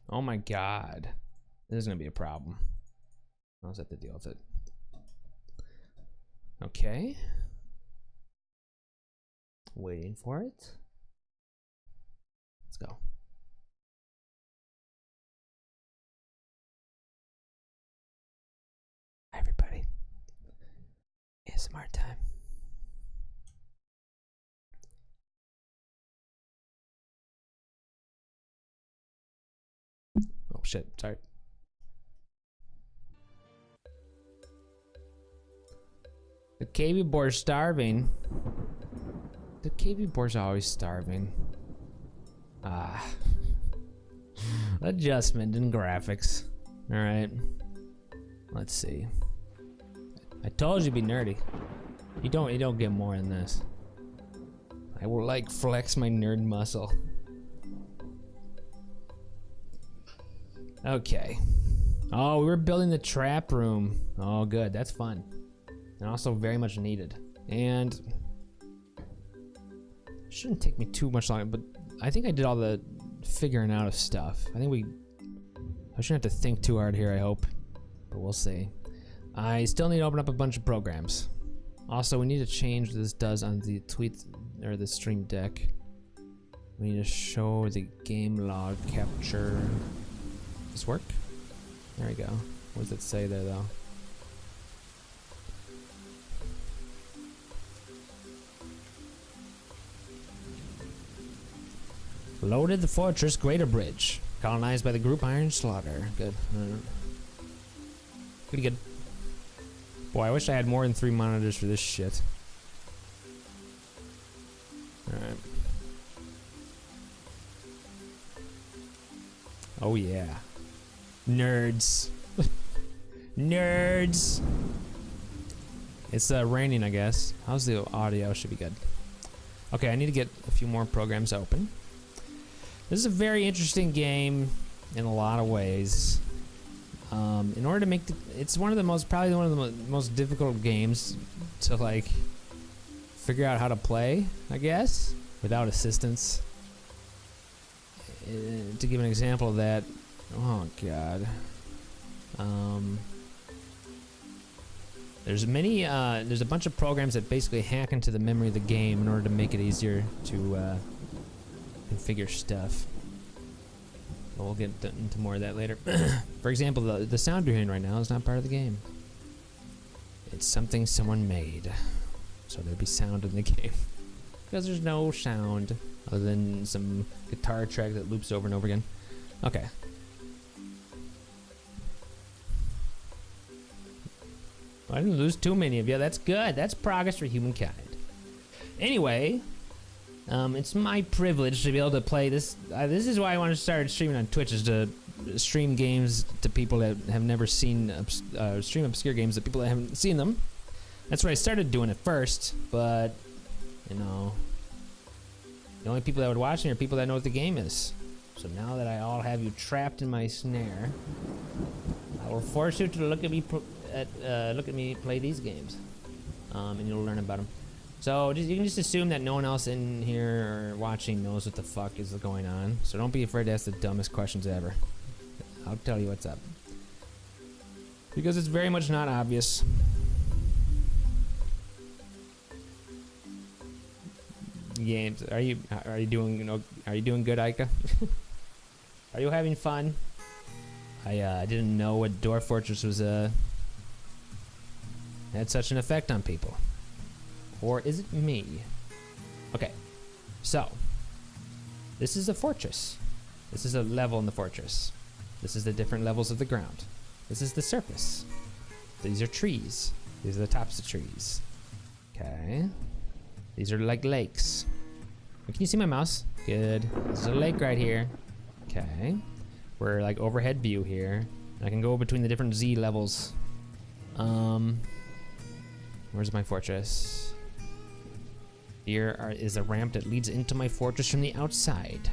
Oh my god. This is gonna be a problem. I'll just have to deal with it. Okay. Waiting for it. Let's go. Hi everybody. ASMR time. Oh shit, sorry. The KB boar's starving. The KB boar's always starving. Ah. Adjustment in graphics. Alright. Let's see. I told you to be nerdy. You don't get more than this. I will like flex my nerd muscle. Okay. Oh, we were building the trap room. Oh good, that's fun. And also very much needed. And shouldn't take me too much longer, but I think I did all the figuring out of stuff. I shouldn't have to think too hard here, I hope. But we'll see. I still need to open up a bunch of programs. Also, we need to change what this does on the tweet or the stream deck. We need to show the game log capture. Does this work? There we go. What does it say there though? Loaded the fortress Greater Bridge. Colonized by the group Iron Slaughter. Good. Pretty good. Boy, I wish I had more than 3 monitors for this shit. Alright. Oh yeah. Nerds. Nerds! It's raining, I guess. How's the audio? Should be good. Okay, I need to get a few more programs open. This is a very interesting game in a lot of ways. In order to make it's probably one of the most difficult games to like figure out how to play, I guess, without assistance. To give an example of that, oh god, there's a bunch of programs that basically hack into the memory of the game in order to make it easier to configure stuff. But we'll get into more of that later. For example, the sound you're hearing right now is not part of the game. It's something someone made. So there'd be sound in the game. Because there's no sound other than some guitar track that loops over and over again. Okay. I didn't lose too many of you. That's good. That's progress for humankind. Anyway, it's my privilege to be able to play this. This is why I wanted to start streaming on Twitch, is to stream games to people that have never seen, stream obscure games to people that haven't seen them. That's what I started doing at first, but, you know, the only people that would watch me are people that know what the game is. So now that I all have you trapped in my snare, I will force you to look at me play these games, and you'll learn about them. So you can just assume that no one else in here or watching knows what the fuck is going on. So don't be afraid to ask the dumbest questions ever. I'll tell you what's up. Because it's very much not obvious. Games, are you doing good, Aika? Are you having fun? I didn't know what Dwarf Fortress was had such an effect on people. Or is it me? Okay, so this is a fortress. This is a level in the fortress. This is the different levels of the ground. This is the surface. These are trees. These are the tops of trees. Okay. These are like lakes. Can you see my mouse? Good. This is a lake right here. Okay. We're like overhead view here. I can go between the different Z levels. Where's my fortress? Here is a ramp that leads into my fortress from the outside.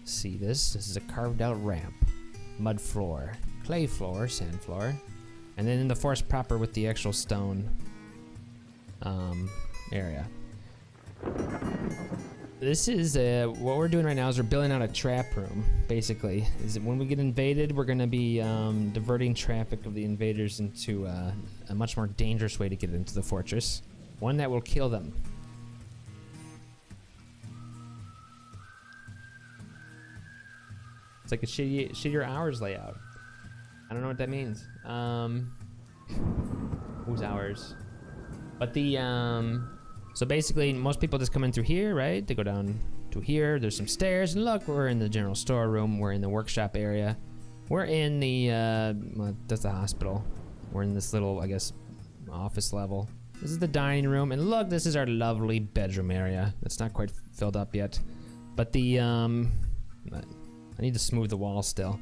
See this? This is a carved out ramp. Mud floor, clay floor, sand floor. And then in the forest proper with the actual stone area. This is what we're doing right now is we're building out a trap room. Basically, is that when we get invaded, we're gonna be diverting traffic of the invaders into a much more dangerous way to get into the fortress, one that will kill them. It's like a shittier hours layout. I don't know what that means. Whose hours? But the so basically, most people just come in through here, right? They go down to here. There's some stairs, and look, we're in the general storeroom. We're in the workshop area. We're in the well, that's the hospital. We're in this little, I guess, office level. This is the dining room, and look, this is our lovely bedroom area. It's not quite filled up yet, but the I need to smooth the walls still.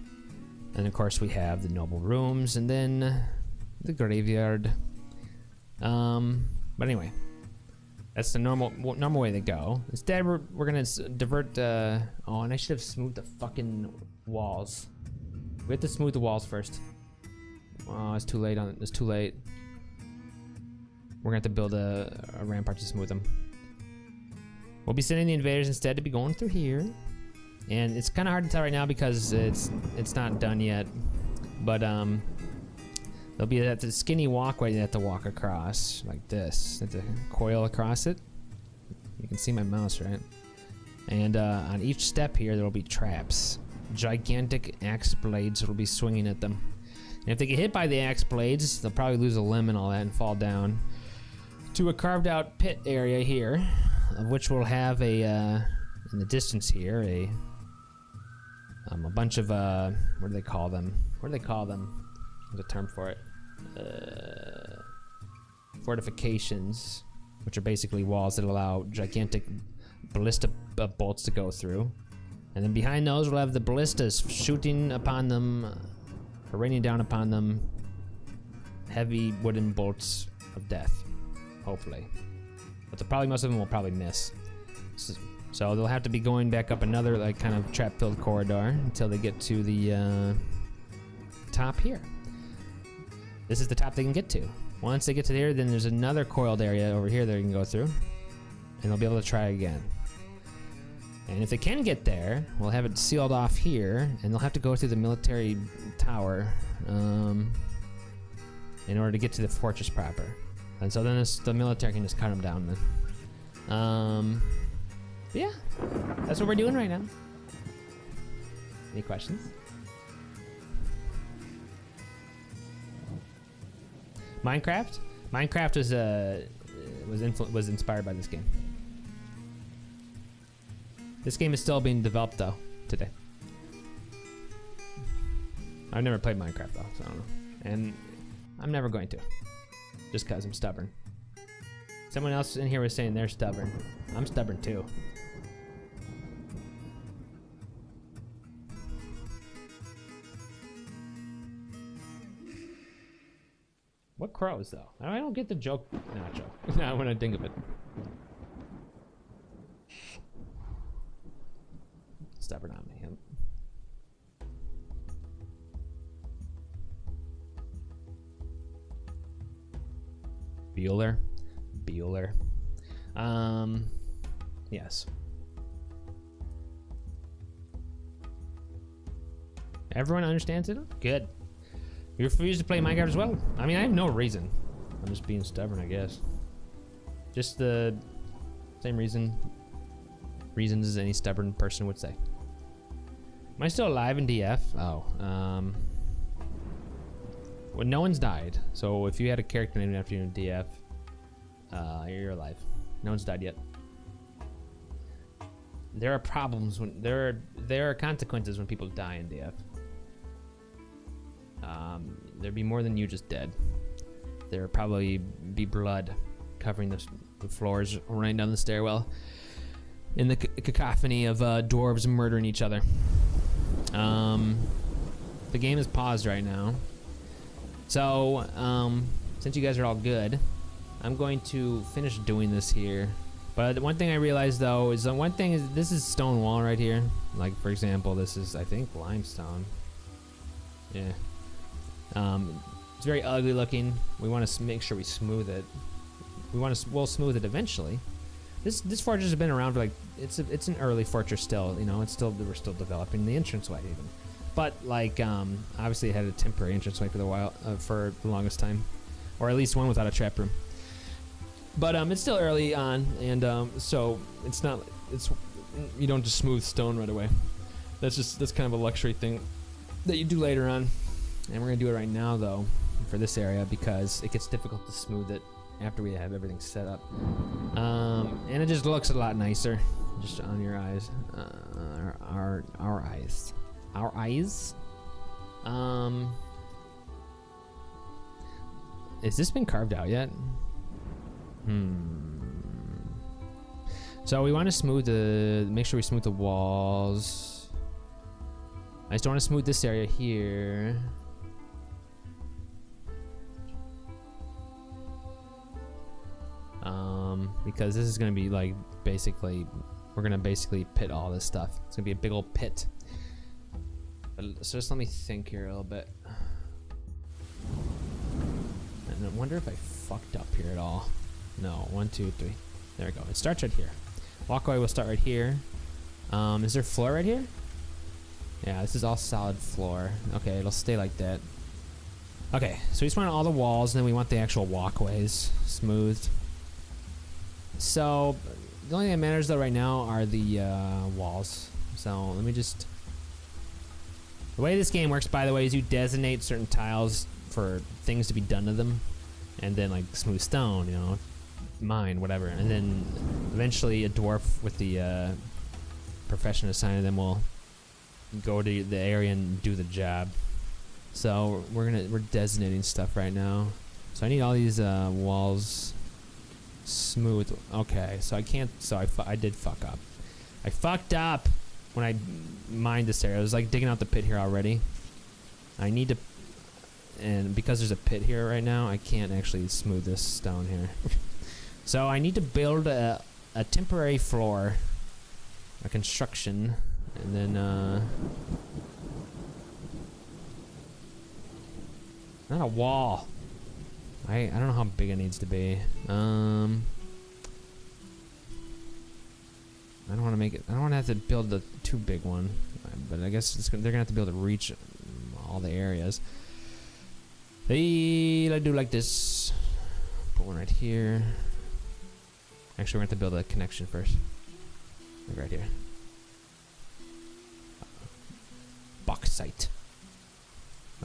And of course, we have the noble rooms, and then the graveyard. But anyway. That's the normal way to go. Instead, we're gonna divert. Oh, and I should have smoothed the fucking walls. We have to smooth the walls first. Oh, it's too late on it. It's too late. We're gonna have to build a rampart to smooth them. We'll be sending the invaders instead to be going through here, and it's kind of hard to tell right now because it's not done yet. But there'll be that skinny walkway they have to walk across, like this. They have to coil across it. You can see my mouse, right? And on each step here, there will be traps. Gigantic axe blades will be swinging at them. And if they get hit by the axe blades, they'll probably lose a limb and all that and fall down to a carved out pit area here, of which we'll have a, in the distance here, a bunch of, what do they call them? What do they call them? There's a term for it. Fortifications, which are basically walls that allow gigantic ballista bolts to go through. And then behind those we'll have the ballistas shooting upon them, or raining down upon them, heavy wooden bolts of death, hopefully. But most of them will probably miss. So they'll have to be going back up another like kind of trap-filled corridor until they get to the top here. This is the top they can get to. Once they get to there, then there's another coiled area over here they can go through, and they'll be able to try again. And if they can get there, we'll have it sealed off here, and they'll have to go through the military tower in order to get to the fortress proper. And so then the military can just cut them down then. Yeah, that's what we're doing right now. Any questions? Minecraft? Minecraft was inspired by this game. This game is still being developed though today. I've never played Minecraft though, so I don't know. And I'm never going to, just cause I'm stubborn. Someone else in here was saying they're stubborn. I'm stubborn too. What crows though? I don't get the joke. Not joke. No, when I think of it. Stubborn on me. Bueller. Yes. Everyone understands it? Good. You refuse to play Minecraft as well? I mean, I have no reason. I'm just being stubborn, I guess. Just the same reasons as any stubborn person would say. Am I still alive in DF? Oh, well, no one's died. So if you had a character named after you in DF, you're alive. No one's died yet. There are problems when there are consequences when people die in DF. There'd be more than you just dead. There'd probably be blood covering the floors, running down the stairwell, in the cacophony of dwarves murdering each other. The game is paused right now. So, since you guys are all good, I'm going to finish doing this here. But the one thing I realized though is this is stone wall right here. Like for example, this is I think limestone. Yeah. It's very ugly looking. We want to make sure we smooth it. We'll smooth it eventually, This fortress has been around for like it's an early fortress still. You know, we're still developing the entranceway even, but like obviously it had a temporary entranceway for the longest time, or at least one without a trap room. But it's still early on, and so you don't just smooth stone right away. That's kind of a luxury thing that you do later on, and we're gonna do it right now though for this area because it gets difficult to smooth it after we have everything set up, and it just looks a lot nicer just on your eyes. Our eyes. Has this been carved out yet? So we want to make sure we smooth the walls. I just don't want to smooth this area here. Because this is gonna be like we're gonna basically pit all this stuff. It's gonna be a big old pit. So just let me think here a little bit. And I wonder if I fucked up here at all. No, 1, 2, 3. There we go. It starts right here. Walkway will start right here. Is there floor right here? Yeah, this is all solid floor. Okay, it'll stay like that. Okay, so we just want all the walls, and then we want the actual walkways smoothed. So the only thing that matters though right now are the walls. So let me just. The way this game works, by the way, is you designate certain tiles for things to be done to them, and then like smooth stone, you know, mine, whatever, and then eventually a dwarf with the profession assigned to them will go to the area and do the job. So we're designating stuff right now. So I need all these walls smooth. Okay, so I can't. So I did fuck up. I fucked up when I mined this area. I was like digging out the pit here already. I need to, and because there's a pit here right now, I can't actually smooth this stone here. So I need to build a temporary floor, a construction, and then not a wall. I don't know how big it needs to be. I don't want to make it. I don't want to have to build the too big one, but I guess they're gonna have to be able to reach all the areas. I do like this. Put one right here. Actually, we're gonna have to build a connection first. Like right here. Bauxite.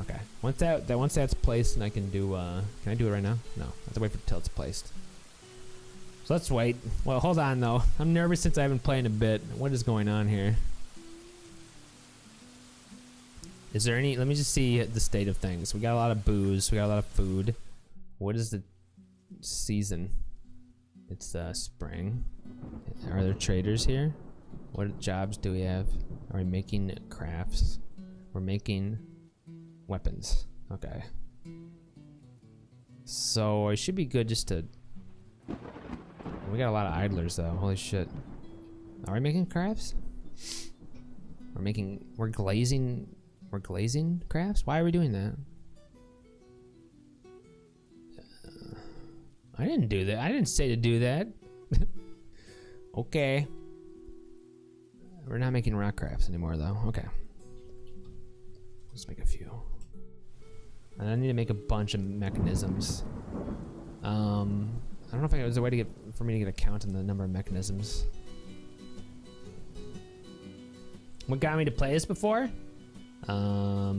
Okay. Once that's placed, and I can do. Can I do it right now? No. I have to wait till it's placed. So let's wait. Well, hold on though. I'm nervous since I haven't played in a bit. What is going on here? Is there any? Let me just see the state of things. We got a lot of booze. We got a lot of food. What is the season? It's spring. Are there traders here? What jobs do we have? Are we making crafts? We're making weapons. Okay. So I should be good just to. We got a lot of idlers though. Holy shit. Are we making crafts? We're glazing crafts? Why are we doing that? I didn't do that. I didn't say to do that. Okay. We're not making rock crafts anymore though. Okay. Let's make a few. And I need to make a bunch of mechanisms. I don't know if there's a way for me to get a count on the number of mechanisms. What got me to play this before? I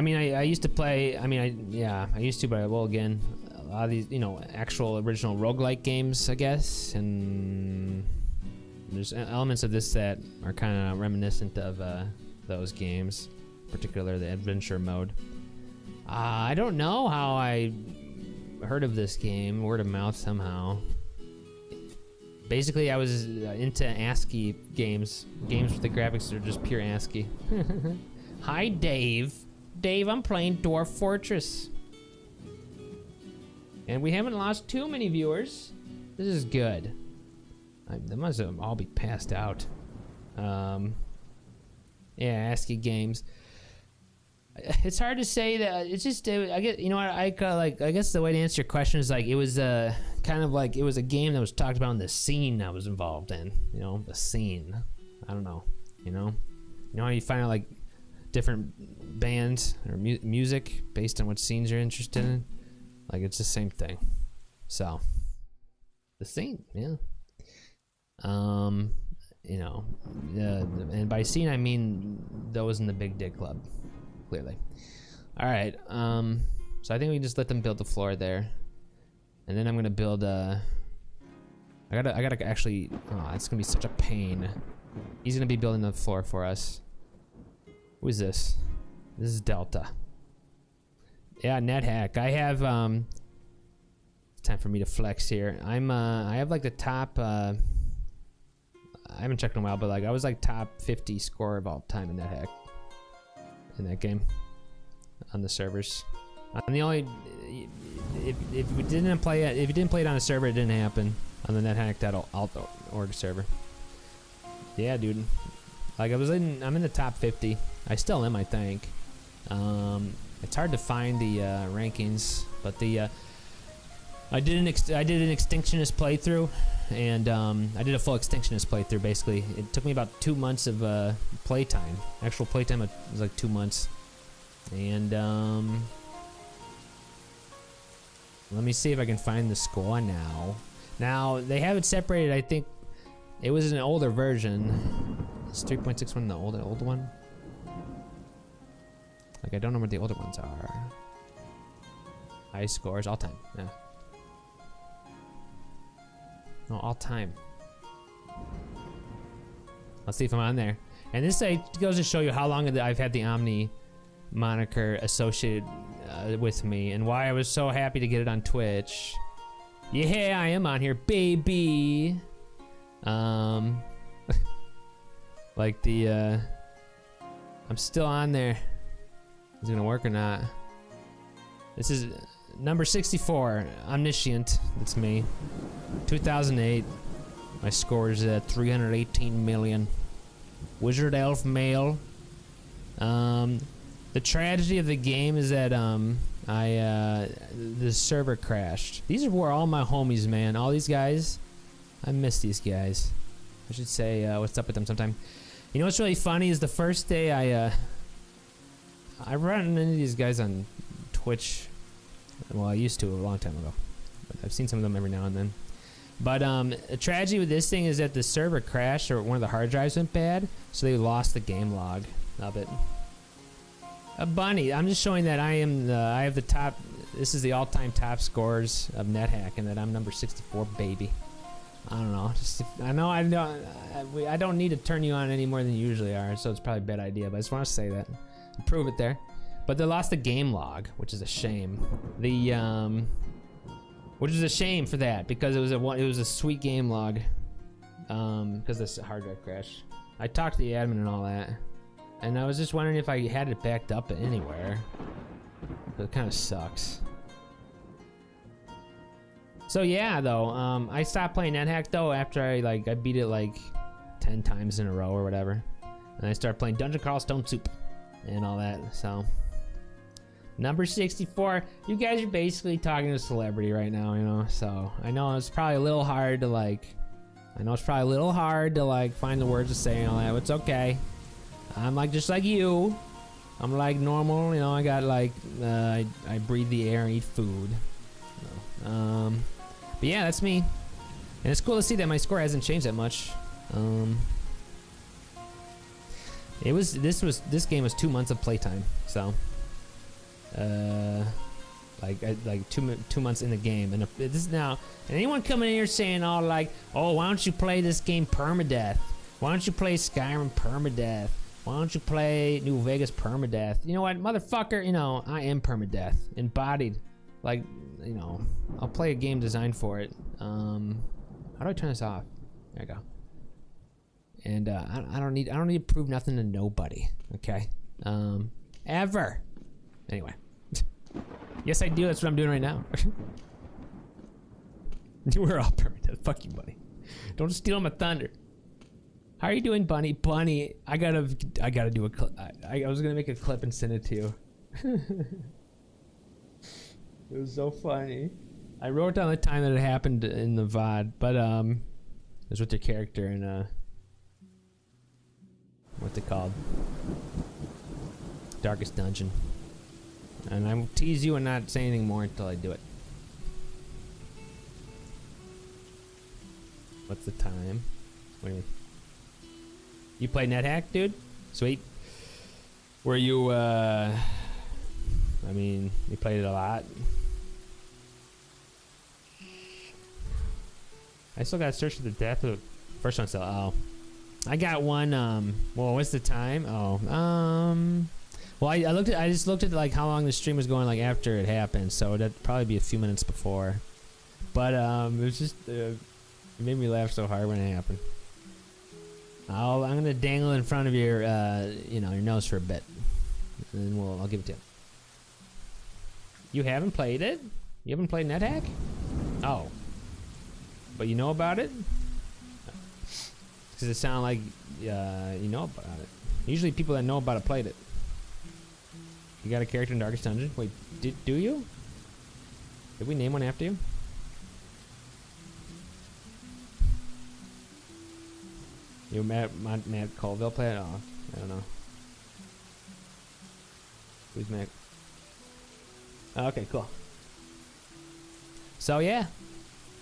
mean, I used to play. I mean, I used to, but I will again. A lot of these, actual original roguelike games, I guess, and there's elements of this that are kind of reminiscent of those games, particularly the adventure mode. I don't know how I heard of this game, word of mouth somehow. Basically, I was into ASCII games where the graphics are just pure ASCII. Hi, Dave. Dave, I'm playing Dwarf Fortress. And we haven't lost too many viewers. This is good. They must have all be passed out. Yeah, ASCII games. It's hard to say that. It's just I get, you know what, I guess the way to answer your question is like it was kind of like it was a game that was talked about in the scene I was involved in. You know, the scene. I don't know. You know how you find out like different bands or music based on what scenes you're interested in. Like it's the same thing. So the scene, yeah. You know, and by scene I mean those in the Big Dick Club. Clearly. All right. So I think we just let them build the floor there, and then I'm gonna build I gotta actually. Oh, it's gonna be such a pain. He's gonna be building the floor for us. Who is this? This is Delta. Yeah, NetHack. I have it's time for me to flex here. I have like the top. I haven't checked in a while, but like I was like top 50 scorer of all time in NetHack. In that game, on the servers, and the only if we didn't play it, if you didn't play it on a server, it didn't happen on the NetHack.org server. Yeah, dude, like I'm in the top 50. I still am, I think. It's hard to find the rankings, but the I did an Extinctionist playthrough, and I did a full Extinctionist playthrough. Basically, it took me about 2 months of playtime. Actual playtime was like 2 months, and let me see if I can find the score now. Now they have it separated. I think it was an older version. It's 3.61, the old one. Like I don't know what the older ones are. High scores all time. Yeah. No, all time. Let's see if I'm on there. And this goes to show you how long I've had the Omni moniker associated with me, and why I was so happy to get it on Twitch. Yeah, I am on here, baby. Like the I'm still on there. Is it gonna work or not? This is number 64, Omniscient. That's me. 2008. My score is 318 million. Wizard Elf Male. The tragedy of the game is that the server crashed. These were all my homies, man. All these guys. I miss these guys. I should say what's up with them sometime. You know what's really funny is the first day I run into these guys on Twitch. Well, I used to a long time ago, but I've seen some of them every now and then. But the tragedy with this thing is that the server crashed, or one of the hard drives went bad, so they lost the game log of it. Bunny, I'm just showing that I have the top. This is the all-time top scores of NetHack, and that I'm number 64, baby. I don't know. I don't need to turn you on any more than you usually are, so it's probably a bad idea. But I just want to say that, prove it there. But they lost the game log, which is a shame. Which is a shame for that, because it was a sweet game log. Because this hard drive crash. I talked to the admin and all that, and I was just wondering if I had it backed up anywhere. But it kind of sucks. So yeah, though, I stopped playing NetHack though after I beat it like 10 times in a row or whatever, and I started playing Dungeon Crawl Stone Soup and all that. So. Number 64. You guys are basically talking to a celebrity right now, you know. So I know it's probably a little hard to find the words to say and all that. But it's okay. I'm like just like you. I'm like normal, you know. I got like I breathe the air and eat food. But yeah, that's me. And it's cool to see that my score hasn't changed that much. This game was 2 months of playtime, so. Like 2 months in the game, and this is now. And anyone coming in here saying all like, "Oh, why don't you play this game permadeath? Why don't you play Skyrim permadeath? Why don't you play New Vegas permadeath?" You know what, motherfucker? You know I am permadeath embodied. Like, you know, I'll play a game designed for it. How do I turn this off? There you go. And I don't need to prove nothing to nobody. Okay. Ever. Anyway. Yes, I do. That's what I'm doing right now. We're all permanent. Fuck you, buddy. Don't steal my thunder. How are you doing, Bunny? Bunny, I gotta do a clip. I was gonna make a clip and send it to you. It was so funny. I wrote down the time that it happened in the VOD, but it was with your character in what's it called? Darkest Dungeon. And I will tease you and not say anything more until I do it. What's the time? What do you mean? You play NetHack, dude? Sweet. Were you I mean, you played it a lot. I still gotta search for the death of the first one still. Oh. I got one, well, what's the time? Oh, well, I just looked at like how long the stream was going like after it happened, so that'd probably be a few minutes before. But it was just, it made me laugh so hard when it happened. I'm gonna dangle in front of your, you know, your nose for a bit, and then I'll give it to you. You haven't played it? You haven't played NetHack? Oh. But you know about it? Does it sound like you know about it? Usually people that know about it played it. You got a character in Darkest Dungeon? Wait, do you? Did we name one after you? You Matt Colville play it? Oh, I don't know. Who's Matt? Oh, okay, cool. So yeah.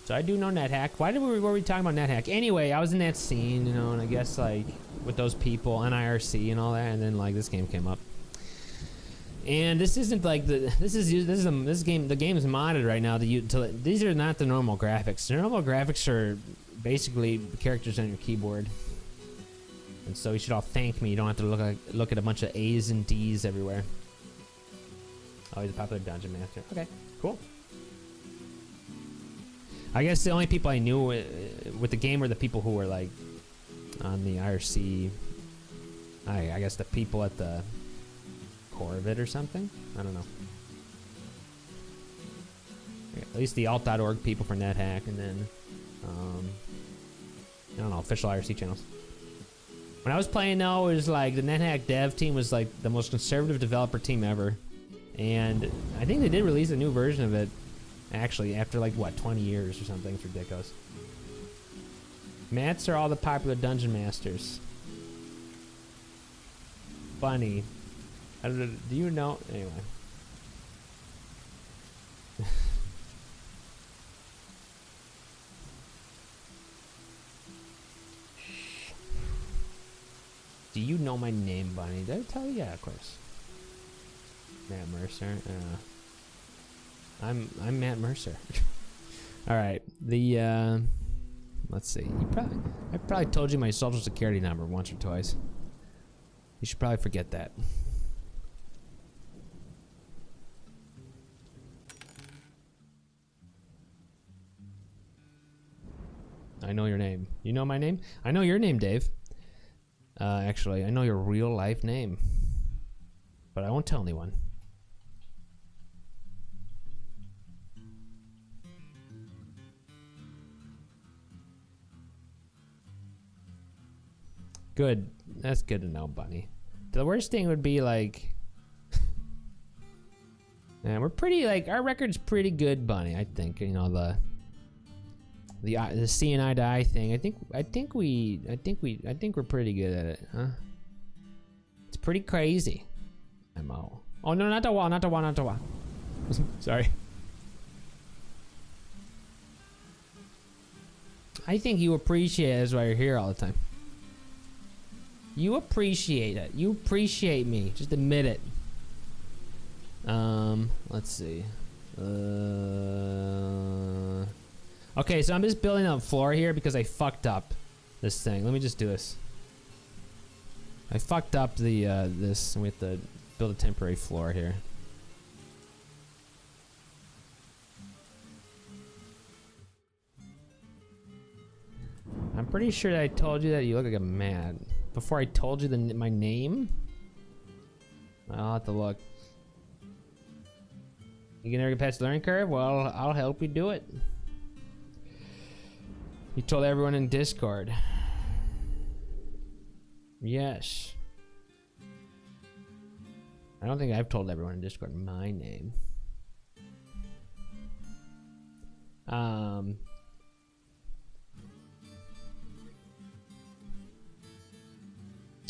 So I do know NetHack. Why were we talking about NetHack? Anyway, I was in that scene, you know, and I guess like with those people and IRC and all that, and then like this game came up. And this isn't like the the game is modded right now. These are not the normal graphics. The normal graphics are basically the characters on your keyboard. And so you should all thank me. You don't have to look at a bunch of A's and D's everywhere. Oh, he's a popular dungeon master. Okay, cool. I guess the only people I knew with the game were the people who were like on the IRC. I guess the people at the core of it or something. I don't know. At least the alt.org people for NetHack, and then I don't know, official IRC channels. When I was playing though, it was like the NetHack dev team was like the most conservative developer team ever, and I think they did release a new version of it. Actually, after like what, 20 years or something. It's ridiculous. Mats are all the popular dungeon masters. Funny. I don't know, do you know? Anyway. Do you know my name, Bunny? Did I tell you? Yeah, of course. Matt Mercer. I'm Matt Mercer. All right. Let's see. I probably told you my social security number once or twice. You should probably forget that. I know your name. You know my name? I know your name, Dave. Actually, I know your real life name. But I won't tell anyone. Good. That's good to know, Bunny. The worst thing would be like... Man, we're pretty, like, our record's pretty good, Bunny, I think. You know, the seeing eye to eye thing. I think we're pretty good at it, huh? It's pretty crazy. MO. Oh no, not the wall, not the wall, not the wall. Sorry. I think you appreciate it. That's why you're here all the time. You appreciate it. You appreciate me. Just admit it. Let's see. Okay, so I'm just building a floor here because I fucked up this thing. Let me just do this. I fucked up the this, and we have to build a temporary floor here. I'm pretty sure that I told you that you look like a mad. Before I told you my name? I'll have to look. You can never get past the learning curve? Well, I'll help you do it. You told everyone in Discord. Yes. I don't think I've told everyone in Discord my name.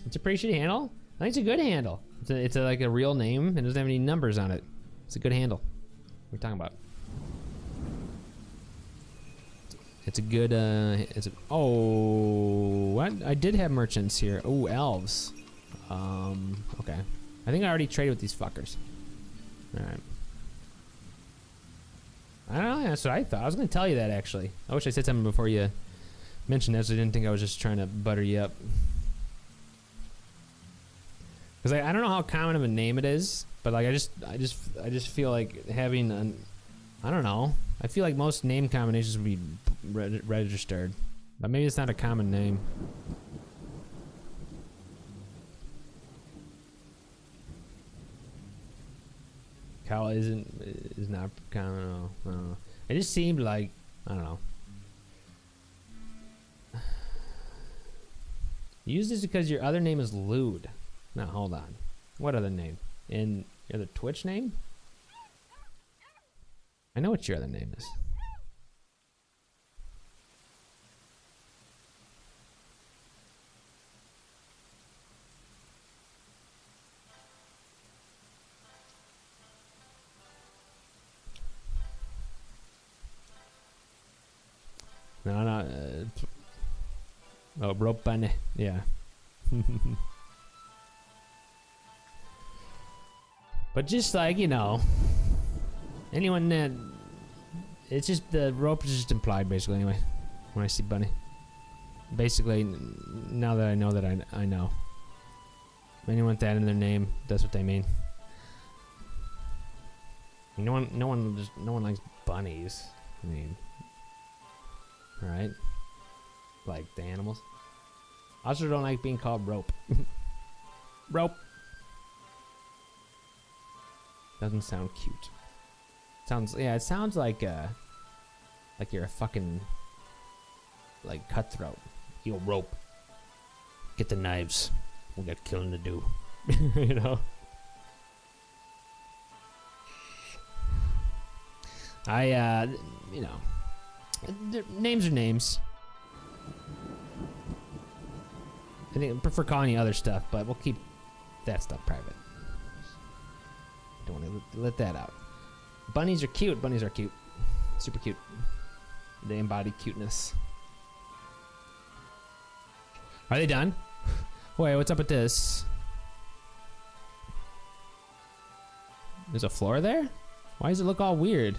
It's a pretty shitty handle. I think it's a good handle. It's like a real name and doesn't have any numbers on it. It's a good handle. What are we talking about? It's a good, oh, what? I did have merchants here. Oh, elves. Okay. I think I already traded with these fuckers. Alright. I don't know, that's what I thought. I was gonna tell you that, actually. I wish I said something before you mentioned that, so I didn't think I was just trying to butter you up. Because I don't know how common of a name it is, but like I just feel like having an, I don't know. I feel like most name combinations would be registered, but maybe it's not a common name. Cow is not common. I don't know. It just seemed like, I don't know. Use this because your other name is lewd. No, hold on. What other name? In your other Twitch name? I know what your other name is. No. Oh, rope bunny. Yeah. But just like, you know, anyone that, it's just, the rope is just implied basically anyway, when I see bunny. Basically, now that I know that I know. Anyone with that in their name, that's what they mean. No one likes bunnies. I mean, right? Like the animals. I also don't like being called rope. Rope. Doesn't sound cute. It sounds like you're a fucking, like, cutthroat. Yo, rope. Get the knives. We got killing to do. You know? You know, names are names. I think I prefer calling you other stuff, but we'll keep that stuff private. Don't want to let that out. Bunnies are cute. Bunnies are cute. Super cute. They embody cuteness. Are they done? Wait, what's up with this? There's a floor there? Why does it look all weird?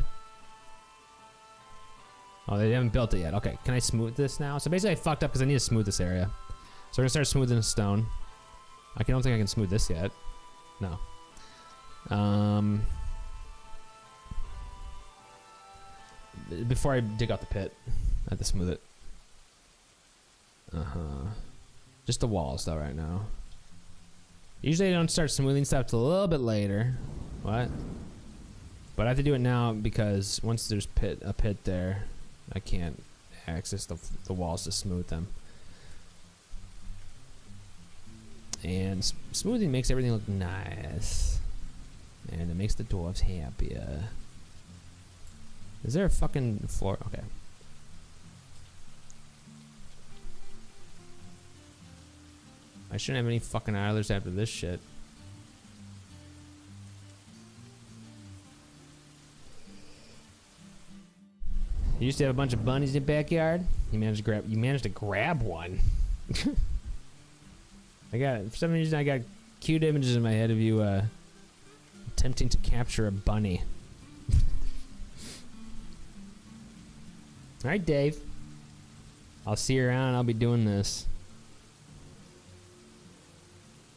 Oh, they haven't built it yet. Okay, can I smooth this now? So basically I fucked up because I need to smooth this area. So we're gonna start smoothing the stone. I don't think I can smooth this yet. No. Before I dig out the pit, I have to smooth it. Just the walls though right now. Usually I don't start smoothing stuff till a little bit later. What? But I have to do it now because once there's a pit there, I can't access the walls to smooth them. And smoothing makes everything look nice. And it makes the dwarves happier. Is there a fucking floor? Okay. I shouldn't have any fucking idlers after this shit. You used to have a bunch of bunnies in the backyard. You managed to grab one. For some reason I got cute images in my head of you attempting to capture a bunny. All right, Dave. I'll see you around. I'll be doing this.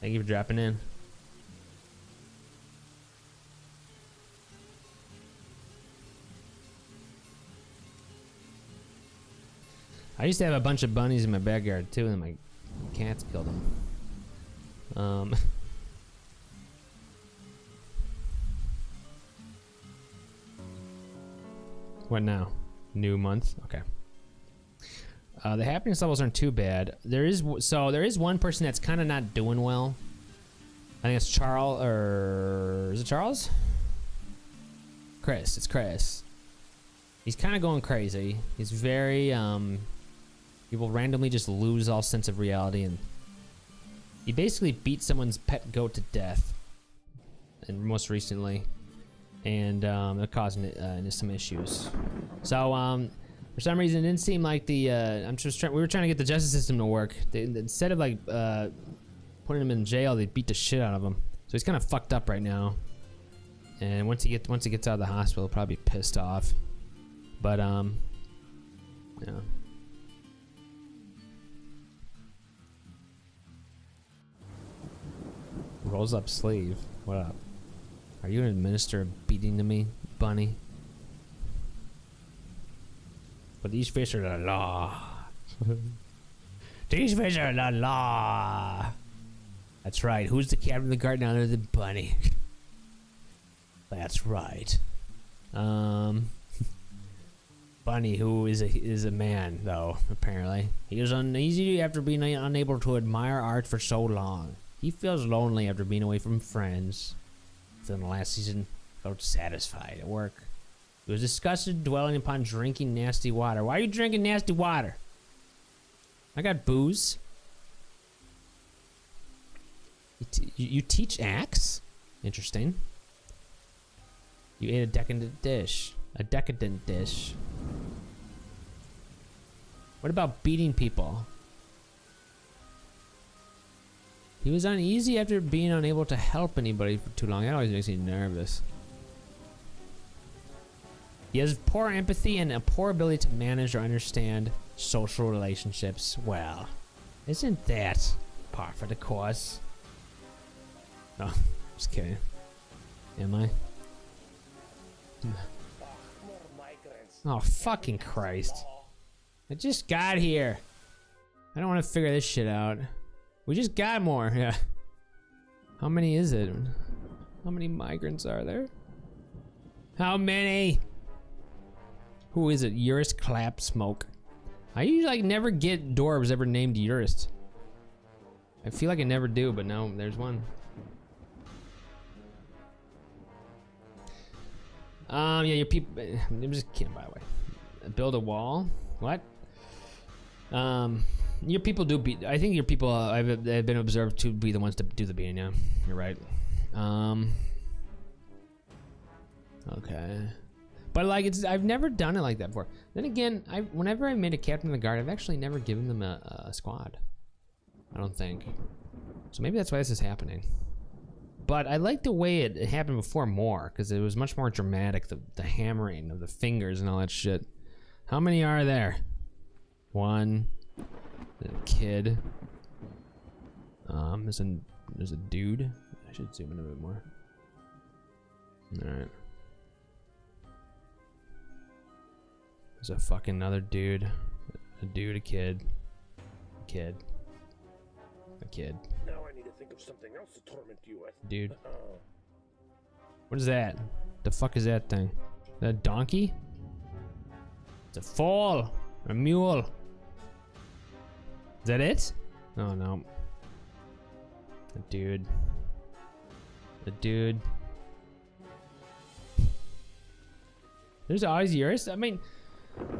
Thank you for dropping in. I used to have a bunch of bunnies in my backyard too, and my cats killed them. What now? New month? Okay. The happiness levels aren't too bad. There is one person that's kind of not doing well. I think it's Charles, or is it Charles? Chris, it's Chris. He's kind of going crazy. He's very, he will randomly just lose all sense of reality, and he basically beat someone's pet goat to death, and most recently, and they're causing some issues. So, for some reason, it didn't seem like the, we were trying to get the justice system to work. Instead of like, putting him in jail, they beat the shit out of him. So he's kind of fucked up right now. And once he gets out of the hospital, he'll probably be pissed off. But yeah. Rolls up sleeve. What up? Are you an administer of beating to me, bunny? But these fish are the law. These fish are the law. That's right. Who's the captain of the guard now? They're the bunny. That's right. Bunny, who is a man, though, apparently. He is uneasy after being unable to admire art for so long. He feels lonely after being away from friends. Then the last season, felt satisfied at work. He was disgusted, dwelling upon drinking nasty water. Why are you drinking nasty water? I got booze. You teach axe? Interesting. You ate a decadent dish. A decadent dish. What about beating people? He was uneasy after being unable to help anybody for too long. That always makes me nervous. He has poor empathy and a poor ability to manage or understand social relationships. Well, isn't that par for the course? Oh, just kidding. Am I? Oh, fucking Christ. I just got here. I don't want to figure this shit out. We just got more, yeah. How many is it? How many migrants are there? How many? Who is it? Urist Clap Smoke. I usually like never get dwarves ever named Urist. I feel like I never do, but no, there's one. Yeah, your people. I'm just kidding, by the way. Build a wall. What? Your people do beat. I think your people have been observed to be the ones to do the beating. Yeah, you're right. Okay, but like I've never done it like that before. Then again, whenever I made a captain of the guard, I've actually never given them a squad. I don't think. So maybe that's why this is happening. But I like the way it happened before more, because it was much more dramatic. The hammering of the fingers and all that shit. How many are there? One. There's a kid. There's a dude. I should zoom in a bit more. Alright. There's a fucking another dude. A dude, a kid. A kid. A kid. Now I need to think of something else to torment you with. Dude. What is that? The fuck is that thing? Is that a donkey? It's a foal. A mule. Is that it? Oh no. A dude. A dude. There's always yours. I mean,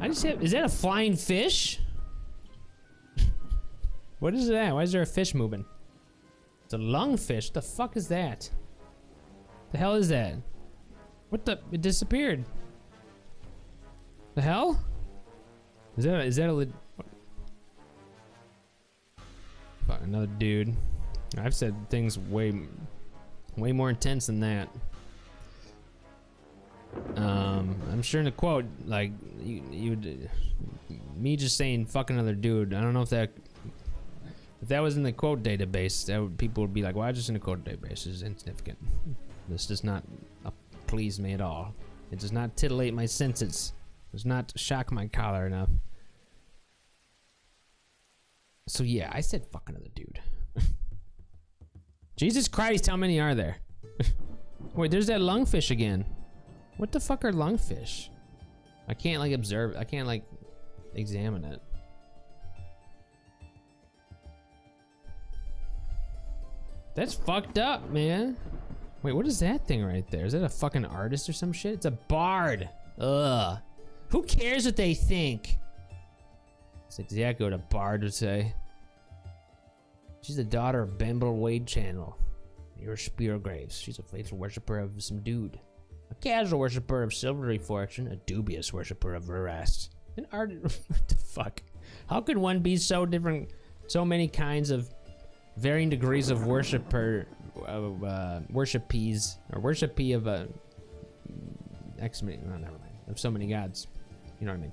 I just have. Is that a flying fish? What is that? Why is there a fish moving? It's a lungfish. What the fuck is that? The hell is that? What the? It disappeared. The hell? Is that a? Fuck, another dude. I've said things way more intense than that. I'm sure in the quote, like me just saying "fuck another dude." I don't know if that was in the quote database. People would be like, "Why just in the quote database? This is insignificant. This does not please me at all. It does not titillate my senses. It does not shock my collar enough." So yeah, I said "fuck another dude." Jesus Christ, how many are there? Wait, there's that lungfish again. What the fuck are lungfish? I can't like observe. I can't like examine it. That's fucked up, man. Wait, what is that thing right there? Is that a fucking artist or some shit? It's a bard. Ugh. Who cares what they think? That's exactly what a bard would say. She's the daughter of Bamble Wade Channel. Your Spear Graves. She's a faithful worshiper of some dude. A casual worshiper of silvery fortune. A dubious worshiper of veracity. An art. What the fuck? How could one be so different? So many kinds of varying degrees of worshiper, worshipees, or worshipee of a X many. Oh, never mind. Of so many gods. You know what I mean?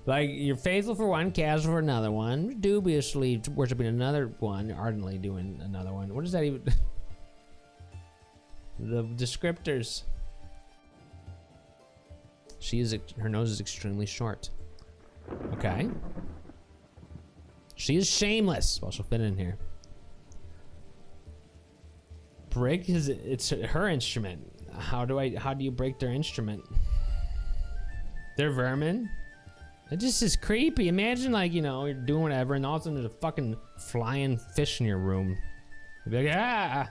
Like, you're faithful for one, casual for another one, dubiously worshiping another one, ardently doing another one. What does that even? The descriptors. Her nose is extremely short. Okay. She is shameless. Well, she'll fit in here. Break it's her instrument. How do you break their instrument? They're vermin. It just is creepy. Imagine, like, you know, you're doing whatever and all of a sudden there's a fucking flying fish in your room. You'd be like, ah,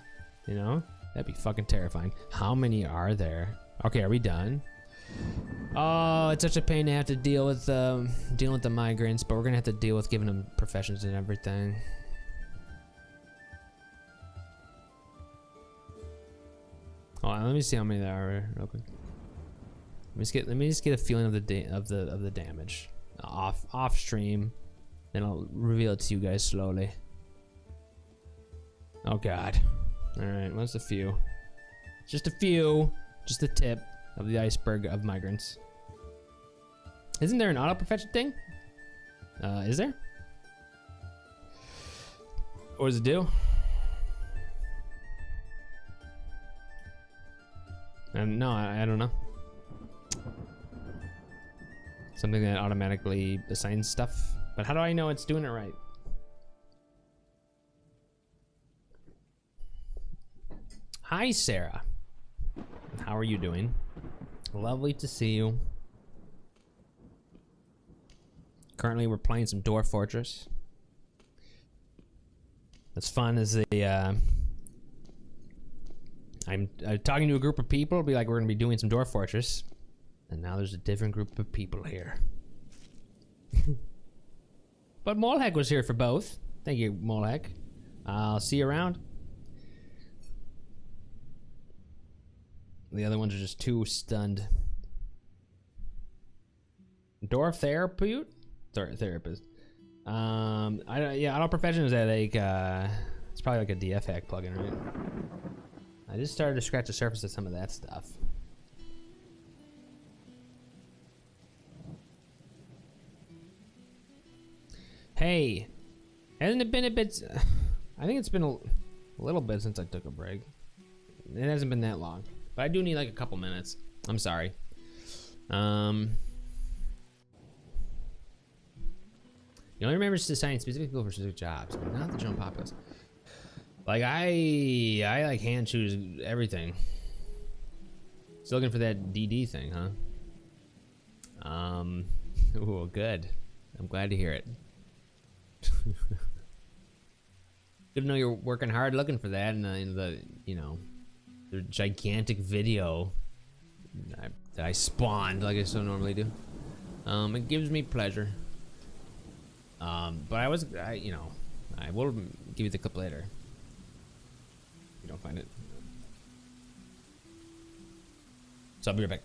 you know? That'd be fucking terrifying. How many are there? Okay, are we done? Oh, it's such a pain to have to dealing with the migrants, but we're gonna have to deal with giving them professions and everything. Hold on, let me see how many there are real quick. Let me just get a feeling of the damage off stream, then I'll reveal it to you guys slowly. Oh god. All right, what's a few? Just a few, just the tip of the iceberg of migrants. Isn't there an auto profession thing? Is there? What does it do? No, I don't know. Something that automatically assigns stuff. But how do I know it's doing it right? Hi, Sarah. How are you doing? Lovely to see you. Currently, we're playing some Dwarf Fortress. That's fun as I'm talking to a group of people, be like, we're gonna be doing some Dwarf Fortress. And now there's a different group of people here. But Molehek was here for both. Thank you, Molehek. I'll see you around. The other ones are just too stunned. Dwarf therapist. Yeah, auto profession is that like it's probably like a DF hack plugin, right? I just started to scratch the surface of some of that stuff. Hey, hasn't it been a bit? I think it's been a little bit since I took a break. It hasn't been that long, but I do need like a couple minutes. I'm sorry. You only remember assigning specific people for specific jobs, not the general populace. Like I like hand choose everything. Still looking for that DD thing, huh? Ooh, good. I'm glad to hear it. Good to know you're working hard looking for that in the you know, the gigantic video that I spawned like I so normally do. It gives me pleasure. But I will give you the clip later. If you don't find it. So I'll be right back.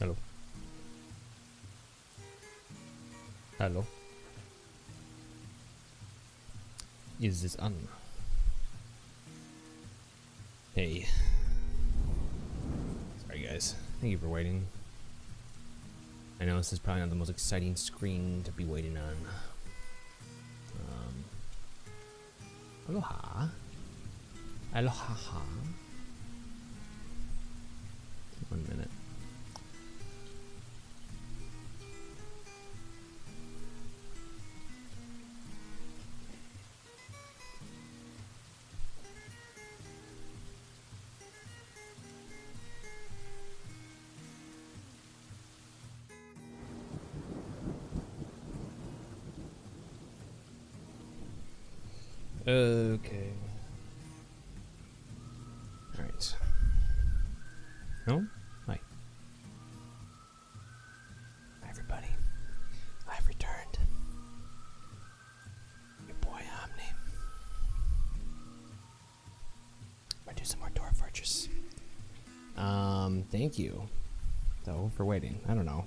Hello. Hello. Is this on? Hey. Sorry guys. Thank you for waiting. I know this is probably not the most exciting screen to be waiting on. Aloha. Aloha. 1 minute. Okay. All right. No? Hi. Hi, everybody. I've returned. Your boy Omni. I'm gonna do some more Dwarf purchase. Thank you, though, for waiting. I don't know.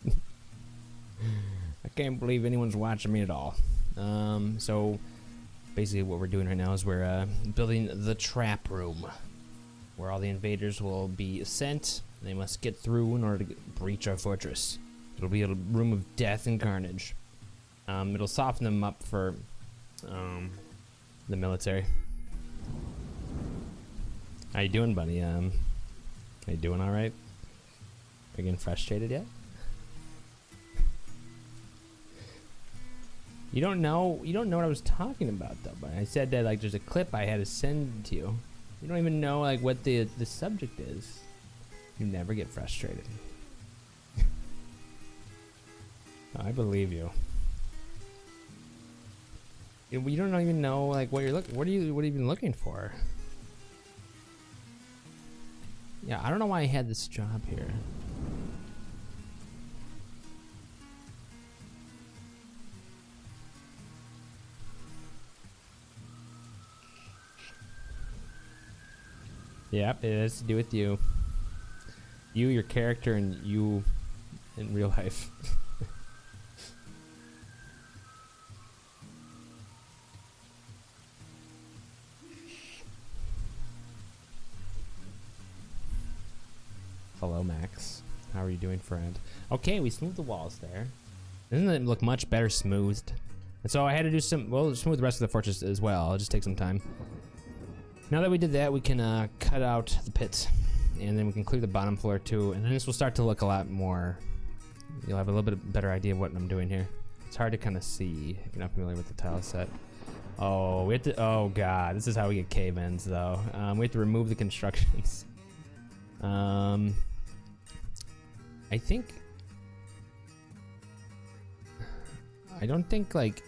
I can't believe anyone's watching me at all. So basically what we're doing right now is we're building the trap room where all the invaders will be sent. They must get through in order to breach our fortress. It'll be a room of death and carnage. It'll soften them up for the military. How you doing, buddy? Are you doing all right? Are you getting frustrated yet? You don't know what I was talking about, though. But I said that like there's a clip I had to send to you. You don't even know like what the subject is. You never get frustrated. I believe you. You don't even know like what you're looking. What are you even looking for? Yeah, I don't know why I had this job here. Yep, it has to do with you. You, your character, and you in real life. Hello, Max. How are you doing, friend? Okay, we smoothed the walls there. Doesn't it look much better smoothed? And so I had to do some, well, smooth the rest of the fortress as well. It'll just take some time. Now that we did that, we can cut out the pits, and then we can clear the bottom floor too, and then this will start to look a lot more, you'll have a little bit better idea of what I'm doing here. It's hard to kind of see if you're not familiar with the tile set. Oh, we have to, oh god, this is how we get cave-ins though. We have to remove the constructions. I don't think like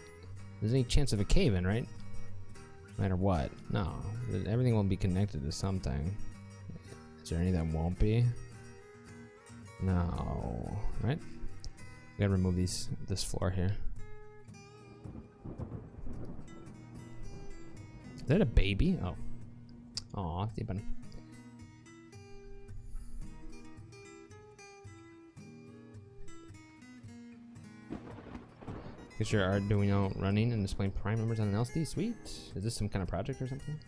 there's any chance of a cave-in, right? No matter what. No. Everything will be connected to something. Is there any that won't be? No. Right? We gotta remove this floor here. Is that a baby? Oh. Aw, see buddy. Get your Arduino running and displaying prime numbers on an LCD. Sweet. Is this some kind of project or something?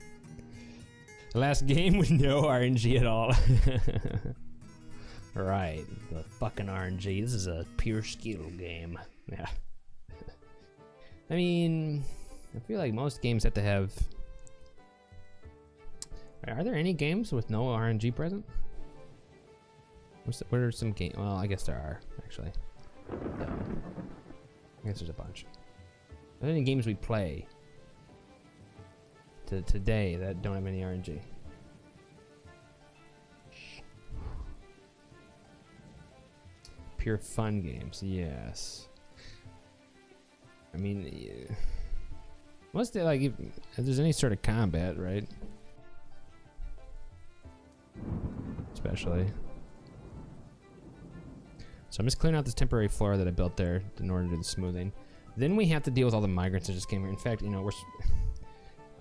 The last game with no RNG at all. Right. The fucking RNG. This is a pure skill game. Yeah. I mean, I feel like most games have to have... Are there any games with no RNG present? What are some games? Well, I guess there are, actually. No. I guess there's a bunch. Are there any games we play today that don't have any RNG? Pure fun games, yes. I mean, yeah. Unless they like, if there's any sort of combat, right? Especially. So I'm just clearing out this temporary floor that I built there in order to do the smoothing. Then we have to deal with all the migrants that just came here. In fact, you know,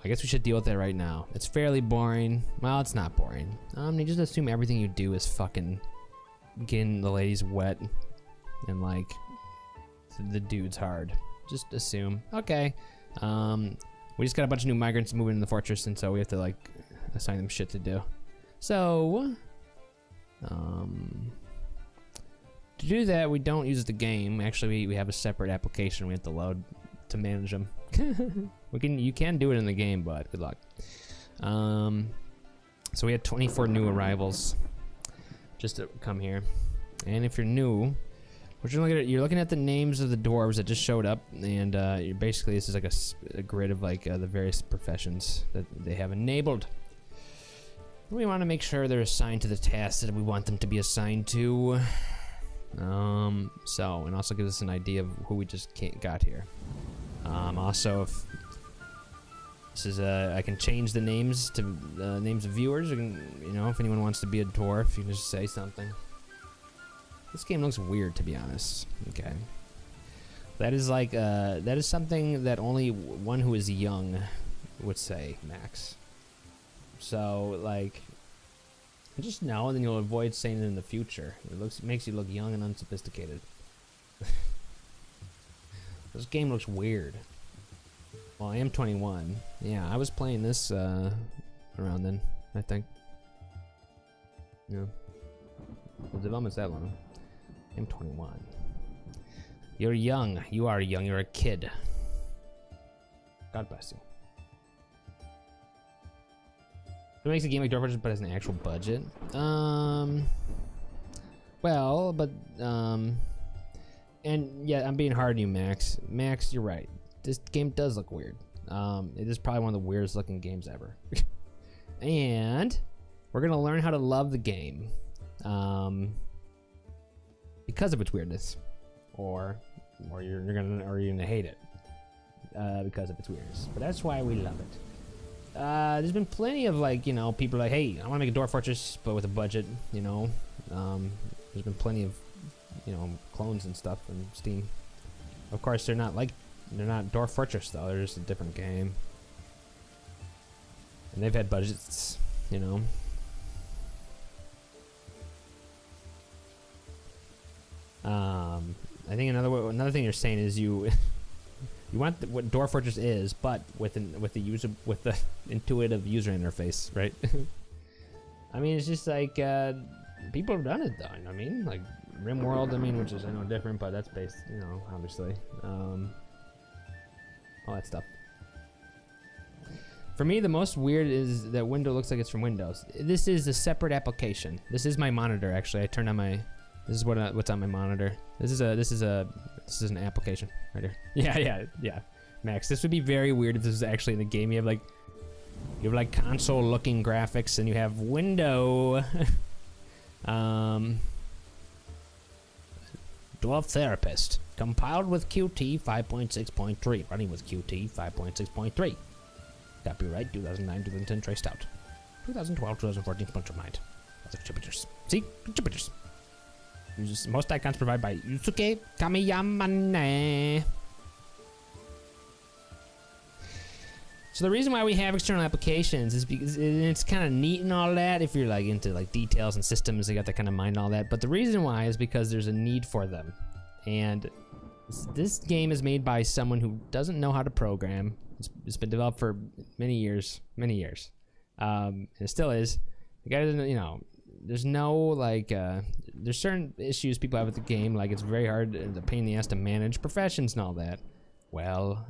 I guess we should deal with that right now. It's fairly boring. Well, it's not boring. You just assume everything you do is fucking getting the ladies wet and like the dudes hard. Just assume. Okay. We just got a bunch of new migrants moving in the fortress, and so we have to like assign them shit to do. So, to do that, we don't use the game. Actually, we have a separate application we have to load to manage them. You can do it in the game, but good luck. So we had 24 new arrivals just to come here, and if you're new, what you're looking at the names of the dwarves that just showed up, and basically this is like a grid of like the various professions that they have enabled. We want to make sure they're assigned to the tasks that we want them to be assigned to. And also gives us an idea of who we just got here. Also, if this is I can change the names to names of viewers. You know, if anyone wants to be a dwarf, you can just say something. This game looks weird, to be honest. Okay, that is like that is something that only one who is young would say, Max. So like, just know, and then you'll avoid saying it in the future. It makes you look young and unsophisticated. This game looks weird. Well, I am 21. Yeah, I was playing this around then, I think. Yeah. The development's that long. I'm 21. You're young. You are young. You're a kid. God bless you. It makes a game like Dwarf Fortress, but has an actual budget. Well, but and yeah, I'm being hard on you, Max. Max, you're right. This game does look weird. It is probably one of the weirdest looking games ever. And we're gonna learn how to love the game, because of its weirdness, or you're gonna hate it because of its weirdness. But that's why we love it. There's been plenty of like, you know, people like, hey, I want to make a Dwarf Fortress, but with a budget, you know. There's been plenty of, you know, clones and stuff in Steam. Of course, they're not Dwarf Fortress though. They're just a different game, and they've had budgets, you know. I think another thing you're saying is you want what Dwarf Fortress is, but with the intuitive user interface, right? I mean, it's just like people have done it though. You know what I mean? Like RimWorld, I mean, which is I know different, but that's based, you know, obviously, all that stuff. For me, the most weird is that window looks like it's from Windows. This is a separate application. This is my monitor. Actually, I turned on my. This is what's on my monitor. This is an application right here. Yeah. Max, this would be very weird if this was actually in the game. You have like console-looking graphics, and you have window. Dwarf Therapist, compiled with Qt 5.6.3, running with Qt 5.6.3. Copyright 2009-2010, traced out. 2012-2014, bunch of mind. Other contributors. See? Contributors. Most icons provided by Yusuke Kamiyamane. So the reason why we have external applications is because it's kind of neat and all that if you're like into like details and systems, you got that kind of mind and all that. But the reason why is because there's a need for them. And this game is made by someone who doesn't know how to program. It's been developed for many years. And it still is. The guy doesn't, you know, there's no like there's certain issues people have with the game, like it's very hard, the pain in the ass to manage professions and all that. Well,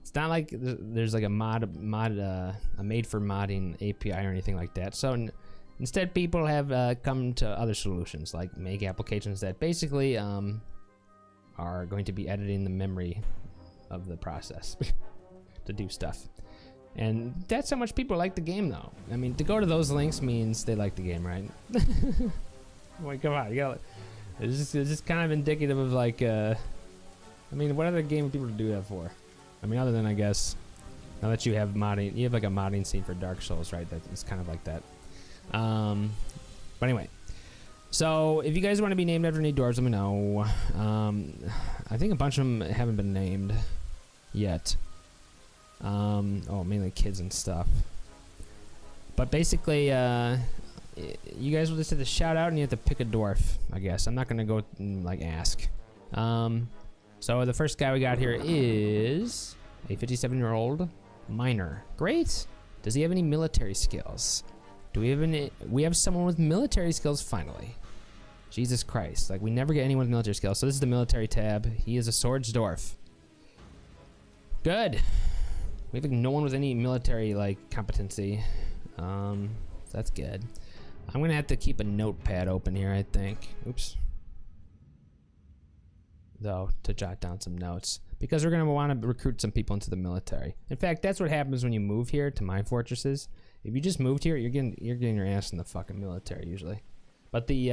it's not like there's like a made for modding API or anything like that. So instead, people have come to other solutions, like make applications that basically are going to be editing the memory of the process to do stuff. And that's how much people like the game, though. I mean, to go to those links means they like the game, right? Wait, come on, you gotta. It's just kind of indicative of like, I mean, what other game would people do that for? I mean, other than I guess, now that you have modding, you have like a modding scene for Dark Souls, right? That it's kind of like that. But anyway, so if you guys want to be named after any dwarves, let me know. I think a bunch of them haven't been named yet. Oh, mainly kids and stuff. But basically, you guys will just have to shout out and you have to pick a dwarf, I guess. I'm not gonna go and, like, ask. So the first guy we got here is a 57-year-old miner. Great. Does he have any military skills? Do we have any? We have someone with military skills finally. Jesus Christ. Like, we never get anyone with military skills. So this is the military tab. He is a swords dwarf. Good. We have like, no one with any military, like, competency. That's good. I'm gonna have to keep a notepad open here, I think. Oops. Though, to jot down some notes. Because we're gonna want to recruit some people into the military. In fact, that's what happens when you move here to mine fortresses. If you just moved here, you're getting your ass in the fucking military usually. But the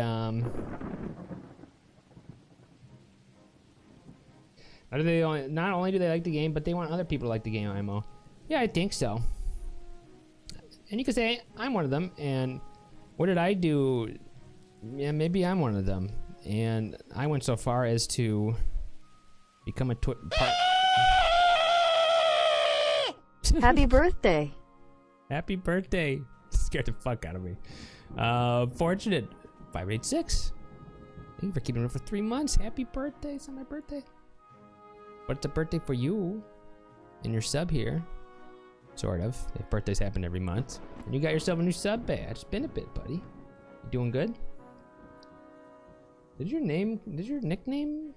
not only do they like the game, but they want other people to like the game, IMO. Yeah, I think so. And you could say I'm one of them. And what did I do? Yeah, maybe I'm one of them. And I went so far as to become a Happy birthday. Happy birthday. Scared the fuck out of me. Fortunate 586. Thank you for keeping it for 3 months. Happy birthday. It's not my birthday. But it's a birthday for you. And your sub here. Sort of. If birthdays happen every month. And you got yourself a new sub badge. Spin a bit, buddy. You doing good? Did your nickname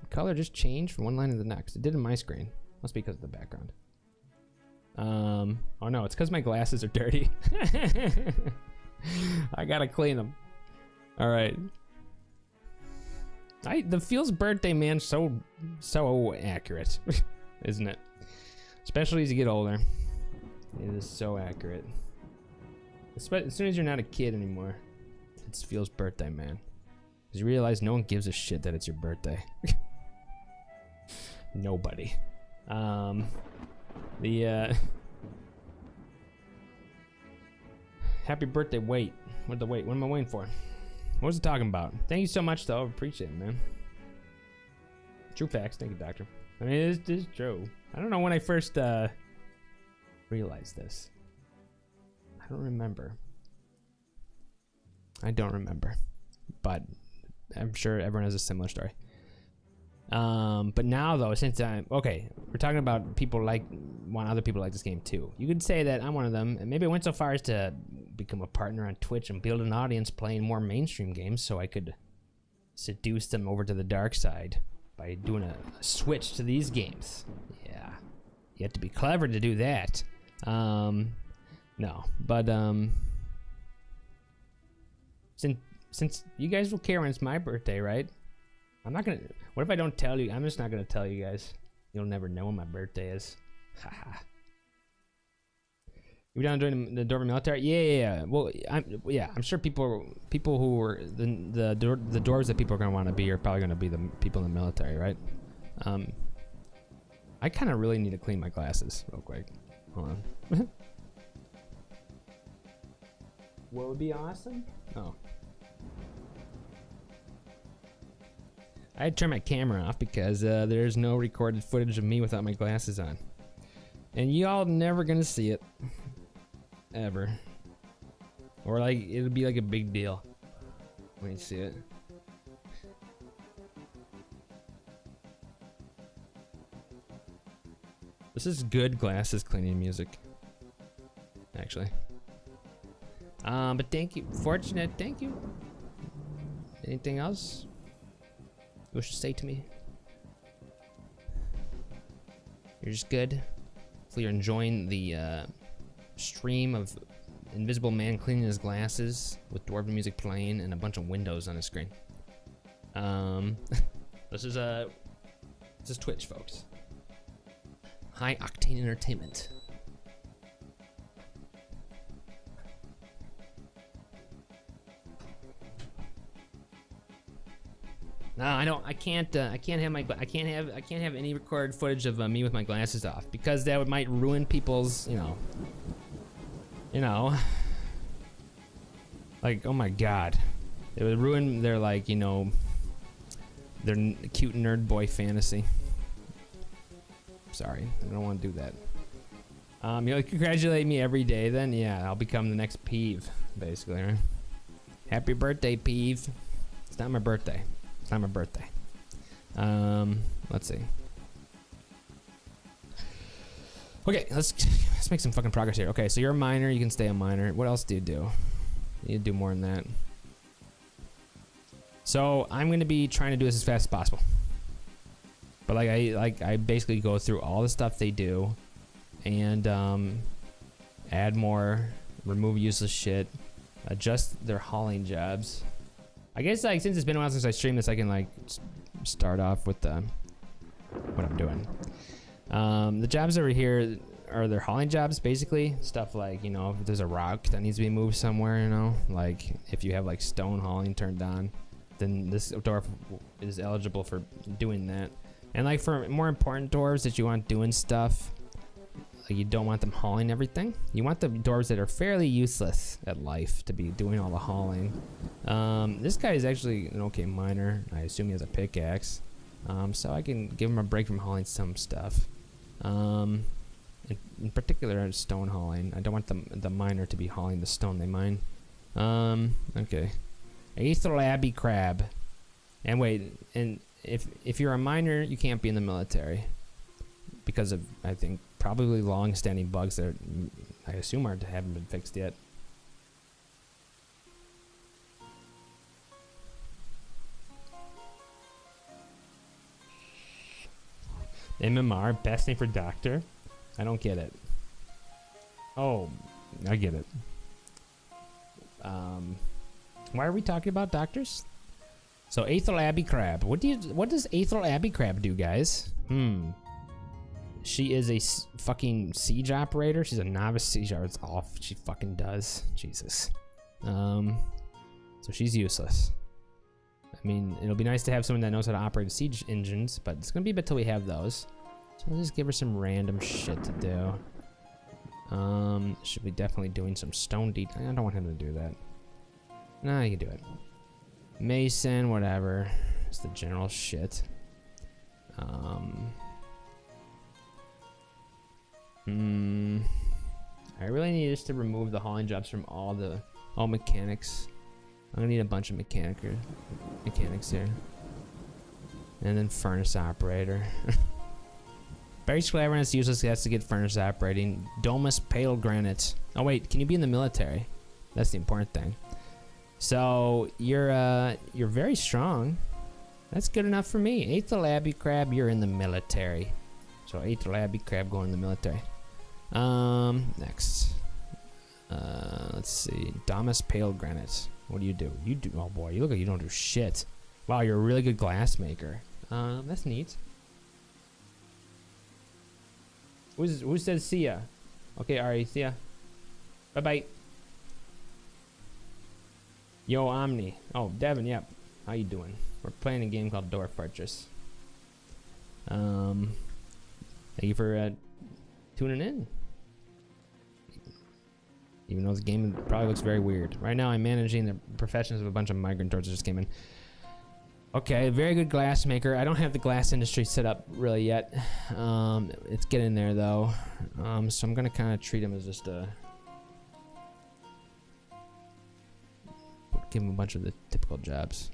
color just change from one line to the next? It did in my screen. Must be because of the background. Oh no, it's because my glasses are dirty. I gotta clean them. All right. The Feels birthday, man, so accurate, isn't it? Especially as you get older. It is so accurate. As soon as you're not a kid anymore, it's Feels birthday, man. Because you realize no one gives a shit that it's your birthday. Nobody. Happy birthday, wait. What am I waiting for? What was it talking about? Thank you so much, though. I appreciate it, man. True facts. Thank you, doctor. I mean, it is true. I don't know when I first realized this. I don't remember. But I'm sure everyone has a similar story. But now though, since we're talking about people want other people to like this game too. You could say that I'm one of them, and maybe I went so far as to become a partner on Twitch and build an audience playing more mainstream games so I could seduce them over to the dark side by doing a switch to these games. Yeah. You have to be clever to do that. No, but since you guys will care when it's my birthday, right? I'm not gonna. What if I don't tell you? I'm just not gonna tell you guys. You'll never know when my birthday is. Haha. You down to join the Dwarf military? Yeah. Well, I'm sure people who were the dwarves that people are gonna want to be are probably gonna be the people in the military, right? I kind of really need to clean my glasses real quick. Hold on. What would be awesome? Oh. I had to turn my camera off because there's no recorded footage of me without my glasses on. And y'all never gonna see it. Ever. Or like, it'll be like a big deal when you see it. This is good glasses cleaning music. Actually. But thank you. Fortunate, thank you. Anything else you wish to say to me? You're just good. Hopefully you're enjoying the stream of Invisible Man cleaning his glasses with dwarven music playing and a bunch of windows on his screen. This is Twitch, folks. High octane entertainment. No, I can't have any recorded footage of me with my glasses off because that might ruin people's, you know, like, oh my god, it would ruin their, like, you know, their cute nerd boy fantasy. Sorry, I don't want to do that. You'll congratulate me every day, then yeah, I'll become the next peeve. basically, right? Happy birthday, Peeve. It's not my birthday. It's not my birthday. Let's see. Okay, let's make some fucking progress here. Okay, so you're a miner. You can stay a miner. What else do you do? You need to do more than that. So I'm gonna be trying to do this as fast as possible. But I basically go through all the stuff they do, and add more, remove useless shit, adjust their hauling jobs. I guess like since it's been a while since I streamed this, I can like start off with what I'm doing. The jobs over here are their hauling jobs, basically. Stuff like, you know, if there's a rock that needs to be moved somewhere, you know, like if you have like stone hauling turned on, then this dwarf is eligible for doing that. And like for more important dwarves that you want doing stuff, like you don't want them hauling everything. You want the dwarves that are fairly useless at life to be doing all the hauling. This guy is actually an okay miner. I assume he has a pickaxe. So I can give him a break from hauling some stuff. In particular, stone hauling. I don't want the miner to be hauling the stone they mine. Okay. Aethel Abbey crab. And wait, and if you're a miner, you can't be in the military because of, I think, probably long-standing bugs that I assume haven't been fixed yet. MMR, best name for doctor? I don't get it. Oh, I get it. Why are we talking about doctors? So Aethel Abbey crab. What does Aethel Abbey crab do, guys? She is a fucking siege operator. She's a novice siege operator. It's all she fucking does. Jesus. So she's useless. I mean, it'll be nice to have someone that knows how to operate siege engines, but it's gonna be a bit till we have those. So we'll just give her some random shit to do. Should be definitely doing some stone I don't want him to do that. Nah, you can do it. Mason, whatever. It's the general shit. I really need just to remove the hauling jobs from all mechanics. I'm gonna need a bunch of mechanics here. And then furnace operator. Basically, everyone that's useless has to get furnace operating. Domus pale granite. Oh wait, can you be in the military? That's the important thing. So you're very strong. That's good enough for me. Aethel Abbey crab, you're in the military. So Aethel Abbey crab going in the military. Next. Let's see. Domus pale granite. What do? You do. Oh boy, you look like you don't do shit. Wow, you're a really good glass maker. That's neat. Who says see ya? Okay, alright, see ya. Bye bye. Yo, Omni. Oh, Devin, yep. How you doing? We're playing a game called Dwarf Fortress. Thank you for tuning in. Even though this game probably looks very weird. Right now I'm managing the professions of a bunch of migrant dwarves that just came in. Okay, very good glass maker. I don't have the glass industry set up really yet. It's getting there though. So I'm gonna kind of treat him as just give him a bunch of the typical jobs.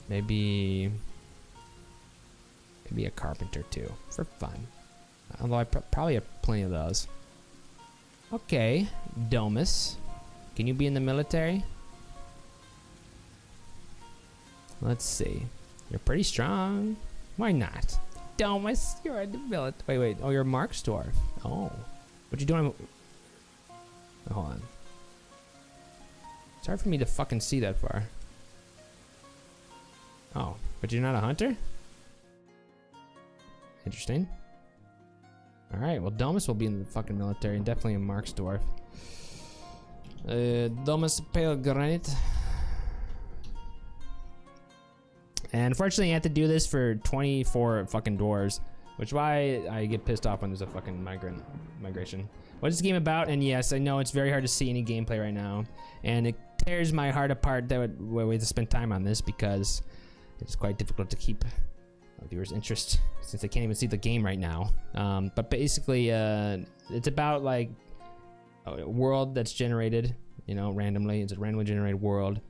Maybe a carpenter too, for fun. Although I probably have plenty of those. Okay, Domus. Can you be in the military? Let's see. You're pretty strong. Why not? Domus, you're in the military. Wait. Oh, you're Mark's dwarf. Oh. What you doing? Oh, hold on. It's hard for me to fucking see that far. Oh, but you're not a hunter? Interesting. Alright, well Domus will be in the fucking military and definitely a Mark's dwarf. Domus pale granite. And unfortunately I have to do this for 24 fucking dwarves, which is why I get pissed off when there's a fucking migration. What is this game about? And yes, I know it's very hard to see any gameplay right now, and it tears my heart apart that we have to spend time on this because it's quite difficult to keep viewers' interest, since they can't even see the game right now. But basically, it's about like a world that's generated, you know, randomly. It's a randomly generated world.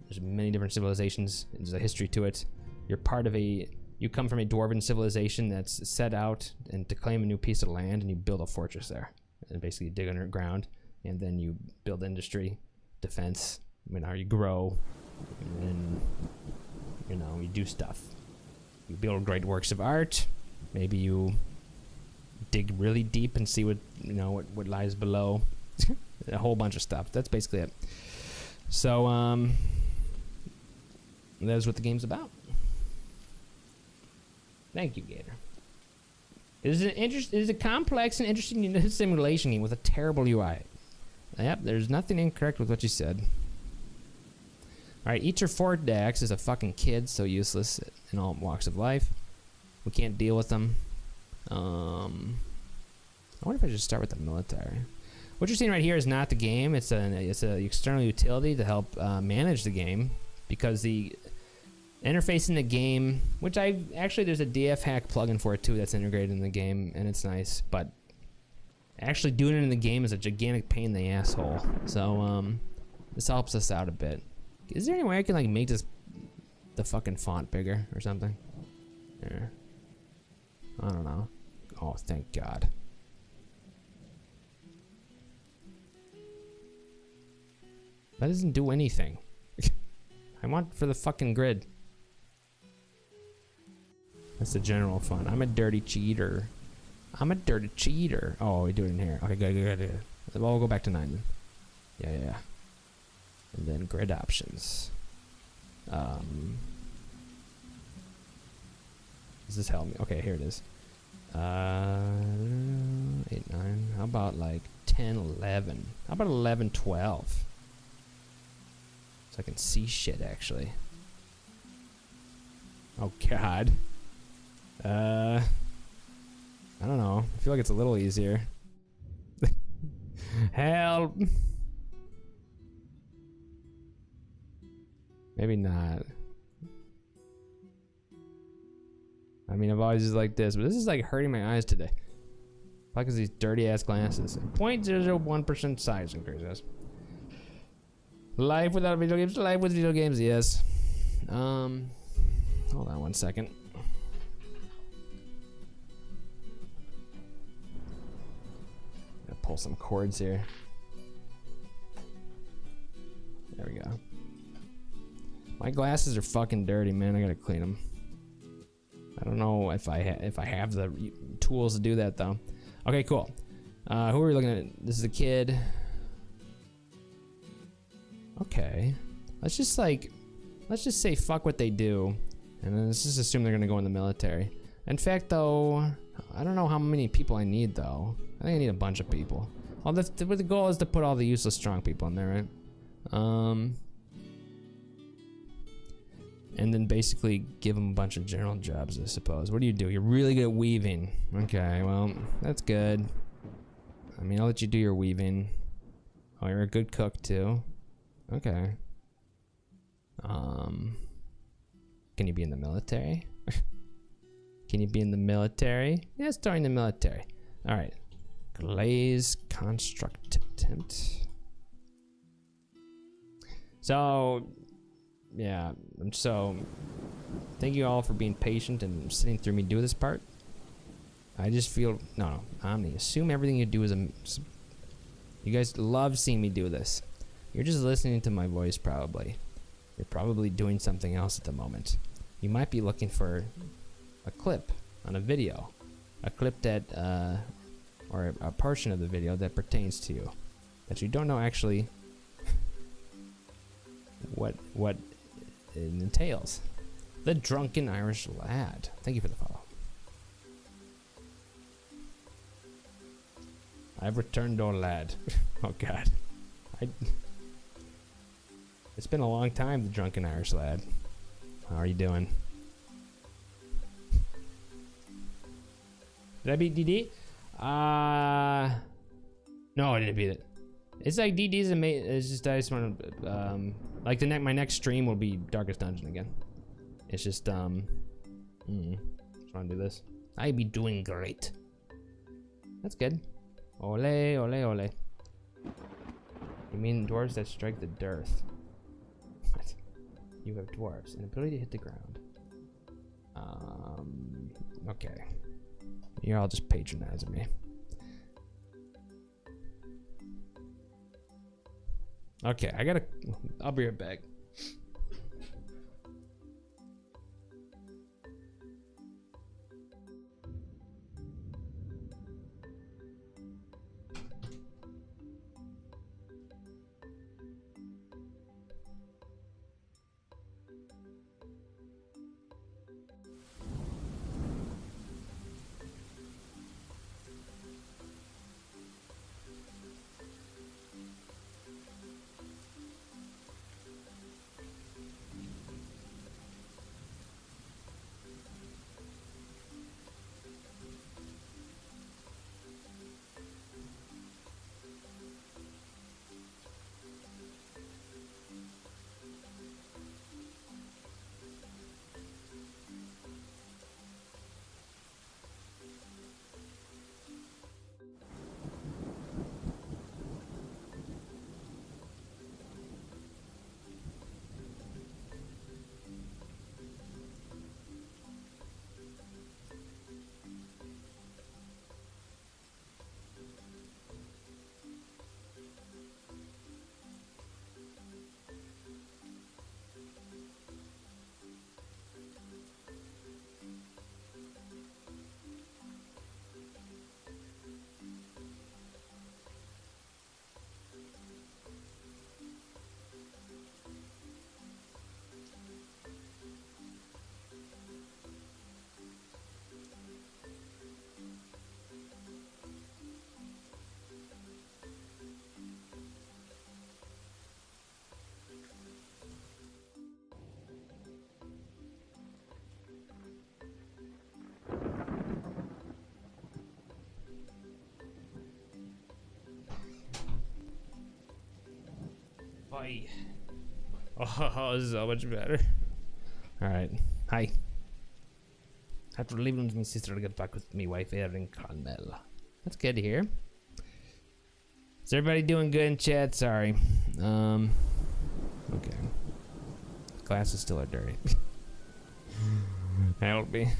There's many different civilizations. There's a history to it. You're part of you come from a dwarven civilization that's set out and to claim a new piece of land, and you build a fortress there. And basically you dig underground, and then you build industry, defense, you grow, and then, you know, you do stuff. You build great works of art. Maybe you dig really deep and see what, you know, what lies below. A whole bunch of stuff. That's basically it. So, that's what the game's about. Thank you, Gator. It is a complex and interesting simulation game with a terrible UI. Yep, there's nothing incorrect with what you said. Alright, each or four decks is a fucking kid, so useless in all walks of life. We can't deal with them. I wonder if I should start with the military. What you're seeing right here is not the game. It's an external utility to help manage the game, because the interface in the game, which there's a DF hack plugin for it too that's integrated in the game, and it's nice, but actually doing it in the game is a gigantic pain in the asshole. So this helps us out a bit. Is there any way I can like make the fucking font bigger or something? Yeah. I don't know. Oh, thank God. That doesn't do anything. I want for the fucking grid. That's the general font. I'm a dirty cheater. I'm a dirty cheater. Oh, we do it in here. Okay, good. Well, we'll go back to 9 then. Yeah. And then grid options. Does this help me? Okay, here it is. 8, 9. How about like 10, 11? How about 11, 12? So I can see shit, actually. Oh, God. I don't know. I feel like it's a little easier. Help! Maybe not. I mean, I've always just like this, but this is like hurting my eyes today. Like these dirty ass glasses. 0.001% size increases. Life without video games, life with video games, yes. Hold on one second. Gotta pull some cords here. There we go. My glasses are fucking dirty, man. I gotta clean them. I don't know if I have the tools to do that though. Okay, cool. Who are we looking at? This is a kid. Okay. Let's just say fuck what they do, and then let's just assume they're gonna go in the military. In fact, though, I don't know how many people I need though. I think I need a bunch of people. Well, the goal is to put all the useless strong people in there, right? And then basically give them a bunch of general jobs, I suppose. What do? You're really good at weaving. Okay, well, that's good. I mean, I'll let you do your weaving. Oh, you're a good cook too. Okay. Can you be in the military? Can you be in the military? Yes, join the military. All right. Glaze construct attempt. So, yeah. So, thank you all for being patient and sitting through me do this part. I just feel no. Omni, assume everything you do is a. You guys love seeing me do this. You're just listening to my voice, probably. You're probably doing something else at the moment. You might be looking for a clip on a video, a clip that, or a portion of the video that pertains to you, that you don't know actually what it entails. The Drunken Irish Lad. Thank you for the follow. I've returned, oh lad. Oh God. It's been a long time, the Drunken Irish Lad. How are you doing? Did I beat DD? No, I didn't beat it. It's like DD's amazing. It's just I just want to like my next stream will be Darkest Dungeon again. It's just want to do this. I be doing great. That's good. Ole, ole, ole. You mean dwarves that strike the dearth? What? You have dwarves, an ability to hit the ground. Okay. You're all just patronizing me. Okay, I'll be right back. Bye. Oh, this is so much better. Alright. Hi. After leaving with my sister to get back with me wife Erin Carmel. That's good to hear. Is everybody doing good in chat? Sorry. Okay. Glasses still are dirty. Help me.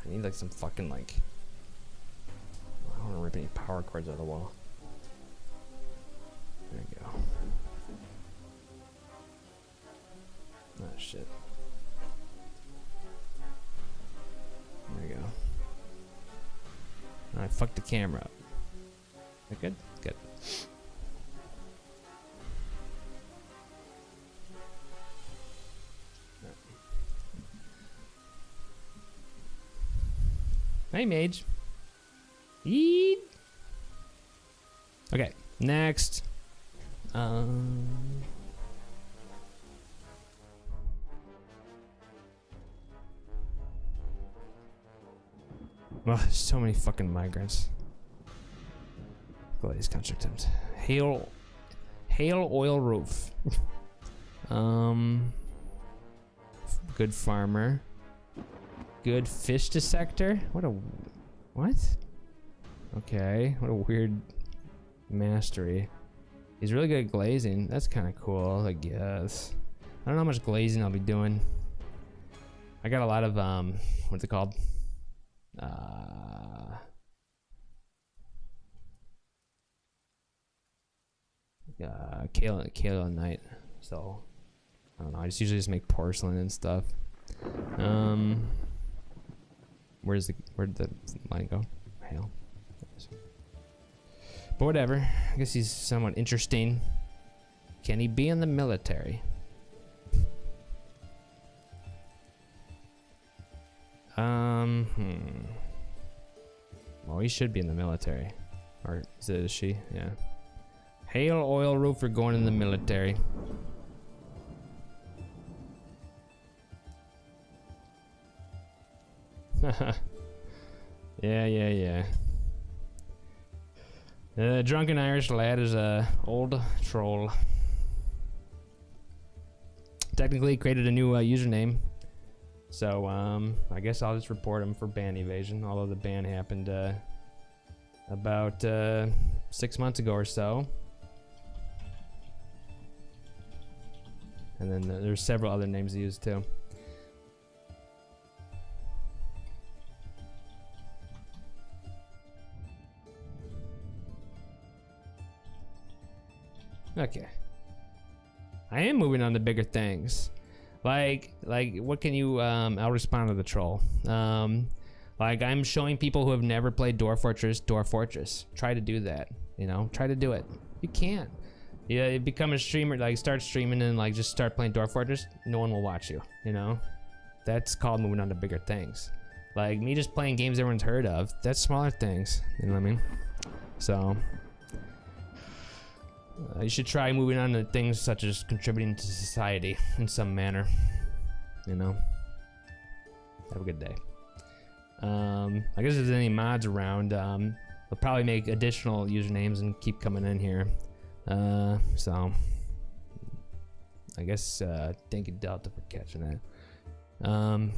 I need like some fucking like, I don't want to rip any power cords out of the wall. There you go. Oh shit. There you go. I fucked the camera up. Is that good? Good. Hey, mage. Eat. Okay, next. Oh, so many fucking migrants. Glaze construct attempt. Hail oil roof. Good farmer. Good fish dissector. What? Okay, what a weird mastery. He's really good at glazing. That's kind of cool, I guess. I don't know how much glazing I'll be doing. I got a lot of what's it called? Kale and night. So I don't know. I usually just make porcelain and stuff. Where'd the line go? Hell. But whatever. I guess he's somewhat interesting. Can he be in the military? Well, he should be in the military. Or is she? Yeah. Hail oil roofer going in the military. Yeah. The drunken Irish lad is a old troll. technically created a new username. So I guess I'll just report him for ban evasion, although the ban happened about 6 months ago or so. And then there's several other names used too. Okay. I am moving on to bigger things. Like what can you, I'll respond to the troll. Like I'm showing people who have never played Dwarf Fortress. Try to do that, you know, try to do it. You can't. Yeah, you become a streamer, like start streaming and like just start playing Dwarf Fortress, no one will watch you, you know? That's called moving on to bigger things. Like me just playing games everyone's heard of, that's smaller things, you know what I mean? So, you should try moving on to things such as contributing to society in some manner, you know? Have a good day. I guess if there's any mods around, we'll probably make additional usernames and keep coming in here. So I guess thank you Delta for catching that.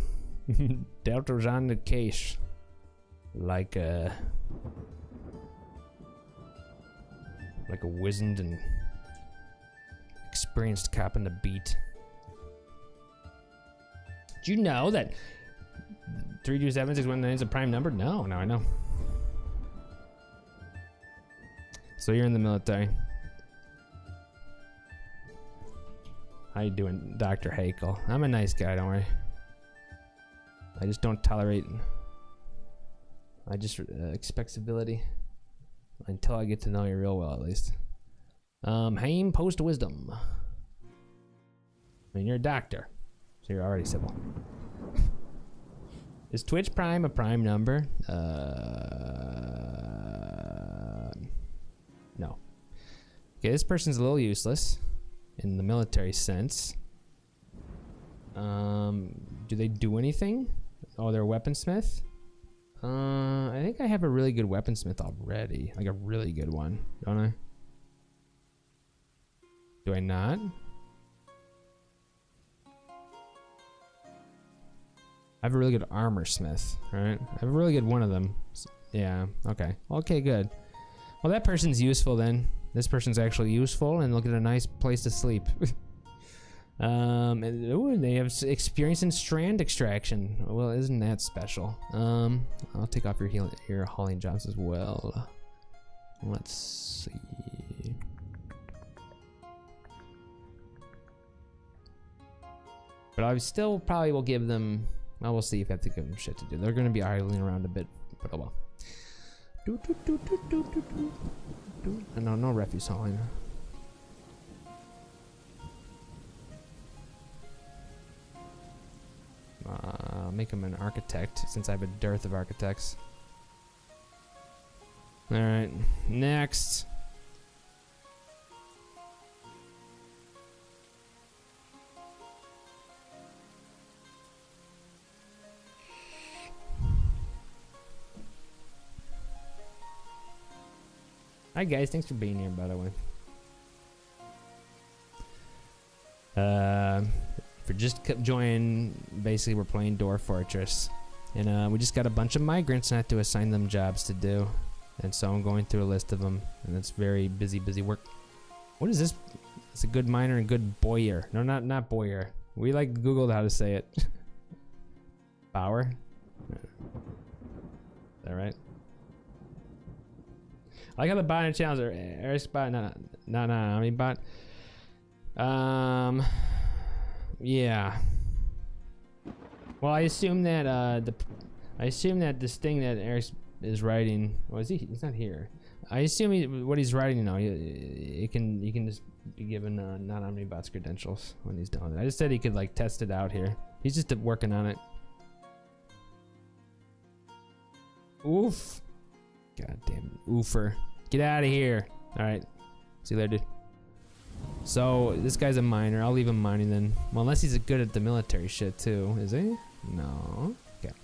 Delta was on the case like a wizened and experienced cop on the beat. Did you know that 32761 is a prime number? No, I know. So you're in the military. How you doing, Dr. Hakel? I'm a nice guy, don't worry. I just don't tolerate... I just expect civility. Until I get to know you real well, at least. Haim Post Wisdom. I mean, you're a doctor, so you're already civil. Is Twitch Prime a prime number? No. Okay, this person's a little useless in the military sense. Do they do anything? Oh, they're a weaponsmith? I think I have a really good weaponsmith already. Like a really good one, don't I? Do I not? I have a really good armor smith, right? I have a really good one of them. Yeah, okay. Okay, good. Well, that person's useful then. This person's actually useful, and look at a nice place to sleep. And ooh, they have experience in strand extraction. Well, isn't that special? I'll take off your hauling jobs as well. Let's see. But I still probably will give them. Well, we'll see if I have to give them shit to do. They're going to be idling around a bit, but oh well. No refuse hauling. Make him an architect since I have a dearth of architects. All right, next. Hi guys, thanks for being here, by the way. If you're just joining, basically we're playing Dwarf Fortress. And we just got a bunch of migrants and I have to assign them jobs to do. And so I'm going through a list of them. And it's very busy work. What is this? It's a good miner and good boyer. No, not boyer. We like Googled how to say it. Bower? Is that right? I like how the bot in channels are Eric's bot, no, I mean bot. Yeah. Well, I assume that this thing that Eric is writing. Well, he's not here. I assume what he's writing now. He can just be given non-omnibots credentials when he's done with it. I just said he could like test it out here. He's just working on it. Oof. Goddamn oofer. Get out of here. Alright. See you later, dude. So, this guy's a miner. I'll leave him mining then. Well, unless he's good at the military shit too. Is he? No. Okay.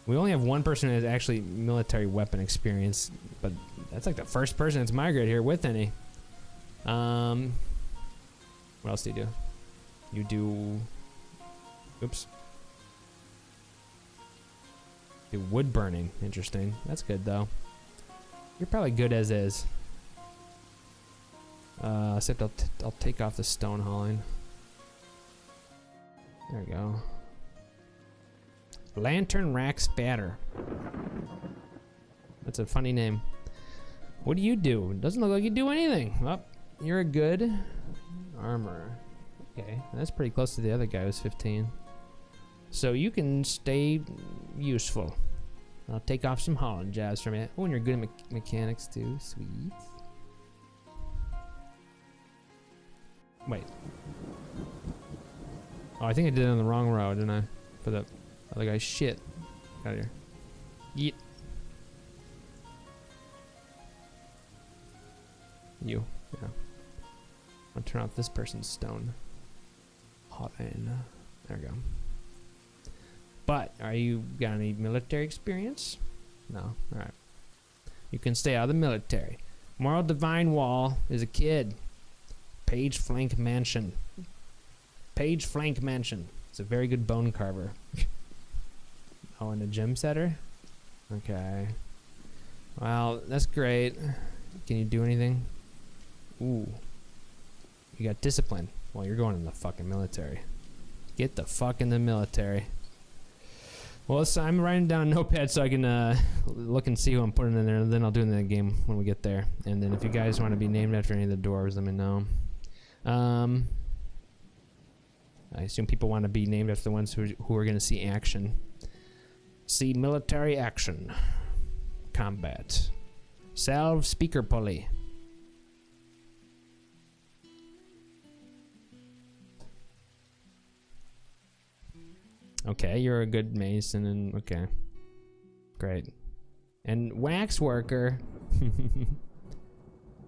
We only have one person that has actually military weapon experience, but that's like the first person that's migrated here with any. What else do you do? You do... Oops. Do wood burning. Interesting. That's good, though. You're probably good as is. Except I'll take off the stone hauling. There we go. Lantern Rack Spatter. That's a funny name. What do you do? It doesn't look like you do anything. Well, you're a good armor. Okay, that's pretty close to the other guy who's 15. So you can stay useful. I'll take off some hauling jobs from you. Oh, and you're good at mechanics too. Sweet. Wait. Oh, I think I did it on the wrong road, didn't I? For the other guy. Shit. Out of here. Yeet. You. Yeah. I'll turn off this person's stone. Hot in. There we go. But, are you got any military experience? No. Alright. You can stay out of the military. Moral Divine Wall is a kid. Page Flank Mansion. Page Flank Mansion. It's a very good bone carver. Oh, and a gym setter? Okay. Well, that's great. Can you do anything? Ooh. You got discipline. Well, you're going in the fucking military. Get the fuck in the military. Well, I'm writing down a notepad so I can look and see who I'm putting in there, and then I'll do it in the game when we get there. And then if you guys want to be named after any of the dwarves, let me know. I assume people want to be named after the ones who are going to see action. See military action. Combat. Salve speaker pulley. Okay, you're a good mason, and okay. Great. And wax worker.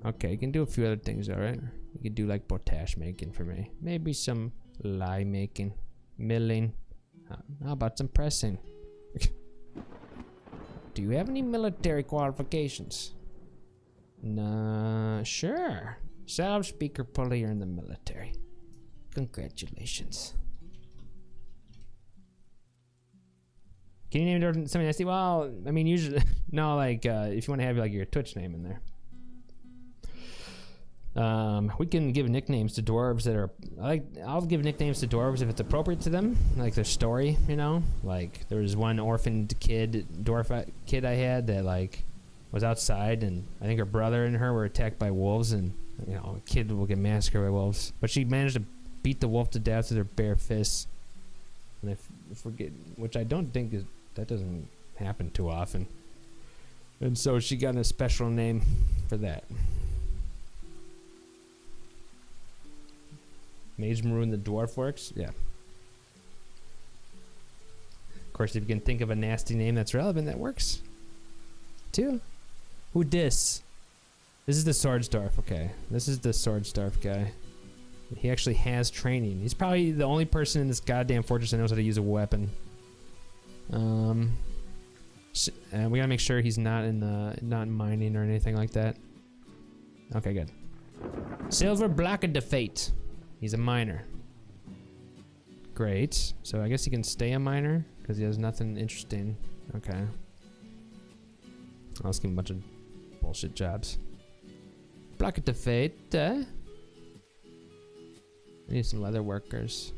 Okay, you can do a few other things, alright? You can do like potash making for me. Maybe some lye making. Milling. How about some pressing? Do you have any military qualifications? Nah, sure. Salve speaker pulley, you're in the military. Congratulations. Can you name something I see? Well, I mean, usually, no, like, if you want to have like your Twitch name in there. We can give nicknames to dwarves that are, I'll give nicknames to dwarves if it's appropriate to them, like their story, you know? Like, there was one orphaned dwarf kid I had that, like, was outside, and I think her brother and her were attacked by wolves, and, you know, a kid will get massacred by wolves. But she managed to beat the wolf to death with her bare fists. And I forget, which I don't think is, that doesn't happen too often. And so she got a special name for that. Mage Maroon the Dwarf works? Yeah. Of course, if you can think of a nasty name that's relevant, that works. Too. Who dis? This is the Swordsdwarf, okay. This is the Swordsdwarf guy. He actually has training. He's probably the only person in this goddamn fortress that knows how to use a weapon. And we gotta make sure he's not in mining or anything like that. Okay, good. Silver Block of Fate. He's a miner. Great. So I guess he can stay a miner because he has nothing interesting. Okay. I'll just give him a bunch of bullshit jobs. Block of Fate. I need some leather workers.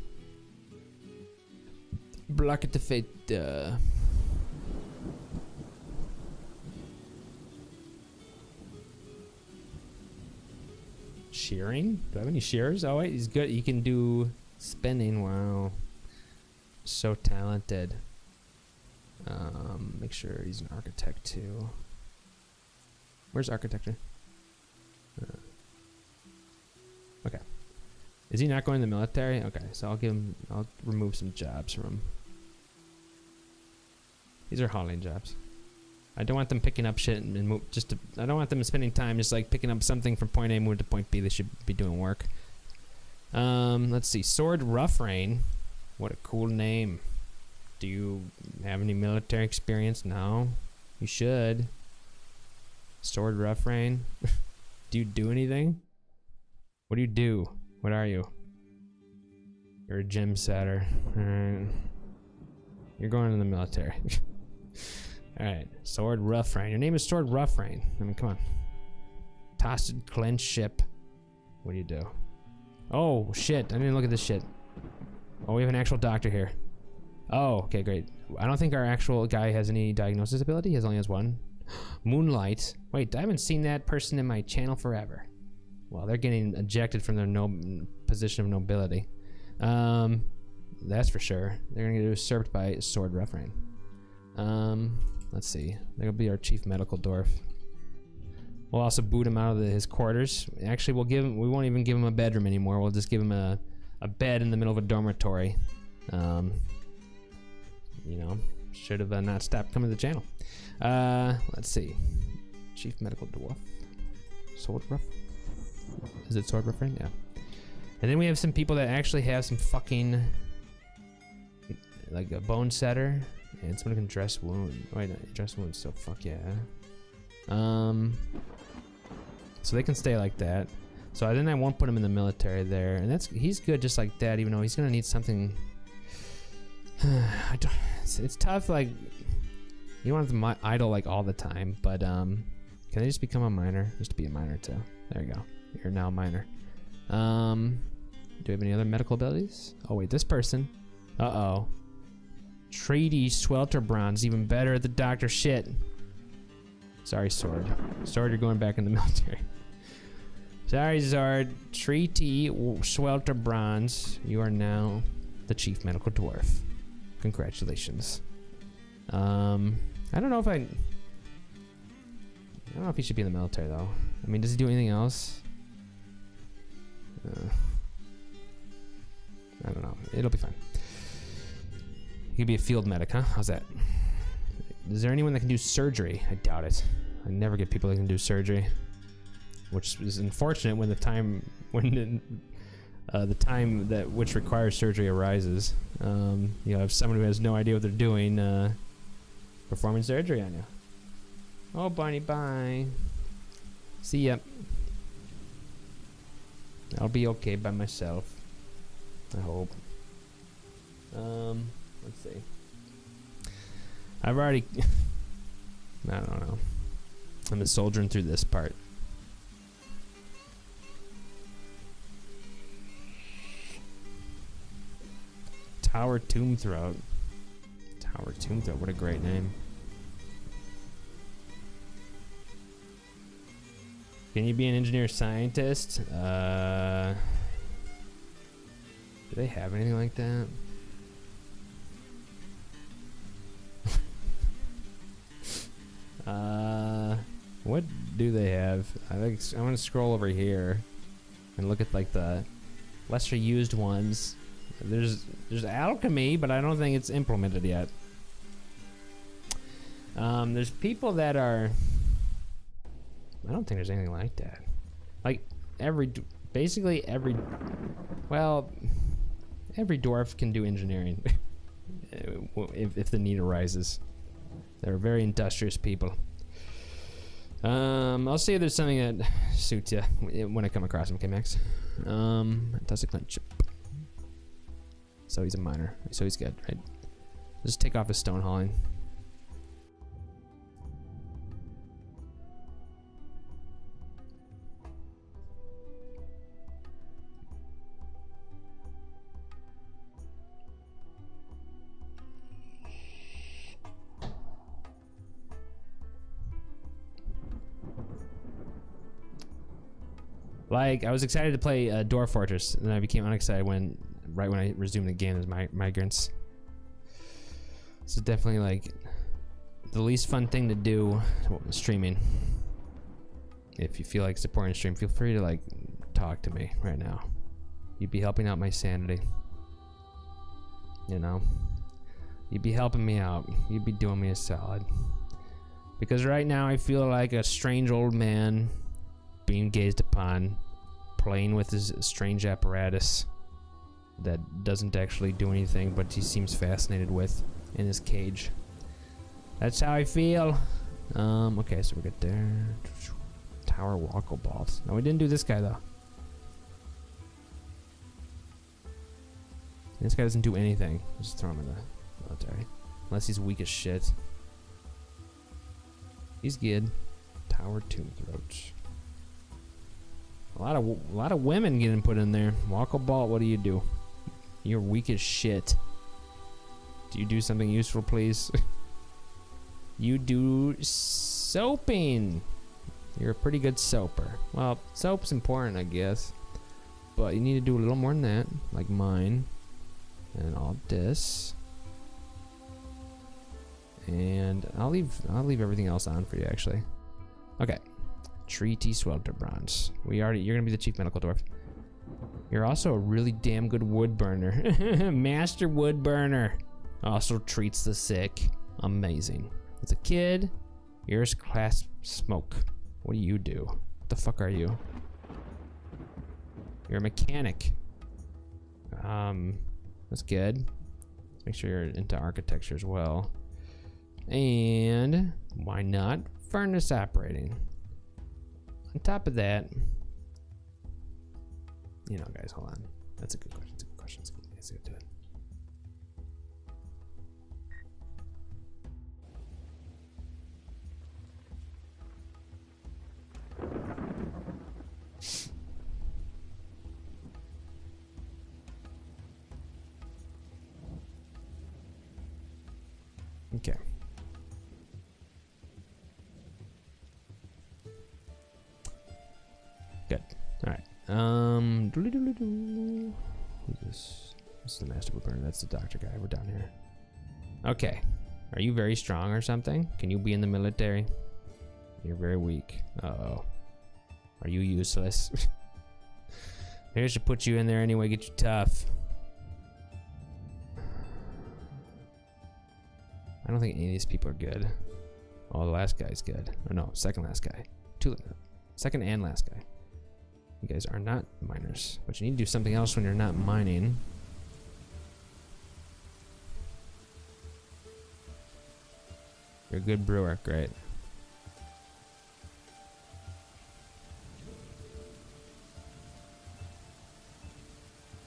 Block of Fate. Shearing? Do I have any shears? Oh wait, he's good. He can do spinning. Wow. So talented. Make sure he's an architect too. Where's architecture? Okay. Is he not going to the military? Okay, so I'll remove some jobs from him. These are hauling jobs. I don't want them picking up shit and move, I don't want them spending time just like picking up something from point A, moving to point B. They should be doing work. Let's see. Sword Rough Rain. What a cool name. Do you have any military experience? No. You should. Sword Rough Rain. Do you do anything? What do you do? What are you? You're a gym setter. Alright. You're going in the military. Alright. Sword Rough-Rain. Your name is Sword Rough-Rain. I mean, come on. Tossed clenched ship. What do you do? Oh, shit. I didn't look at this shit. Oh, we have an actual doctor here. Oh, okay, great. I don't think our actual guy has any diagnosis ability. He only has one. Moonlight. Wait, I haven't seen that person in my channel forever. Well, they're getting ejected from their position of nobility. That's for sure. They're gonna get usurped by Sword Rough-Rain. Let's see. That'll be our chief medical dwarf. We'll also boot him out of his quarters. Actually, we won't even give him a bedroom anymore. We'll just give him a bed in the middle of a dormitory. You know, should have not stopped coming to the channel. Let's see. Chief medical dwarf. Sword Rough. Is it Sword Rough-Rain? Yeah. And then we have some people that actually have some fucking, like a bone setter, and someone can dress wound. Wait, no, dress wounds. So fuck yeah. So they can stay like that. So then I won't put him in the military there, and he's good just like that. Even though he's gonna need something. It's tough. Like you want them idle like all the time, but can they just become a miner? Just to be a miner too. There you go. You're now a miner. Do we have any other medical abilities? Oh wait, this person. Uh-oh. Treaty Swelter Bronze, even better at the doctor shit. Sorry, Sword. Sword, you're going back in the military. Sorry, Zard. Treaty Swelter Bronze, you are now the chief medical dwarf. Congratulations. I don't know if he should be in the military though. I mean, does he do anything else? I don't know. It'll be fine. He could be a field medic, huh? How's that? Is there anyone that can do surgery? I doubt it. I never get people that can do surgery, which is unfortunate when the time which requires surgery arises. You know, if someone who has no idea what they're doing, performing surgery on you. Oh, Barney, bye. See ya. I'll be okay by myself. I hope. Let's see. I've already... I don't know. I'm just soldiering through this part. Tower Tomb Throat. Tower Tomb Throat, what a great name. Can you be an engineer scientist? Do they have anything like that? What do they have? I want to scroll over here and look at like the lesser used ones. There's alchemy, but I don't think it's implemented yet. There's people that are... I don't think there's anything like that. Like basically every dwarf can do engineering if the need arises. They're very industrious people. I'll see if there's something that suits you when I come across him, K-Max. That's a clinch. So he's a miner. So he's good, right? Just take off his stone hauling. Like, I was excited to play Dwarf Fortress, and then I became unexcited right when I resumed the game as migrants. This is definitely like the least fun thing to do streaming. If you feel like supporting a stream, feel free to like talk to me right now. You'd be helping out my sanity. You know? You'd be helping me out. You'd be doing me a solid. Because right now I feel like a strange old man being gazed upon, playing with his strange apparatus that doesn't actually do anything, but he seems fascinated with in his cage. That's how I feel. Okay, so we're good there. Tower Walko Balls. No, we didn't do this guy though. This guy doesn't do anything. Just throw him in the military. Unless he's weak as shit. He's good. Tower Tomb Throat. A lot of women getting put in there. Walk a ball, what do? You're weak as shit. Do you do something useful, please? You do soaping. You're a pretty good soaper. Well, soap's important, I guess. But you need to do a little more than that, like mine. And all this. And I'll leave everything else on for you, actually. Okay. Treaty Swelter Bronze. You're gonna be the chief medical dwarf. You're also a really damn good wood burner. Master wood burner. Also treats the sick. Amazing. As a kid, you're class smoke. What do? What the fuck are you? You're a mechanic. That's good. Let's make sure you're into architecture as well. And why not furnace operating? On top of that, you know, guys, hold on. That's a good question. That's a good question. Let's get to it. Okay. Good. All right. Who's this? This is the master wood burner. That's the doctor guy. We're down here. Okay. Are you very strong or something? Can you be in the military? You're very weak. Uh-oh. Are you useless? Maybe I should put you in there anyway, get you tough. I don't think any of these people are good. Oh, the last guy's good. Or no, second last guy. Second and last guy. You guys are not miners, but you need to do something else when you're not mining. You're a good brewer, great.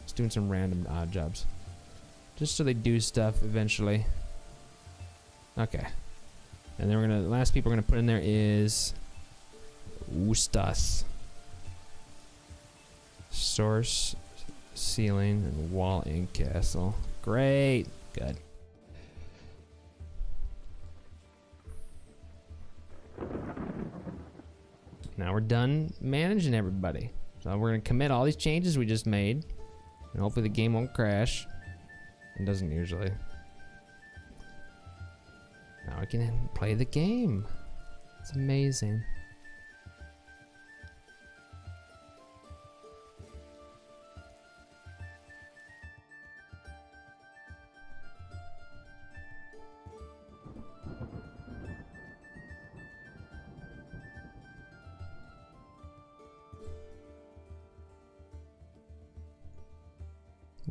Just doing some random odd jobs. Just so they do stuff eventually. Okay. And then the last people we're gonna put in there is Ustas. Source, ceiling, and wall ink castle. Great. Good. Now we're done managing everybody. So we're gonna commit all these changes we just made. And hopefully the game won't crash. It doesn't usually. Now we can play the game. It's amazing.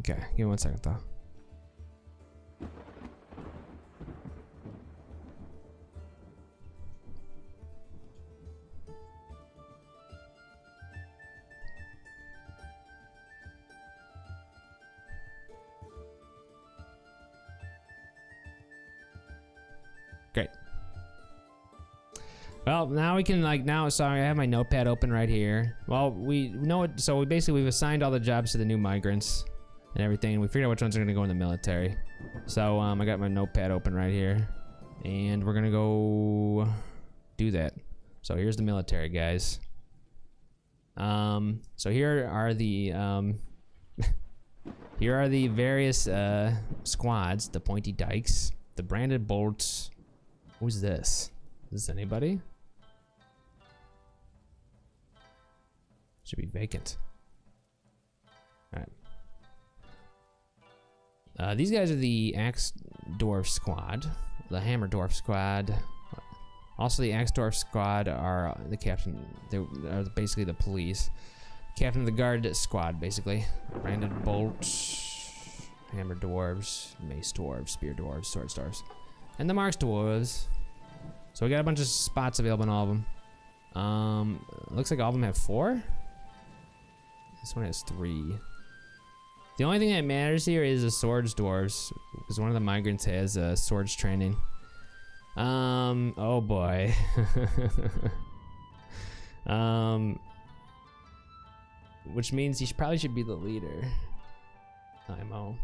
Okay, give me 1 second though. Great. Well, now we can sorry, I have my notepad open right here. Well, we know it, so we've assigned all the jobs to the new migrants and everything. We figured out which ones are gonna go in the military. So I got my notepad open right here, and we're gonna go do that. So here's the military guys. So here are the here are the various squads: the pointy dikes, the branded bolts. Who's this? Is this anybody? Should be vacant. All right. These guys are the Axe Dwarf squad, the Hammer Dwarf squad. Also, the Axe Dwarf squad are the captain. They are basically the police. Captain of the guard squad, basically. Branded bolts, Hammer Dwarves, Mace Dwarves, Spear Dwarves, Sword Dwarves, and the Marks Dwarves. So we got a bunch of spots available in all of them. Looks like all of them have 4. This one has 3. The only thing that matters here is the swords dwarves, because one of the migrants has swords training. Oh boy. Which means he probably should be the leader. IMO.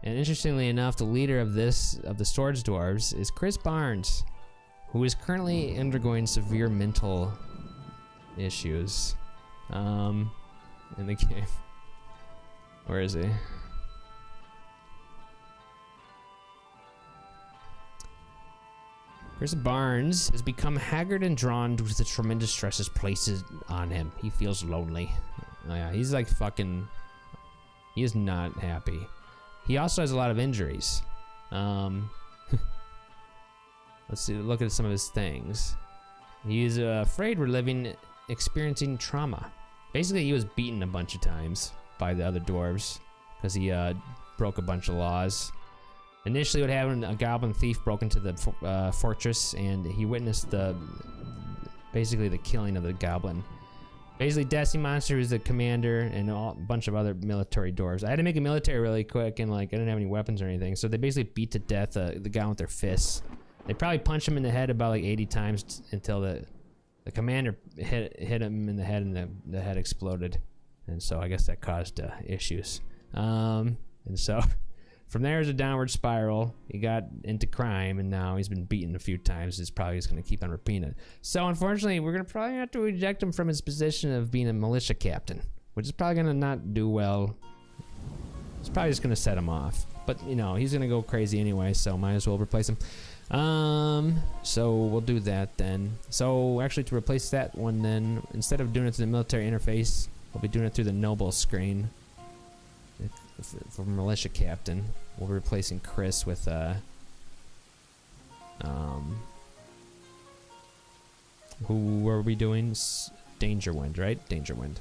And interestingly enough, the leader of the swords dwarves is Chris Barnes, who is currently undergoing severe mental issues in the game. Where is he? Chris Barnes has become haggard and drawn to the tremendous stresses placed on him. He feels lonely. Oh yeah, he's like fucking... He is not happy. He also has a lot of injuries. Let's see, look at some of his things. He is afraid we're experiencing trauma. Basically, he was beaten a bunch of times by the other dwarves because he broke a bunch of laws. Initially, what happened, a goblin thief broke into the fortress and he witnessed basically the killing of the goblin. Basically, Desi Monster is the commander and a bunch of other military dwarves. I had to make a military really quick and like I didn't have any weapons or anything, so they basically beat to death the guy with their fists. They probably punched him in the head about like 80 times until the commander hit him in the head and the head exploded. And so I guess that caused issues. And so from there is a downward spiral. He got into crime and now he's been beaten a few times. It's probably just going to keep on repeating it. So unfortunately, we're going to probably have to eject him from his position of being a militia captain, which is probably going to not do well. It's probably just going to set him off. But, you know, he's going to go crazy anyway, so might as well replace him. So we'll do that then. So actually to replace that one then, instead of doing it through the military interface, we'll be doing it through the noble screen. For militia captain, we'll be replacing Chris with who were we doing? Dangerwind, right? Dangerwind.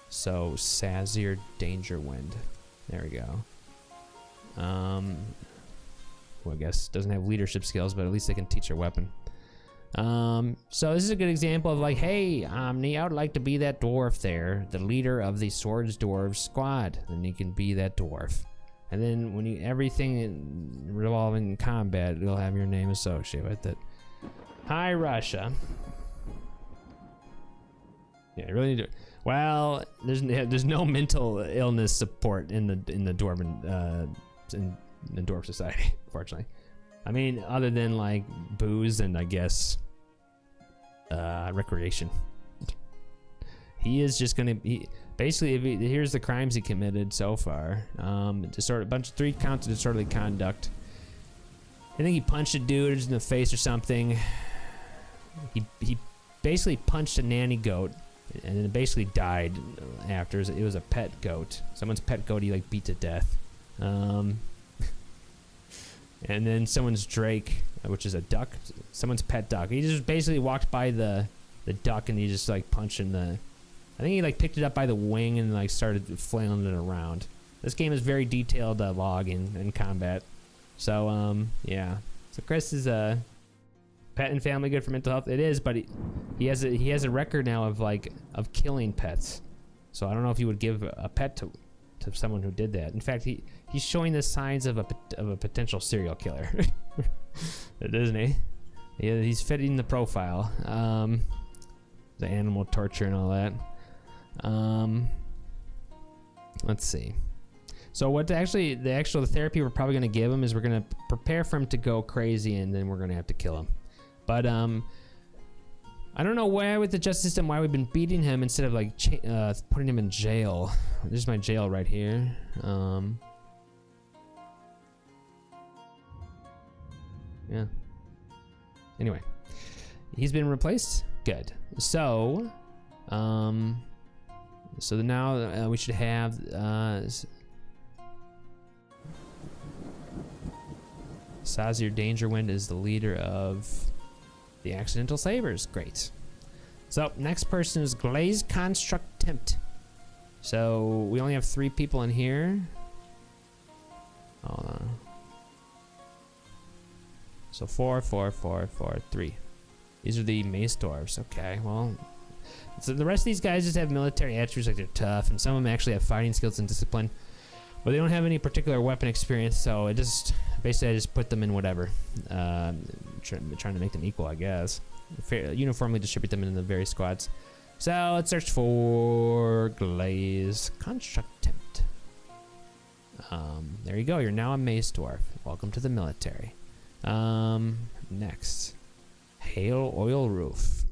So Sazir Dangerwind. There we go. Who I guess doesn't have leadership skills, but at least they can teach her weapon. So this is a good example of like, hey, Omni, I would like to be that dwarf there, the leader of the Swords Dwarves squad. Then you can be that dwarf. And then when everything revolving combat, you'll have your name associated with it. Hi, Russia. Yeah, I really need to. Well, there's no mental illness support in the dwarven in the dwarf society, unfortunately. I mean, other than like booze and I guess recreation. He is just gonna basically. Here's the crimes he committed so far. Three counts of disorderly conduct. I think he punched a dude in the face or something. He basically punched a nanny goat and then basically died after. It was a pet goat. Someone's pet goat he like beat to death. And then someone's drake, which is a duck, someone's pet duck. He just basically walked by the duck and he just like punched in the, I think he like picked it up by the wing and like started flailing it around. This game is very detailed log in combat. So yeah. So Chris is pet and family good for mental health. It is, but he has a record now of killing pets. So I don't know if he would give a pet to someone who did that. In fact, he's showing the signs of a potential serial killer, isn't he? Yeah, he's fitting the profile. The animal torture and all that. Let's see. So what the actual therapy we're probably gonna give him is we're gonna prepare for him to go crazy and then we're gonna have to kill him. But I don't know why with the justice system why we've been beating him instead of like putting him in jail. This is my jail right here. Yeah. Anyway, he's been replaced. Good. So, now we should have Sazir Dangerwind is the leader of the Accidental Sabers. Great. So next person is Glaze Construct Tempt. So we only have 3 people in here. Hold on. So 4, 4, 4, 4, 3. These are the Mace Dwarves. Okay, well. So the rest of these guys just have military attributes, like they're tough, and some of them actually have fighting skills and discipline. But they don't have any particular weapon experience, so it just basically I just put them in whatever. Trying to make them equal, I guess. Uniformly distribute them in the various squads. So let's search for Glaze Constructant. There you go. You're now a Mace Dwarf. Welcome to the military. Next, Hail Oil Roof.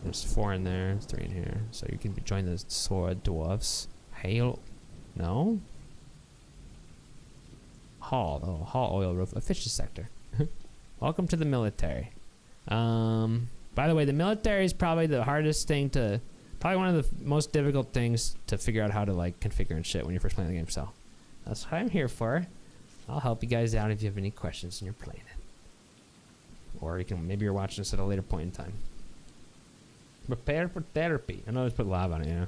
There's 4 in there, 3 in here. So you can join the Sword Dwarfs. Hail, no. Hall, oh, Hall Oil Roof, Efficient Sector. Welcome to the military. By the way, the military is probably the hardest thing to, probably one of the most difficult things to figure out how to like configure and shit when you're first playing the game. So that's what I'm here for. I'll help you guys out if you have any questions and you're playing it. Or you can, maybe you're watching this at a later point in time. Prepare for therapy. I know I put lava on it, yeah.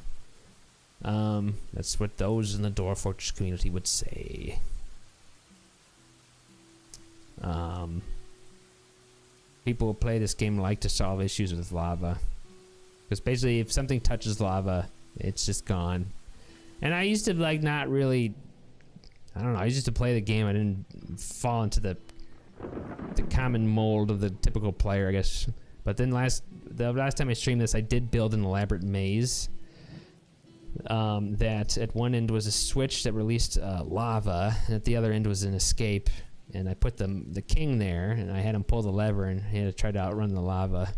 That's what those in the Dwarf Fortress community would say. People who play this game like to solve issues with lava. Because basically if something touches lava, it's just gone. And I used to like not really, I don't know, I used to play the game, I didn't fall into the common mold of the typical player, I guess. But then the last time I streamed this, I did build an elaborate maze. That at one end was a switch that released lava, and at the other end was an escape. And I put the king there, and I had him pull the lever, and he had to try to outrun the lava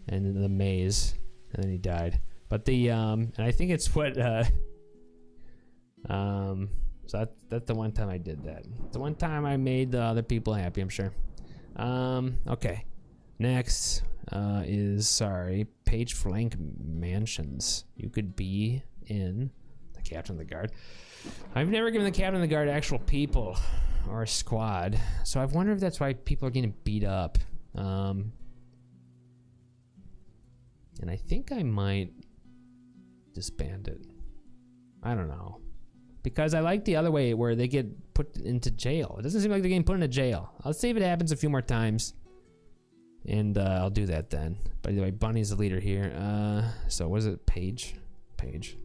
and the maze, and then he died. But the and I think it's what so that's the one time I did that. The one time I made the other people happy, I'm sure. Okay. Next is Page Flank Mansions. You could be in the Captain of the Guard. I've never given the Captain of the Guard actual people or a squad, so I wonder if that's why people are getting beat up. And I think I might disband it. I don't know. Because I like the other way where they get put into jail. It doesn't seem like they're getting put into jail. I'll see if it happens a few more times. And I'll do that then. By the way, Bunny's the leader here. So what is it? Page? Page.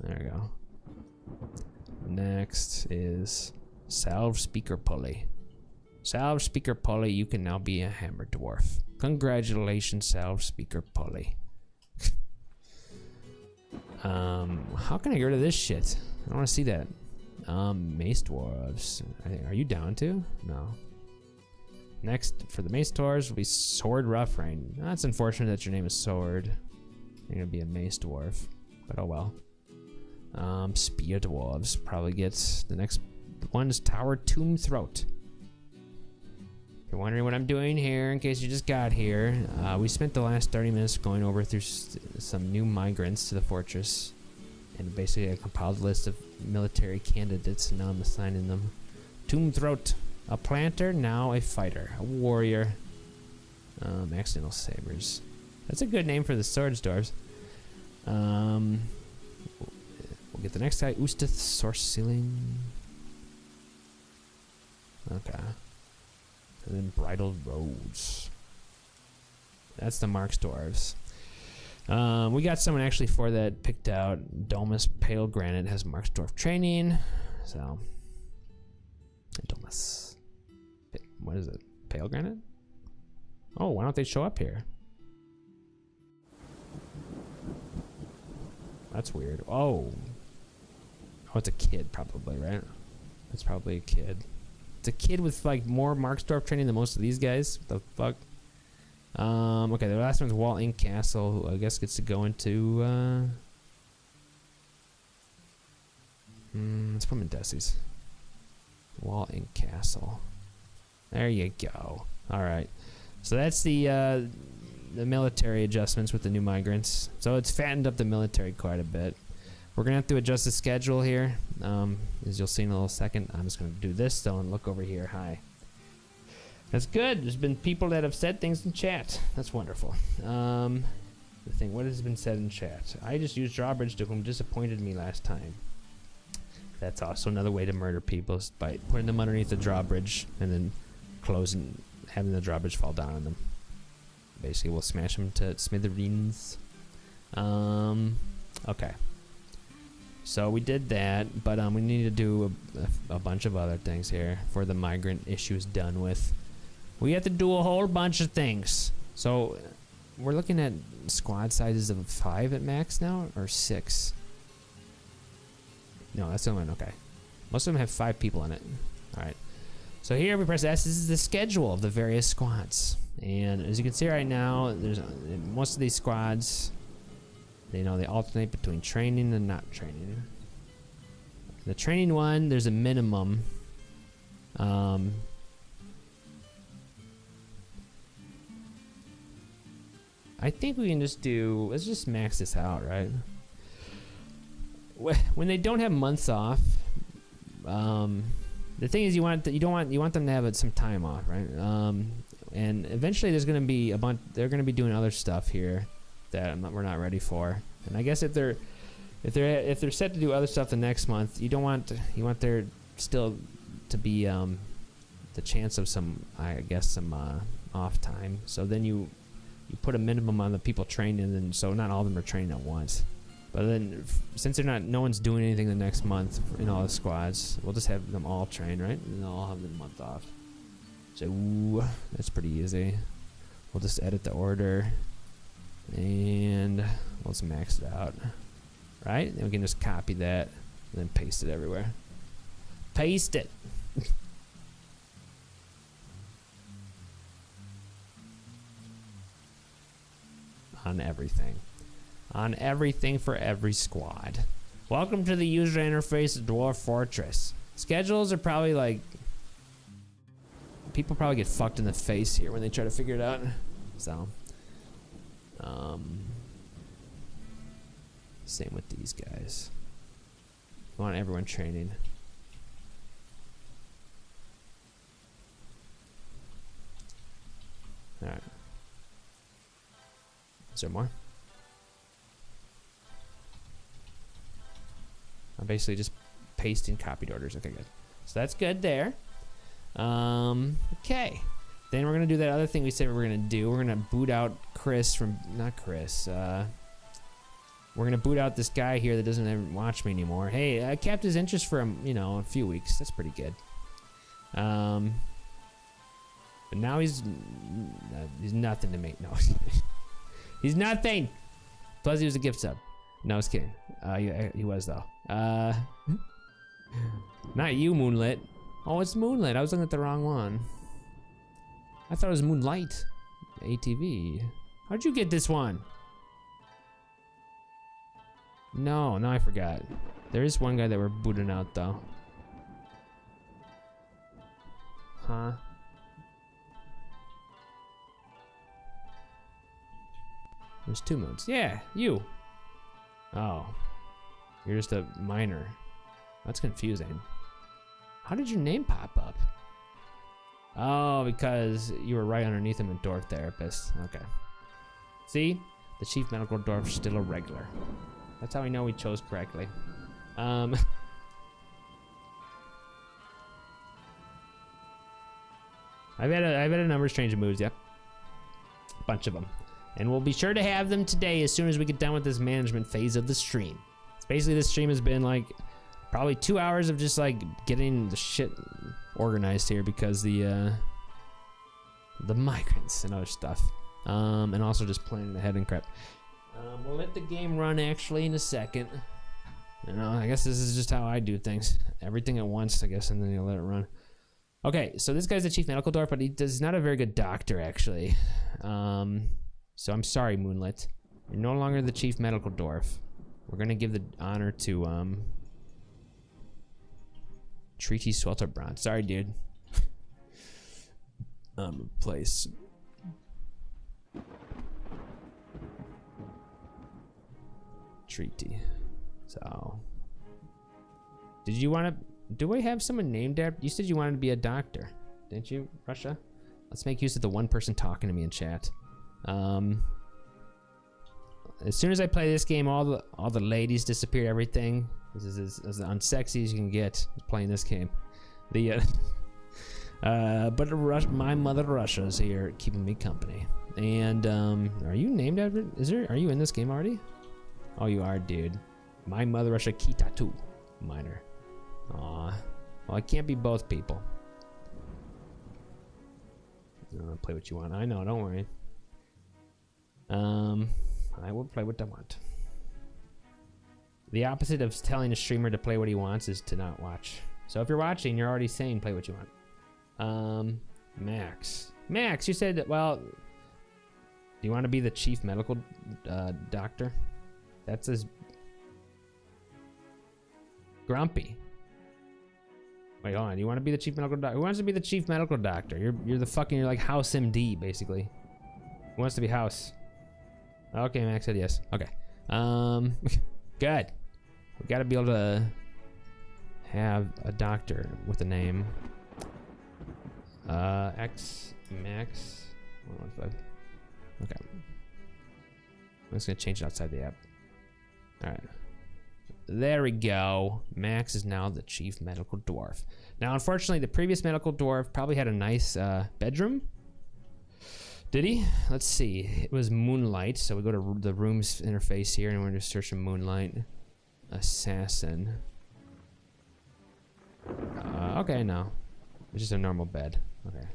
There we go. Next is Salve Speaker Pulley. Salve Speaker Pulley, you can now be a Hammer Dwarf. Congratulations, Salve Speaker Pulley. How can I get rid of this shit? I don't want to see that. Mace Dwarves. Are you down to? No. Next, for the Mace Dwarves, will be Sword Rough Rain. That's unfortunate that your name is Sword. You're gonna be a Mace Dwarf, but oh well. Spear Dwarves probably gets the next one is Tower Tomb Throat. If you're wondering what I'm doing here, in case you just got here, we spent the last 30 minutes going over through some new migrants to the fortress, and basically I compiled a list of military candidates, and now I'm assigning them. Tomb Throat, a planter, now a fighter, a warrior. Accidental Sabers. That's a good name for the Swords Dwarves. We'll get the next guy, Ustath Source Ceiling. Okay. And then Bridled Roads. That's the Marks Dwarves. We got someone actually for that picked out. Domus Pale Granite has Marks Dwarf training. So. Domus. What is it? Pale Granite? Oh, why don't they show up here? That's weird. Oh. Oh, it's a kid probably, right? It's probably a kid. It's a kid with like more Marksdorf training than most of these guys. What the fuck? Okay, the last one's Wall Ink Castle, who I guess gets to go into let's put him in Desi's. Wall Ink Castle. There you go. Alright. So that's the military adjustments with the new migrants. So it's fattened up the military quite a bit. We're gonna have to adjust the schedule here. As you'll see in a little second. I'm just gonna do this though and look over here. Hi. That's good. There's been people that have said things in chat. That's wonderful. The thing, what has been said in chat? I just used drawbridge to whom disappointed me last time. That's also another way to murder people, is by putting them underneath the drawbridge and then closing, having the drawbridge fall down on them. Basically, we'll smash them to smithereens. Okay. So we did that, but we need to do a bunch of other things here for the migrant issues done with. We have to do a whole bunch of things. So we're looking at squad sizes of 5 at max now, or 6. No, that's the one. Okay, most of them have 5 people in it. All right. So here we press S. This is the schedule of the various squads, and as you can see right now, there's most of these squads. They alternate between training and not training. The training one, there's a minimum. I think we can just do. Let's just max this out, right? When they don't have months off, the thing is you want them to have some time off, right? And eventually there's gonna be a bunch. They're gonna be doing other stuff here that we're not ready for. And I guess if they're set to do other stuff the next month, you want there still to be the chance of some off time. So then you put a minimum on the people training, and so not all of them are training at once. But then since no one's doing anything the next month in all the squads, we'll just have them all train, right? And they'll all have the month off. So that's pretty easy. We'll just edit the order. And let's max it out, right? Then we can just copy that and then paste it everywhere. Paste it. On everything. On everything for every squad. Welcome to the user interface of Dwarf Fortress. Schedules are probably like... People probably get fucked in the face here when they try to figure it out. So... same with these guys. I want everyone training. Alright. Is there more? I'm basically just pasting copied orders. Okay, good. So that's good there. Okay. Then we're gonna do that other thing we said we were gonna do. We're gonna boot out Chris from, not Chris. We're gonna boot out this guy here that doesn't ever watch me anymore. Hey, I kept his interest for a few weeks. That's pretty good. But now he's nothing to me. No, he's nothing. Plus he was a gift sub. No, I was kidding. He was though. Not you, Moonlit. Oh, it's Moonlit. I was looking at the wrong one. I thought it was Moonlight. ATV. How'd you get this one? No, I forgot. There is one guy that we're booting out though. Huh? There's 2 moons. Yeah, you. Oh. You're just a miner. That's confusing. How did your name pop up? Oh, because you were right underneath him in Dwarf Therapist. Okay. See? The Chief Medical Dwarf's still a regular. That's how we know we chose correctly. I've had a number of strange moves, yep. A bunch of them. And we'll be sure to have them today as soon as we get done with this management phase of the stream. It's basically, this stream has been like probably 2 hours of just like getting the shit organized here because the migrants and other stuff. And also just planning ahead and crap. We'll let the game run actually in a second. I guess this is just how I do things. Everything at once, I guess, and then you'll let it run. Okay, so this guy's the Chief Medical Dwarf, but he's not a very good doctor, actually. So I'm sorry, Moonlit. You're no longer the Chief Medical Dwarf. We're gonna give the honor to, Treaty Swelterbrand. Sorry, dude. Replace. Treaty. So. Did you want to... Do we have someone named after... You said you wanted to be a doctor. Didn't you, Russia? Let's make use of the one person talking to me in chat. As soon as I play this game, all the ladies disappear, everything. This is as unsexy as you can get playing this game. But my mother Russia's here keeping me company. And are you named after... Are you in this game already? Oh, you are, dude. My mother Russia Kita too. Minor. Aw. Well, I can't be both people. Play what you want. I know, don't worry. I will play what I want. The opposite of telling a streamer to play what he wants is to not watch. So if you're watching, you're already saying play what you want. Max. Max, you said, well, do you want to be the chief medical doctor? That says Grumpy. Wait, hold on. You want to be the chief medical doctor? Who wants to be the chief medical doctor? You're the fucking, you're like House MD, basically. Who wants to be House? Okay, Max said yes. Okay. Good. We gotta be able to have a doctor with a name. X Max 115. Okay. I'm just gonna change it outside the app. Alright. There we go. Max is now the chief medical dwarf. Now, unfortunately, the previous medical dwarf probably had a nice bedroom. Did he? Let's see. It was Moonlight, so we go to the rooms interface here, and we're going to search for Moonlight. Assassin. Okay, no. It's just a normal bed. Okay.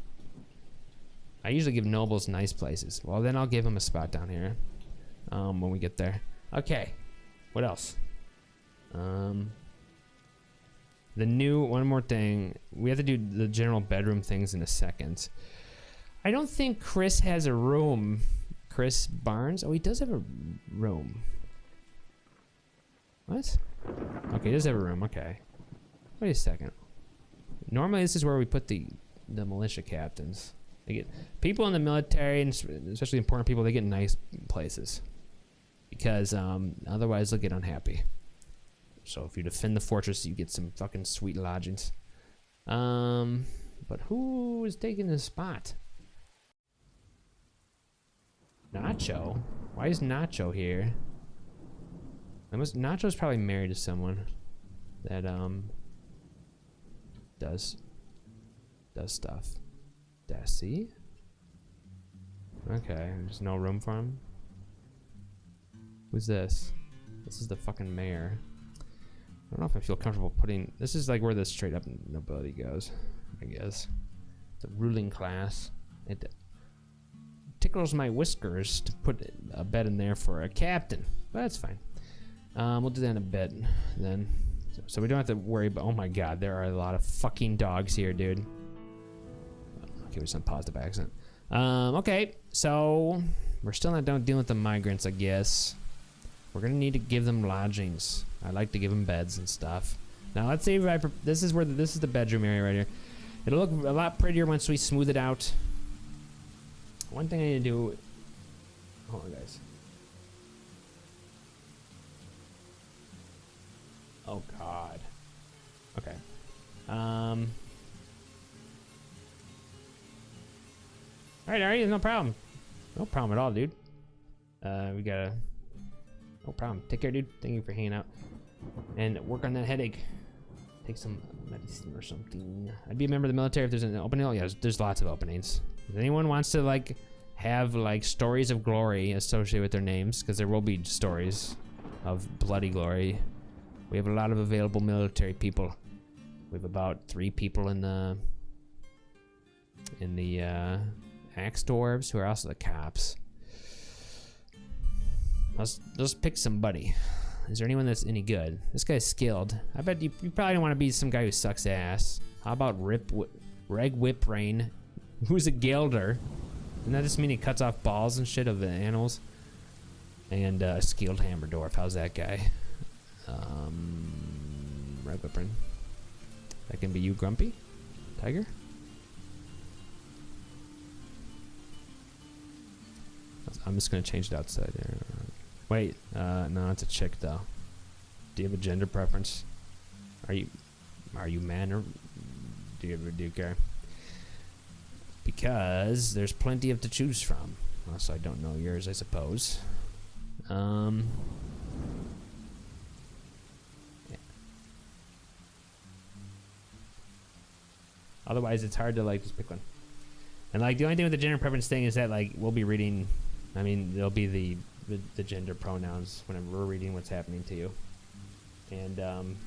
I usually give nobles nice places. Well, then I'll give him a spot down here when we get there. Okay. What else? The new, one more thing. We have to do the general bedroom things in a second. I don't think Chris has a room. Chris Barnes? Oh, he does have a room. What? Okay, he does have a room. Okay. Wait a second. Normally, this is where we put the militia captains. They get people in the military, and especially important people. They get nice places because otherwise they'll get unhappy. So if you defend the fortress, you get some fucking sweet lodgings. But who is taking this spot? Nacho? Why is Nacho here? Nacho's probably married to someone that does stuff. Desi? Okay, there's no room for him. Who's this? This is the fucking mayor. I don't know if I feel comfortable putting... This is like where the straight up nobility goes, I guess. The ruling class. It tickles my whiskers to put a bed in there for a captain. But that's fine. We'll do that in a bit then. So we don't have to worry about... Oh my god, there are a lot of fucking dogs here, dude. Okay, we just unpaused by accident. Okay, so... We're still not done dealing with the migrants, I guess. We're gonna need to give them lodgings. I like to give them beds and stuff. Now let's see if I... This is where this is the bedroom area right here. It'll look a lot prettier once we smooth it out. One thing I need to do... Hold on, guys. Oh god. Okay. Alright, alright, no problem. No problem at all, dude. We gotta... No problem. Take care, dude. Thank you for hanging out. And work on that headache. Take some medicine or something. I'd be a member of the military if there's an opening. Oh, yeah, there's lots of openings. If anyone wants to, like, have, like, stories of glory associated with their names, because there will be stories of bloody glory. We have a lot of available military people. We have about 3 people in the axe dwarves who are also the cops. Let's pick somebody. Is there anyone that's any good? This guy's skilled. I bet you probably don't want to be some guy who sucks ass. How about Reg Whip Rain? Who's a Gilder? Doesn't that just mean he cuts off balls and shit of the animals? And skilled Hammer Dwarf. How's that guy? Reg Whip Rain. That can be you, Grumpy? Tiger? I'm just gonna change it outside there. Wait, no, it's a chick though. Do you have a gender preference? Are you man or do you care? Because there's plenty of to choose from. Also, I don't know yours, I suppose. Yeah. Otherwise, it's hard to like just pick one. And like the only thing with the gender preference thing is that like we'll be reading. I mean, there'll be the gender pronouns whenever we're reading what's happening to you. And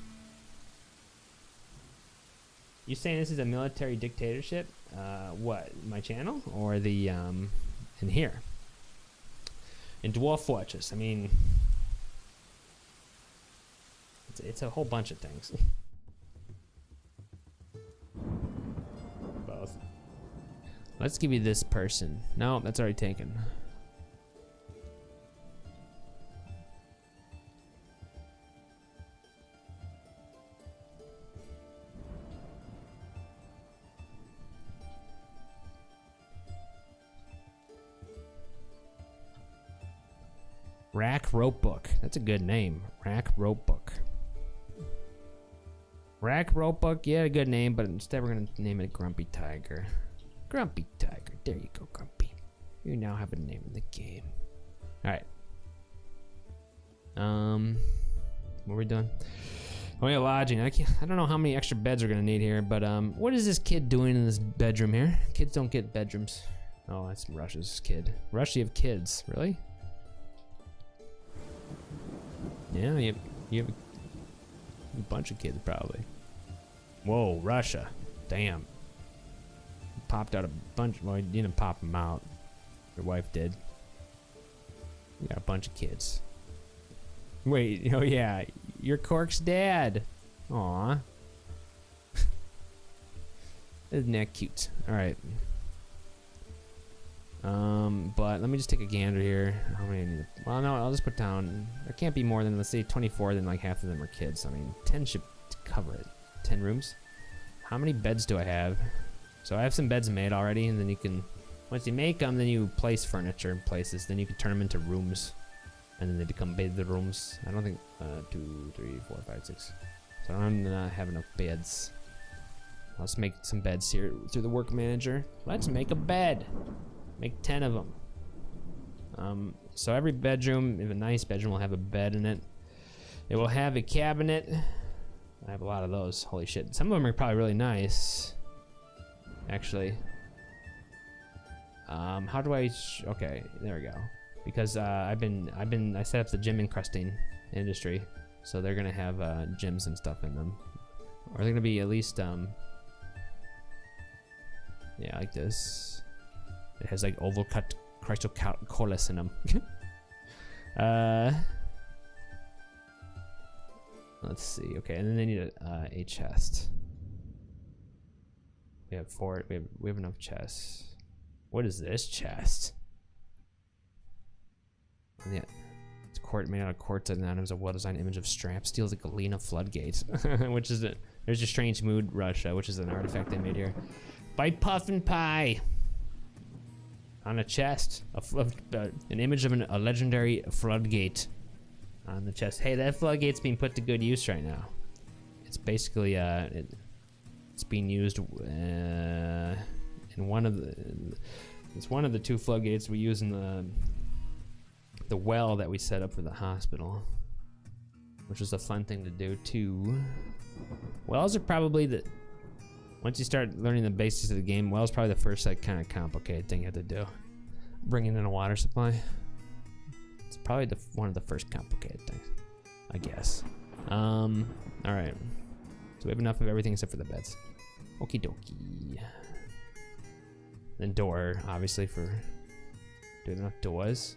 you saying this is a military dictatorship? What, my channel or the in here? In Dwarf Fortress. I mean, it's a whole bunch of things. Both. Let's give you this person. No, that's already taken. Rack Rope Book. That's a good name. Rack Rope Book. Rack Rope Book, yeah, a good name, but instead we're gonna name it Grumpy Tiger. Grumpy Tiger. There you go, Grumpy. You now have a name in the game. Alright. What are we doing? Oh yeah, lodging. I don't know how many extra beds we're gonna need here, but what is this kid doing in this bedroom here? Kids don't get bedrooms. Oh, that's Rush's kid. Rush, you have kids, really? Yeah, you have a bunch of kids, probably. Whoa, Russia. Damn. Popped out a bunch. Well, you didn't pop them out. Your wife did. You got a bunch of kids. Wait, oh yeah, you're Cork's dad. Aw. Isn't that cute? Alright. But let me just take a gander here. How many I need? Well, no, I'll just put down. There can't be more than, let's say, 24. Then like half of them are kids. I mean, 10 should cover it. 10 rooms. How many beds do I have? So I have some beds made already, and then you can, once you make them, then you place furniture in places. Then you can turn them into rooms, and then they become bedrooms. I don't think 2, 3, 4, 5, 6. So I don't have enough beds. Let's make some beds here through the work manager. Let's make a bed. Make 10 of them. So every bedroom, if a nice bedroom, will have a bed in it. It will have a cabinet. I have a lot of those. Holy shit! Some of them are probably really nice. Actually, how do I? Okay, there we go. Because I set up the gym encrusting industry, so they're gonna have gyms and stuff in them. Or they're gonna be at least yeah, like this. It has like oval cut cryptocollus in them. Let's see. Okay, and then they need a chest. We have 4. We have enough chests. What is this chest? Yeah, it's made out of quartz and atoms. A well-designed image of Strap steals a Galena floodgates, which is there's a strange mood Russia, which is an artifact they made here. By Puffin Pie. On a chest, an image of a legendary floodgate on the chest. Hey, that floodgate's being put to good use right now. It's basically it's being used in one of the 2 floodgates we use in the well that we set up for the hospital, which is a fun thing to do too. Wells are probably once you start learning the basics of the game, well, it's probably the first like kind of complicated thing you have to do. Bringing in a water supply. It's probably one of the first complicated things, I guess. All right. So we have enough of everything except for the beds. Okie dokie. Then door, obviously, for. Do we have enough doors?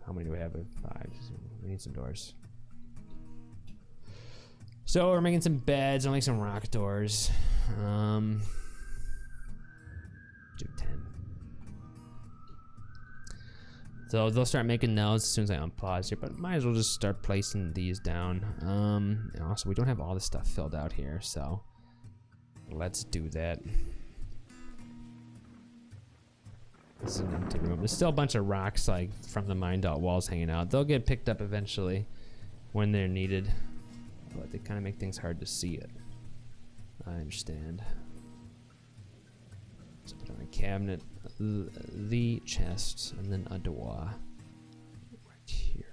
How many do we have? 5. We need some doors. So we're making some beds. I'll make some rock doors. Do 10. So they'll start making those as soon as I unpause here, but might as well just start placing these down. And also, we don't have all the stuff filled out here, so let's do that. This is an empty room. There's still a bunch of rocks like from the mine dot walls hanging out. They'll get picked up eventually when they're needed. But they kind of make things hard to see it. I understand. So put on a cabinet, the chest, and then a door right here.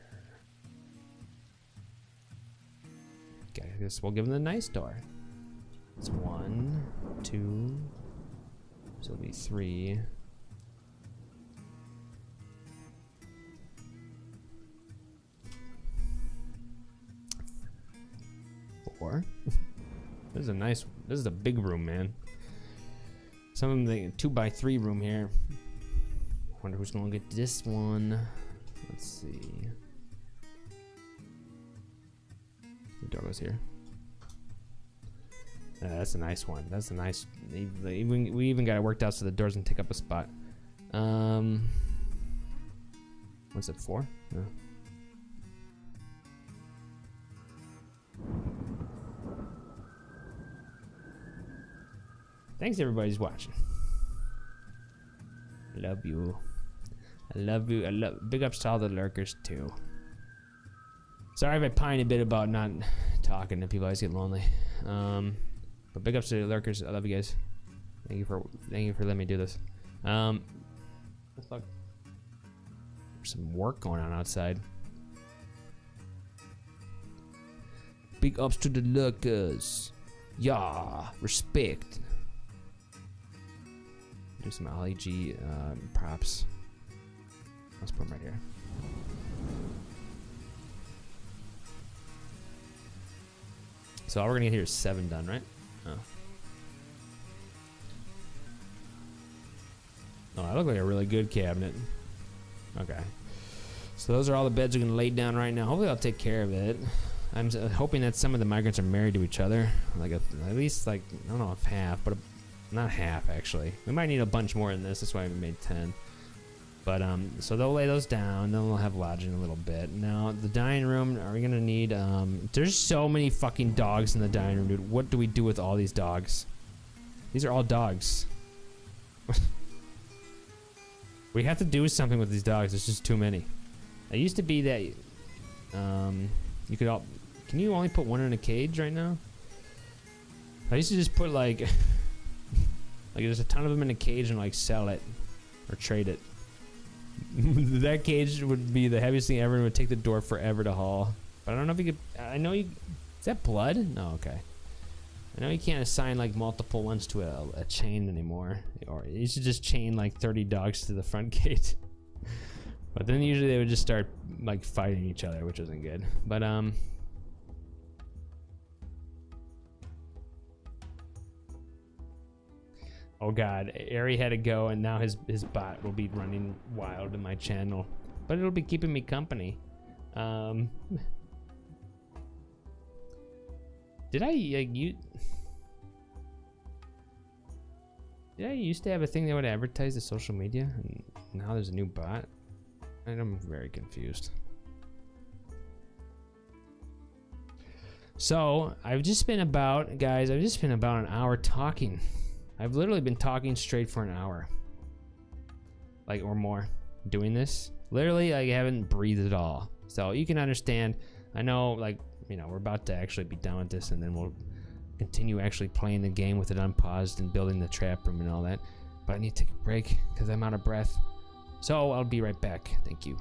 Okay, I guess we'll give them the nice door. It's 1, 2, so it'll be 3. 4. This is a big room, man. Some of the 2x3 room here. Wonder who's gonna get this one. Let's see. The door goes here. That's a nice one. That's a nice. We even got it worked out so the doors can take up a spot. What's it for? No. Thanks everybody's watching. I love you. I love you. Big ups to all the lurkers too. Sorry if I pine a bit about not talking to people. I always get lonely. But big ups to the lurkers. I love you guys. Thank you for letting me do this. Let's look. There's some work going on outside. Big ups to the lurkers. Yeah, respect. Do some LEG props. Let's put them right here. So all we're gonna get here is 7 done, right? Oh. Oh, that looks like a really good cabinet. Okay. So those are all the beds we're gonna lay down right now. Hopefully I'll take care of it. I'm hoping that some of the migrants are married to each other. Like at least like, I don't know if half, but not half actually. We might need a bunch more than this. That's why we made 10. But so they'll lay those down, then we'll have lodging a little bit. Now the dining room, are we gonna need there's so many fucking dogs in the dining room, dude. What do we do with all these dogs? These are all dogs. We have to do something with these dogs. There's just too many. It used to be that you could all, can you only put one in a cage right now? I used to just put like like there's a ton of them in a cage and like sell it or trade it. That cage would be the heaviest thing ever and would take the Dwarf forever to haul. But I don't know if you could, I know you, is that blood? No, okay. I know you can't assign like multiple ones to a chain anymore. Or you should just chain like 30 dogs to the front gate. But then usually they would just start like fighting each other, which isn't good. But oh god, Ari had to go and now his bot will be running wild in my channel. But it'll be keeping me company. Did I used to have a thing that would advertise the social media and now there's a new bot? I'm very confused. So I've just been about an hour talking. I've literally been talking straight for an hour. Like, or more. Doing this. Literally, I haven't breathed at all. So you can understand. I know, like, you know, we're about to actually be done with this and then we'll continue actually playing the game with it unpaused and building the trap room and all that. But I need to take a break because I'm out of breath. So I'll be right back. Thank you.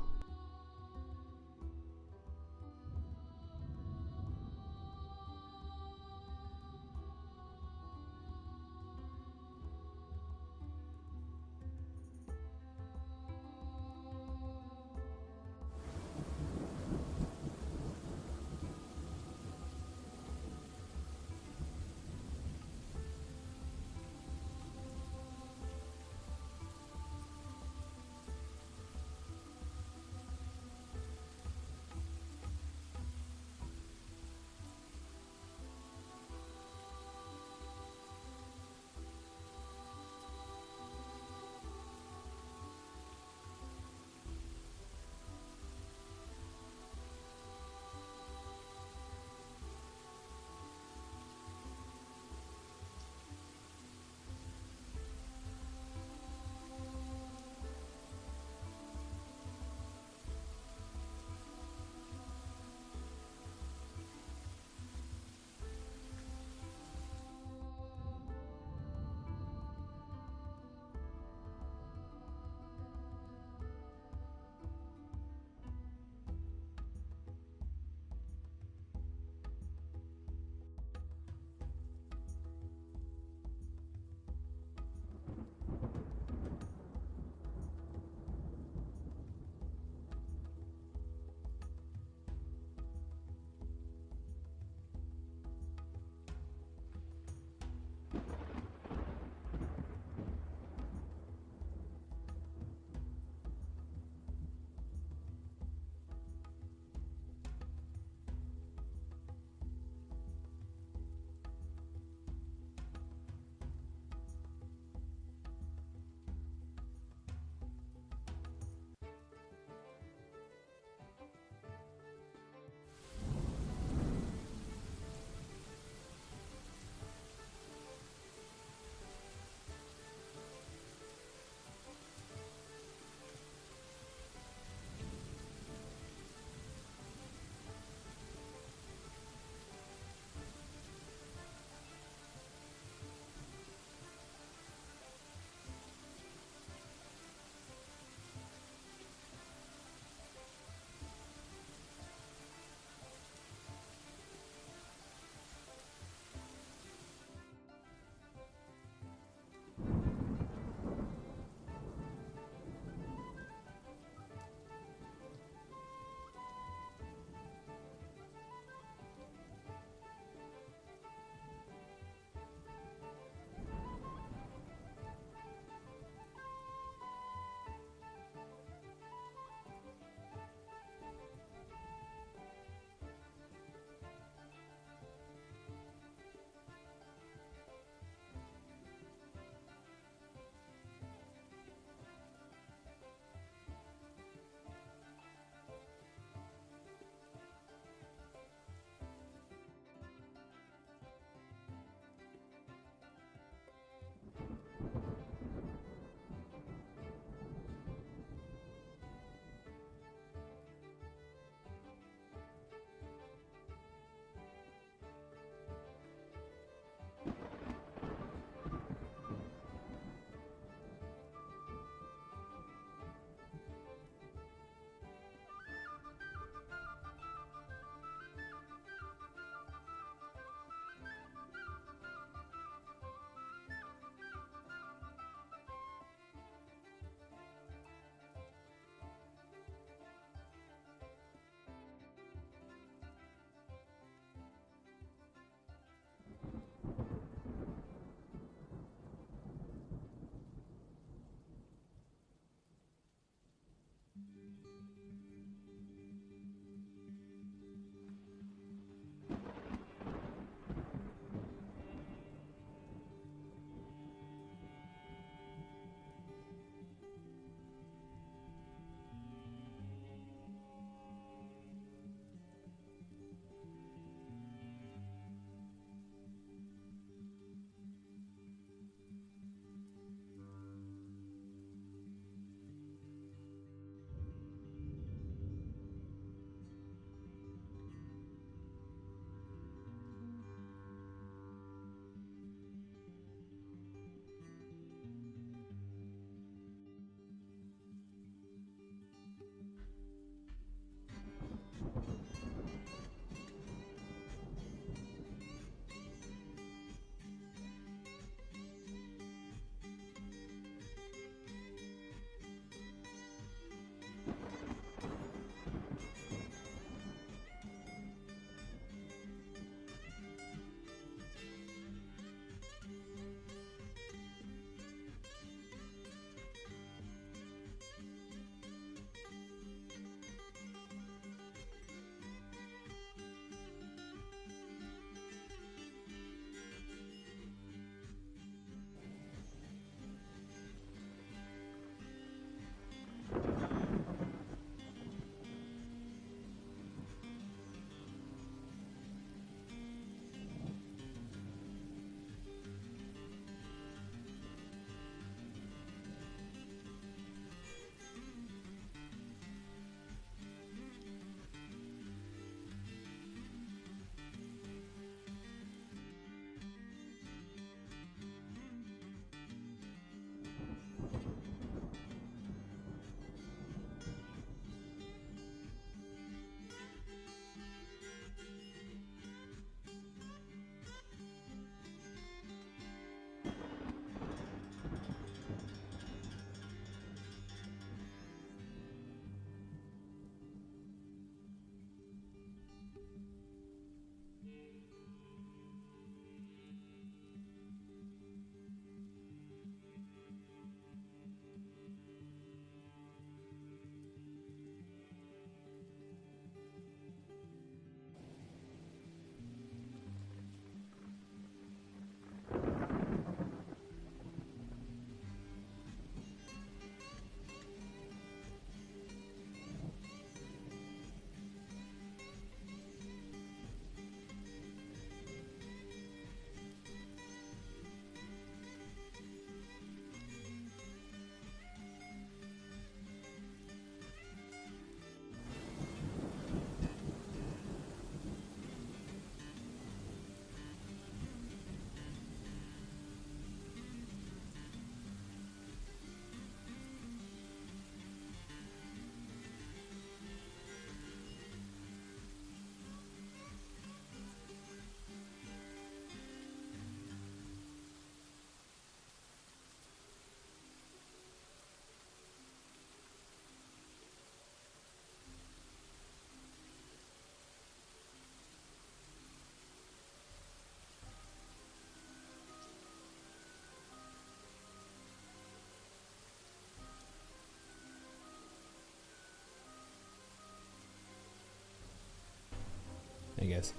I guess.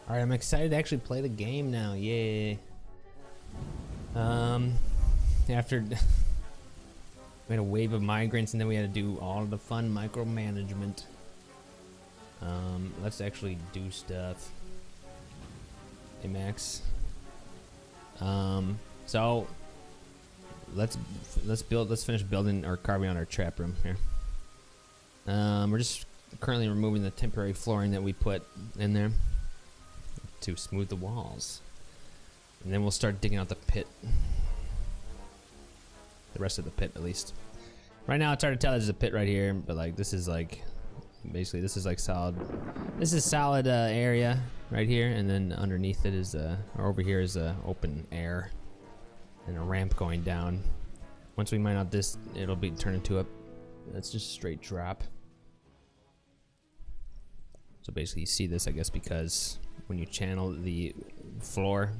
All right, I'm excited to actually play the game now. Yay. After we had a wave of migrants and then we had to do all of the fun micromanagement. Let's actually do stuff. Hey, Max. So let's finish building or carving out our trap room here. We're just currently removing the temporary flooring that we put in there to smooth the walls. And then we'll start digging out the pit. The rest of the pit, at least. Right now, it's hard to tell there's a pit right here, but like this is like, basically this is like solid. This is solid area right here, and then underneath it is, or over here is open air and a ramp going down. Once we mine out this, it'll be turned into a, that's just straight drop. So basically, you see this, I guess, because when you channel the floor,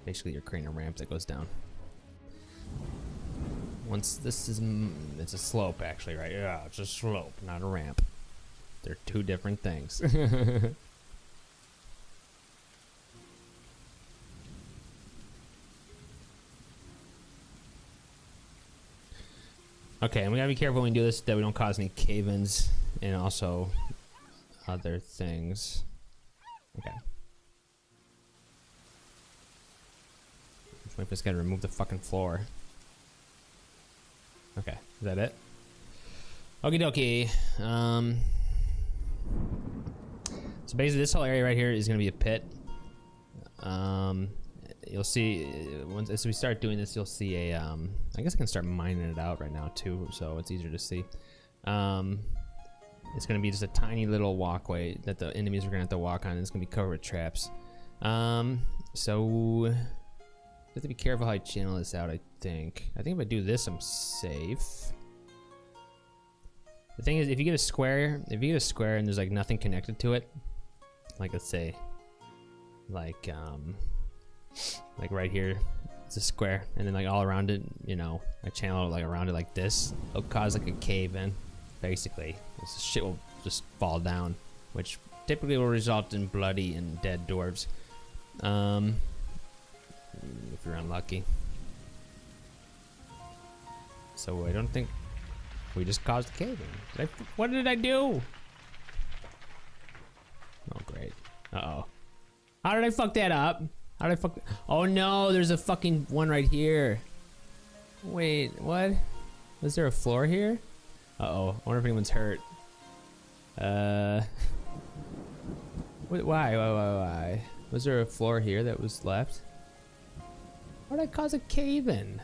basically you're creating a ramp that goes down. Once this is, it's a slope actually, right? Yeah, it's a slope, not a ramp. They're two different things. Okay, and we gotta be careful when we do this that we don't cause any cave-ins and also other things. Okay. Just wait for this guy to remove the fucking floor. Okay, is that it? Okie dokie. So basically this whole area right here is gonna be a pit. You'll see, once as we start doing this, you'll see a, I guess I can start mining it out right now too, so it's easier to see. It's gonna be just a tiny little walkway that the enemies are gonna have to walk on, and it's gonna be covered with traps. So, you have to be careful how I channel this out, I think. I think if I do this, I'm safe. The thing is, if you get a square and there's like nothing connected to it, like let's say, like right here, it's a square, and then like all around it, you know, I channel it like around it like this, it'll cause like a cave in, basically. This shit will just fall down, which typically will result in bloody and dead dwarves. If you're unlucky. So I don't think we just caused a cave in. What did I do? Oh great. Uh-oh. How did I fuck that up? How did I fuck? Oh no, there's a fucking one right here. Wait, what? Was there a floor here? Uh-oh, I wonder if anyone's hurt. Why? Was there a floor here that was left? Why did I cause a cave-in?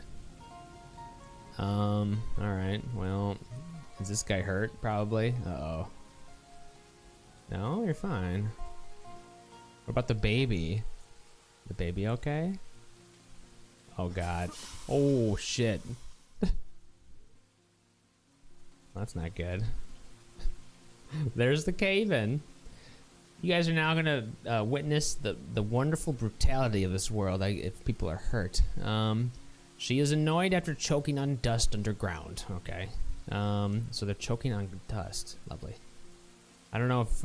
Alright, well, is this guy hurt? Probably. Uh-oh. No, you're fine. What about the baby? The baby okay? Oh god. Oh shit. That's not good. There's the cave-in. You guys are now gonna witness the wonderful brutality of this world if people are hurt. She is annoyed after choking on dust underground. Okay. So they're choking on dust. Lovely. I don't know if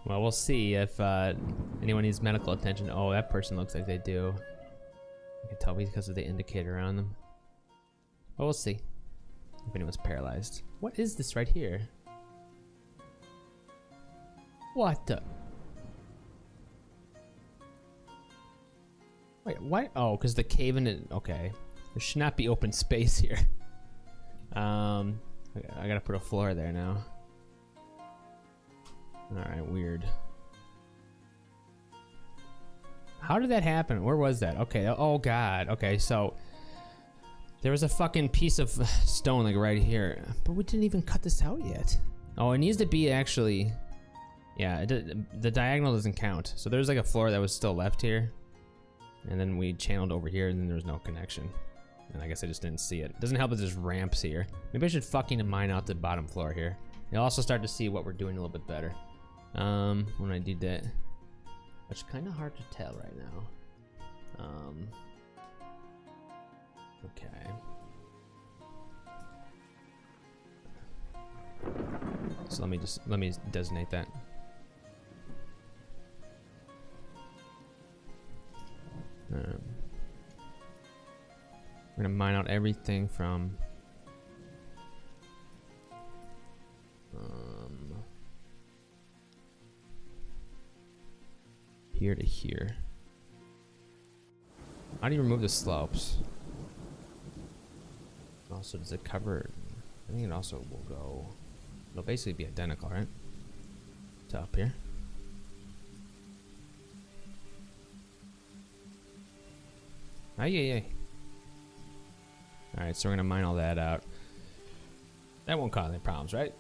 well, we'll see if anyone needs medical attention. Oh, that person looks like they do. I can tell because of the indicator on them. But we'll see if anyone's paralyzed. What is this right here? What the? Wait, what? Oh, because the cave in it. Okay, there should not be open space here. I gotta put a floor there now. All right, weird. How did that happen? Where was that? Okay. Oh god. Okay, so there was a fucking piece of stone like right here, but we didn't even cut this out yet. Oh, it needs to be actually. Yeah, the diagonal doesn't count. So there's like a floor that was still left here, and then we channeled over here, and then there was no connection. And I guess I just didn't see it. It doesn't help that there's ramps here. Maybe I should fucking mine out the bottom floor here. You'll also start to see what we're doing a little bit better when I do that. Which is kind of hard to tell right now. Okay. So let me designate that. We're gonna mine out everything from here to here. How do you remove the slopes? Also, does it cover? I think it also will go. It'll basically be identical, right? To up here. Aye. Alright, so we're gonna mine all that out. That won't cause any problems, right?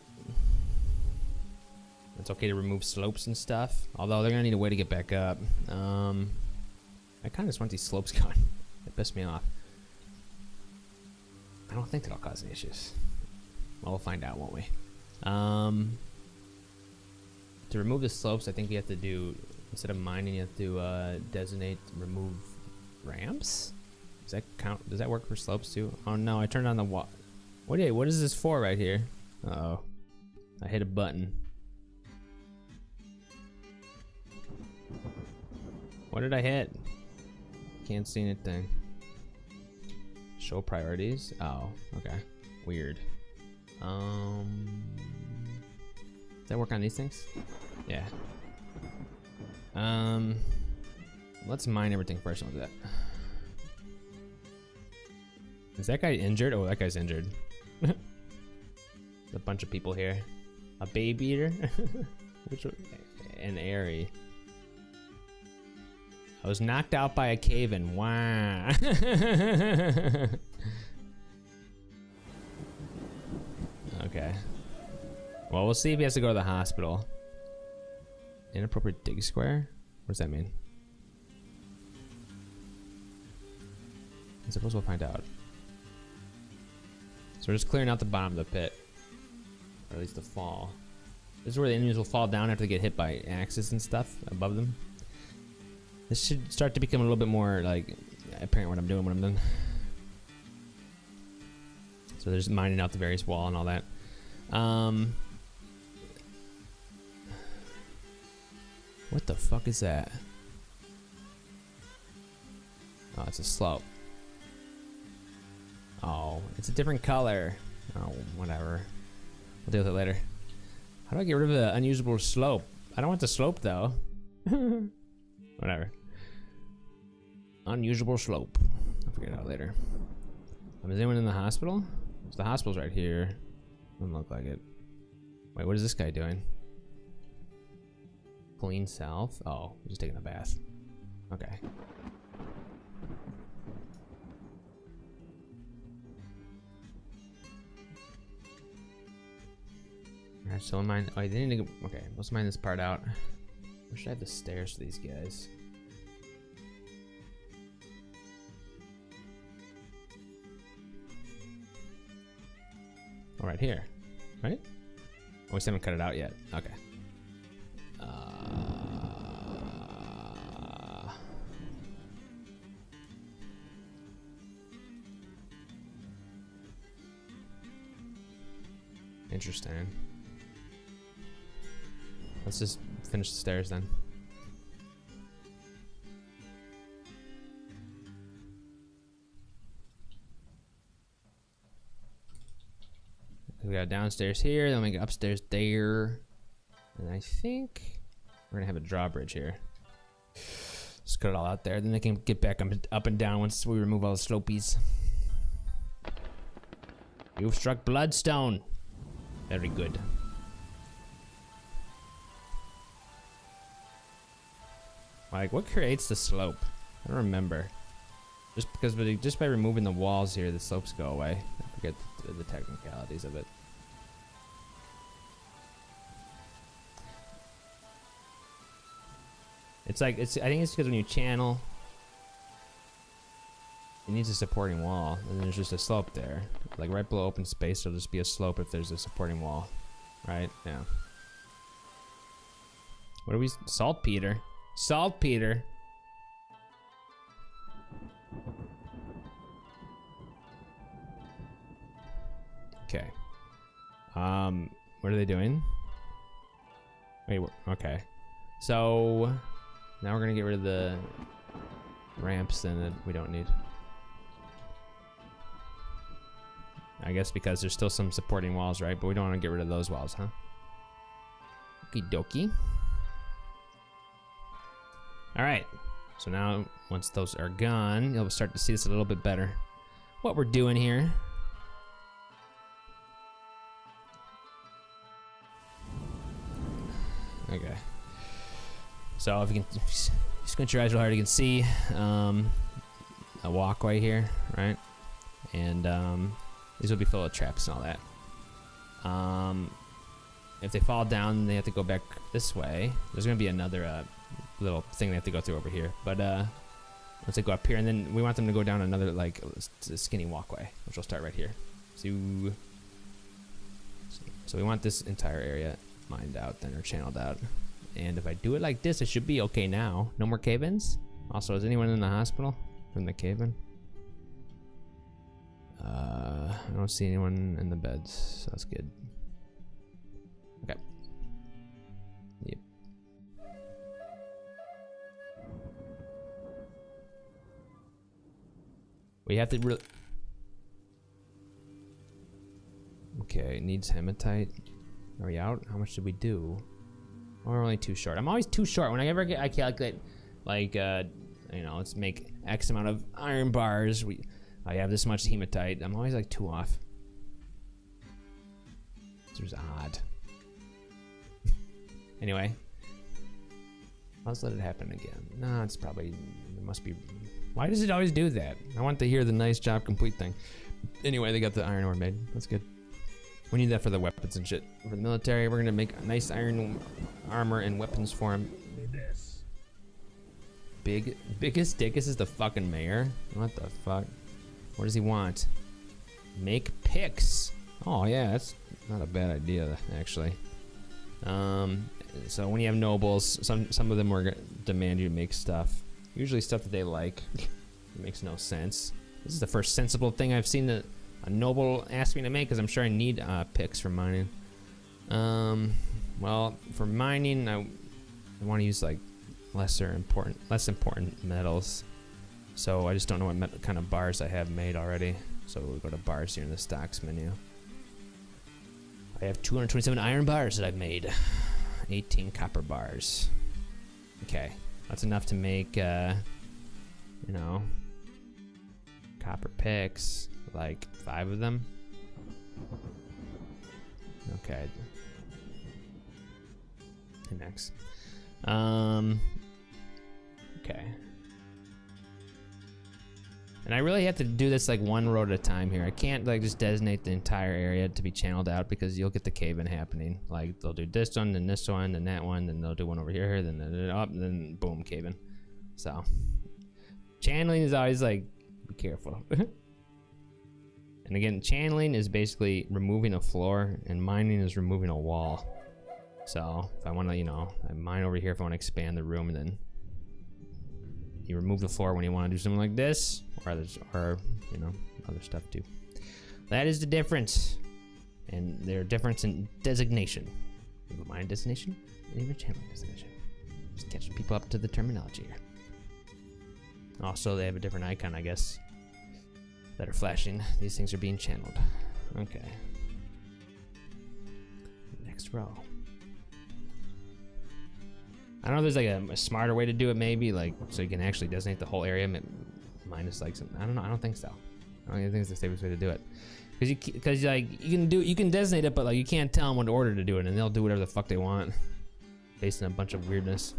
It's okay to remove slopes and stuff. Although they're gonna need a way to get back up. I kinda just want these slopes gone. They piss me off. I don't think that'll cause any issues. Well, we'll find out, won't we? To remove the slopes, I think you have to do, instead of mining, you have to designate remove ramps. Does that count? Does that work for slopes too? Oh no, I turned on the what is this for right here? Uh-oh. I hit a button. What did I hit? Can't see anything. Show priorities? Oh, okay. Weird. Does that work on these things? Yeah. Let's mine everything first and we'll do that. Is that guy injured? Oh, that guy's injured. There's a bunch of people here. A baby eater? Which one? An airy. I was knocked out by a cave-in. Wow. Okay. Well, we'll see if he has to go to the hospital. Inappropriate dig square? What does that mean? I suppose we'll find out. So we're just clearing out the bottom of the pit. Or at least the fall. This is where the enemies will fall down after they get hit by axes and stuff above them. This should start to become a little bit more like apparent what I'm doing when I'm done. So there's mining out the various wall and all that. What the fuck is that? Oh, it's a slope. Oh, it's a different color. Oh, whatever. We'll deal with it later. How do I get rid of the unusable slope? I don't want the slope though. Whatever. Unusable slope. I'll figure it out later. Is anyone in the hospital? The hospital's right here. Doesn't look like it. Wait, what is this guy doing? Clean south? Oh, he's just taking a bath. Okay. Alright, so mine. Oh, they need to go. Okay, let's mine this part out. Where should I have the stairs for these guys? Oh, right here. Right? Oh, we still haven't cut it out yet. Okay. Interesting. Let's just finish the stairs then. We got downstairs here, then we got upstairs there. And I think we're gonna have a drawbridge here. Just cut it all out there, then they can get back up and down once we remove all the slopies. You've struck bloodstone. Very good. Like, what creates the slope? I don't remember. Just by removing the walls here, the slopes go away. I forget the technicalities of it. It's like I think it's because when you channel, it needs a supporting wall, and there's just a slope there. Like right below open space, there'll just be a slope if there's a supporting wall, right? Yeah. What are we? Saltpeter. Saltpeter. Okay. What are they doing? Wait, okay. So now we're gonna get rid of the ramps then that we don't need. I guess because there's still some supporting walls, right? But we don't want to get rid of those walls, huh? Okie dokie. All right. So now, once those are gone, you'll start to see this a little bit better. What we're doing here. Okay. So if you can squint your eyes real hard, you can see a walkway here, right? And these will be full of traps and all that. If they fall down, they have to go back this way. There's gonna be another little thing they have to go through over here. But once they go up here, and then we want them to go down another like skinny walkway, which will start right here. So we want this entire area mined out then, or channeled out. And if I do it like this, it should be okay now. No more cave-ins. Also, is anyone in the hospital from the cave-in? I don't see anyone in the beds, so that's good. Okay. Yep. We have to okay, it needs hematite. Are we out? How much did we do? Oh, we're only too short. I'm always too short. Whenever I calculate, like, you know, let's make X amount of iron bars. I have this much hematite. I'm always like 2 off. This is odd. Anyway, let's let it happen again. No, it's probably, it must be. Why does it always do that? I want to hear the nice job complete thing. Anyway, they got the iron ore made. That's good. We need that for the weapons and shit. For the military, we're gonna make a nice iron armor and weapons for him. Biggest dickus is the fucking mayor. What the fuck? What does he want? Make picks. Oh yeah, that's not a bad idea actually. So when you have nobles, some of them will demand you to make stuff. Usually stuff that they like. It makes no sense. This is the first sensible thing I've seen that a noble asked me to make, because I'm sure I need picks for mining. Well, for mining, I want to use like less important metals. So I just don't know what kind of bars I have made already. So we'll go to bars here in the stocks menu. I have 227 iron bars that I've made. 18 copper bars. Okay, that's enough to make, you know, copper picks. Like 5 of them. Okay. Next. Okay. And I really have to do this like one road at a time here. I can't like just designate the entire area to be channeled out, because you'll get the cave-in happening. Like they'll do this one, then this one, then that one, then they'll do one over here, then up, and then boom, cave-in. So channeling is always like, be careful. And again, channeling is basically removing a floor, and mining is removing a wall. So if I want to, you know, I mine over here if I want to expand the room, and then you remove the floor when you want to do something like this, or you know, other stuff too. That is the difference, and their difference in designation. You have a mine designation and you have a channeling designation. Just catching people up to the terminology here. Also, they have a different icon, I guess, that are flashing. These things are being channeled. Okay. Next row. I don't know if there's like a smarter way to do it, maybe, like, so you can actually designate the whole area minus like some, I don't know, I don't think so. I don't think it's the safest way to do it. Because like, you can designate it, but like you can't tell them what order to do it, and they'll do whatever the fuck they want based on a bunch of weirdness.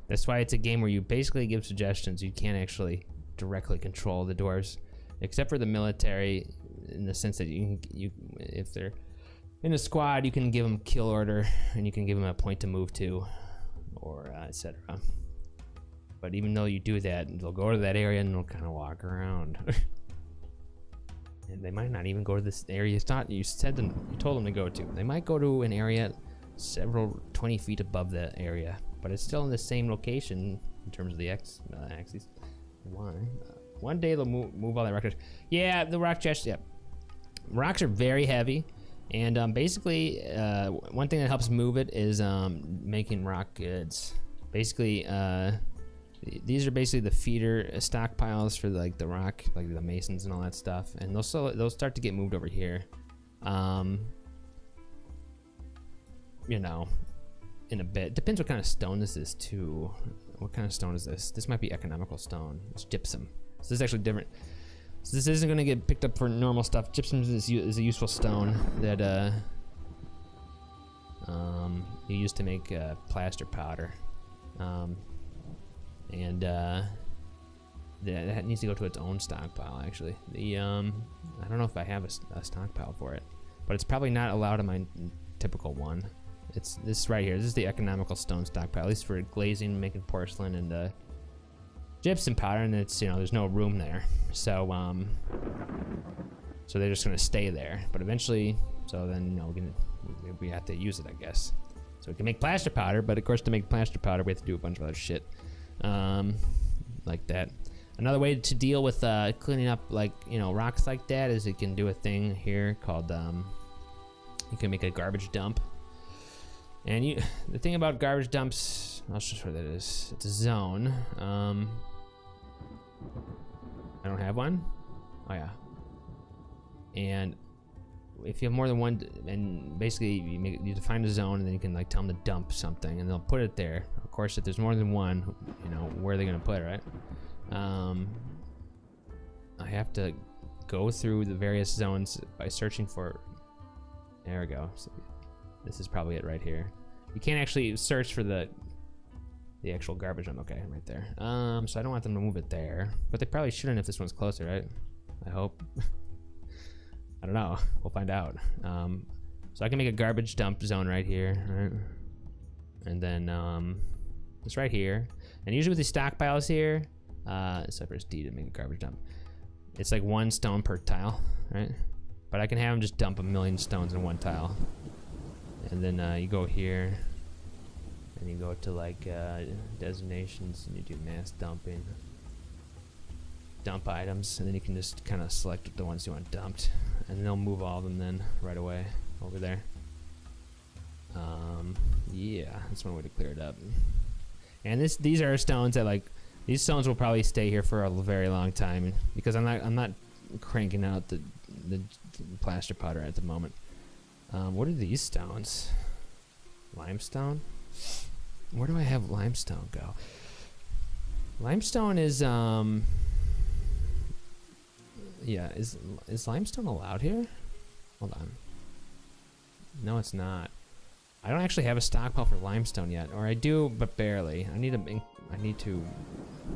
That's why it's a game where you basically give suggestions. You can't actually directly control the dwarves, except for the military, in the sense that you if they're in a squad, you can give them kill order, and you can give them a point to move to, or etc. But even though you do that, they'll go to that area and they'll kind of walk around. And they might not even go to this area you told them to go to. They might go to an area several 20 feet above the area, but it's still in the same location in terms of the axis. Why? One day they'll move all that rock. Yeah, the rock chest. Yeah, rocks are very heavy. And basically, one thing that helps move it is making rock goods. Basically, these are basically the feeder stockpiles for like the rock, like the masons and all that stuff, and they'll start to get moved over here. You know, in a bit. Depends what kind of stone this is too. What kind of stone is this? This might be economical stone. It's gypsum. So this is actually different. So this isn't gonna get picked up for normal stuff. Gypsum is a useful stone that you use to make plaster powder. That needs to go to its own stockpile actually. I don't know if I have a stockpile for it, but it's probably not allowed in my typical one. It's this right here. This is the economical stone stockpile, at least for glazing, making porcelain, and gypsum powder. And it's, you know, there's no room there, so they're just gonna stay there. But eventually, so then, you know, we have to use it, I guess. So we can make plaster powder, but of course to make plaster powder we have to do a bunch of other shit, like that. Another way to deal with cleaning up, like, you know, rocks like that is you can do a thing here called you can make a garbage dump. And the thing about garbage dumps, I'll show you what that is. It's a zone. I don't have one. Oh yeah. And if you have more than one, and basically you define a zone, and then you can like tell them to dump something, and they'll put it there. Of course, if there's more than one, you know, where are they gonna put it, right? I have to go through the various zones by searching for. There we go. So this is probably it right here. You can't actually search for the actual garbage dump. Okay, right there. So I don't want them to move it there, but they probably shouldn't if this one's closer, right? I hope. I don't know. We'll find out. So I can make a garbage dump zone right here, right? And then this right here. And usually with these stockpiles here, so press D to make a garbage dump. It's like 1 stone per tile, right? But I can have them just dump 1,000,000 stones in 1 tile. And then you go here, and you go to like designations, and you do mass dumping. Dump items, and then you can just kind of select the ones you want dumped, and they'll move all of them then right away over there. Yeah, that's one way to clear it up. And these are stones that, like, these stones will probably stay here for a very long time because I'm not cranking out the plaster powder at the moment. What are these stones? Limestone? Where do I have limestone go? Limestone is yeah, is limestone allowed here? Hold on. No, it's not. I don't actually have a stockpile for limestone yet, or I do, but barely. I need to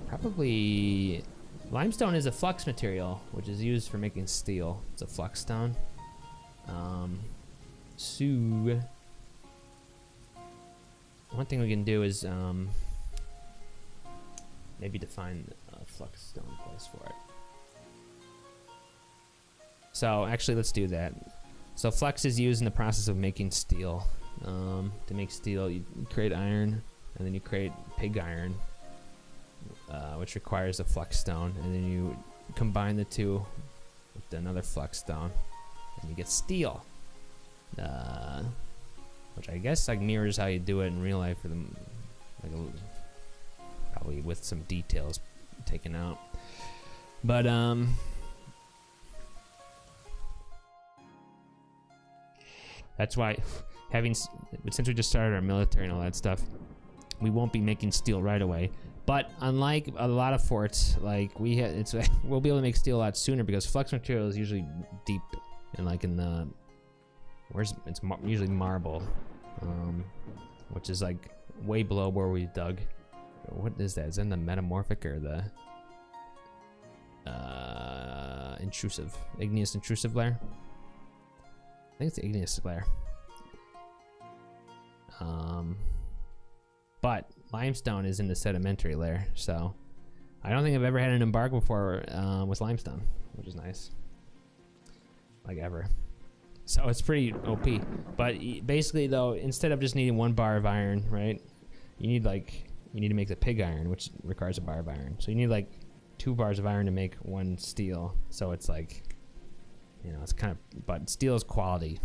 probably. Limestone is a flux material, which is used for making steel. It's a flux stone. So one thing we can do is maybe define a flux stone place for it. So actually, let's do that. So flux is used in the process of making steel. To make steel, you create iron, and then you create pig iron, which requires a flux stone, and then you combine the two with another flux stone, and you get steel. Which I guess like mirrors how you do it in real life, for them, like probably with some details taken out. But that's why since we just started our military and all that stuff, we won't be making steel right away. But unlike a lot of forts, like we'll be able to make steel a lot sooner because flux material is usually deep and like in the usually marble, which is like way below where we dug. What is that? Is that in the metamorphic or the igneous intrusive layer? I think it's the igneous layer. But limestone is in the sedimentary layer, so I don't think I've ever had an embargo before with limestone, which is nice. Like ever. So it's pretty OP. But basically though, instead of just needing 1 bar of iron, right? You need to make the pig iron, which requires a bar of iron. So you need like 2 bars of iron to make 1 steel. So it's like, you know, it's kind of, but steel is quality.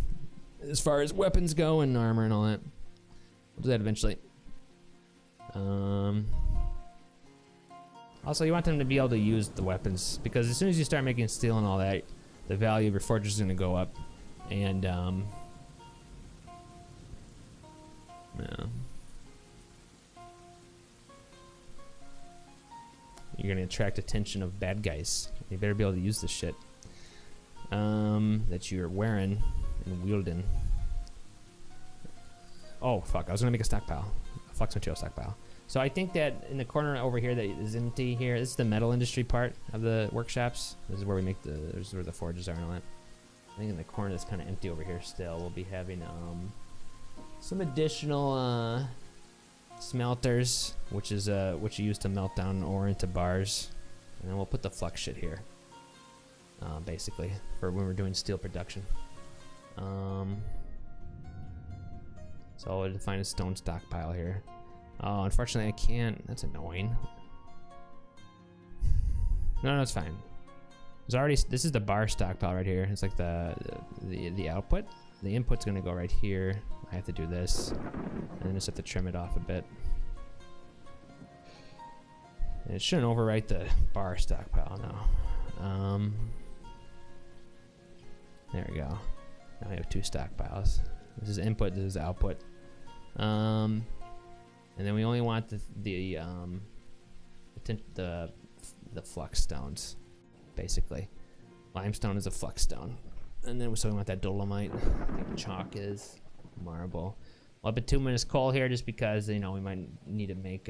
as far as weapons go and armor and all that. We'll do that eventually. Also, you want them to be able to use the weapons, because as soon as you start making steel and all that, the value of your fortress is going to go up. And, yeah. You're going to attract attention of bad guys. You better be able to use this shit that you're wearing and wielding. Oh, fuck. I was going to make a stockpile. A flux material stockpile. So I think that in the corner over here that is empty here, this is the metal industry part of the workshops. This is where we make this is where the forges are and all that. I think in the corner that's kind of empty over here still, we'll be having some additional smelters, which is which you use to melt down ore into bars. And then we'll put the flux shit here. Basically, for when we're doing steel production. So I'll define a stone stockpile here. Oh, unfortunately I can't. That's annoying. No, it's fine. There's already, this is the bar stockpile right here. It's like the output. The input's gonna go right here. I have to do this, and then just have to trim it off a bit. And it shouldn't overwrite the bar stockpile, no. There we go. Now we have two stockpiles. This is input, this is output. And then we only want the flux stones, basically. Limestone is a flux stone. And then so we want that dolomite. I think chalk is marble. Well, bituminous coal here just because, you know, we might need to make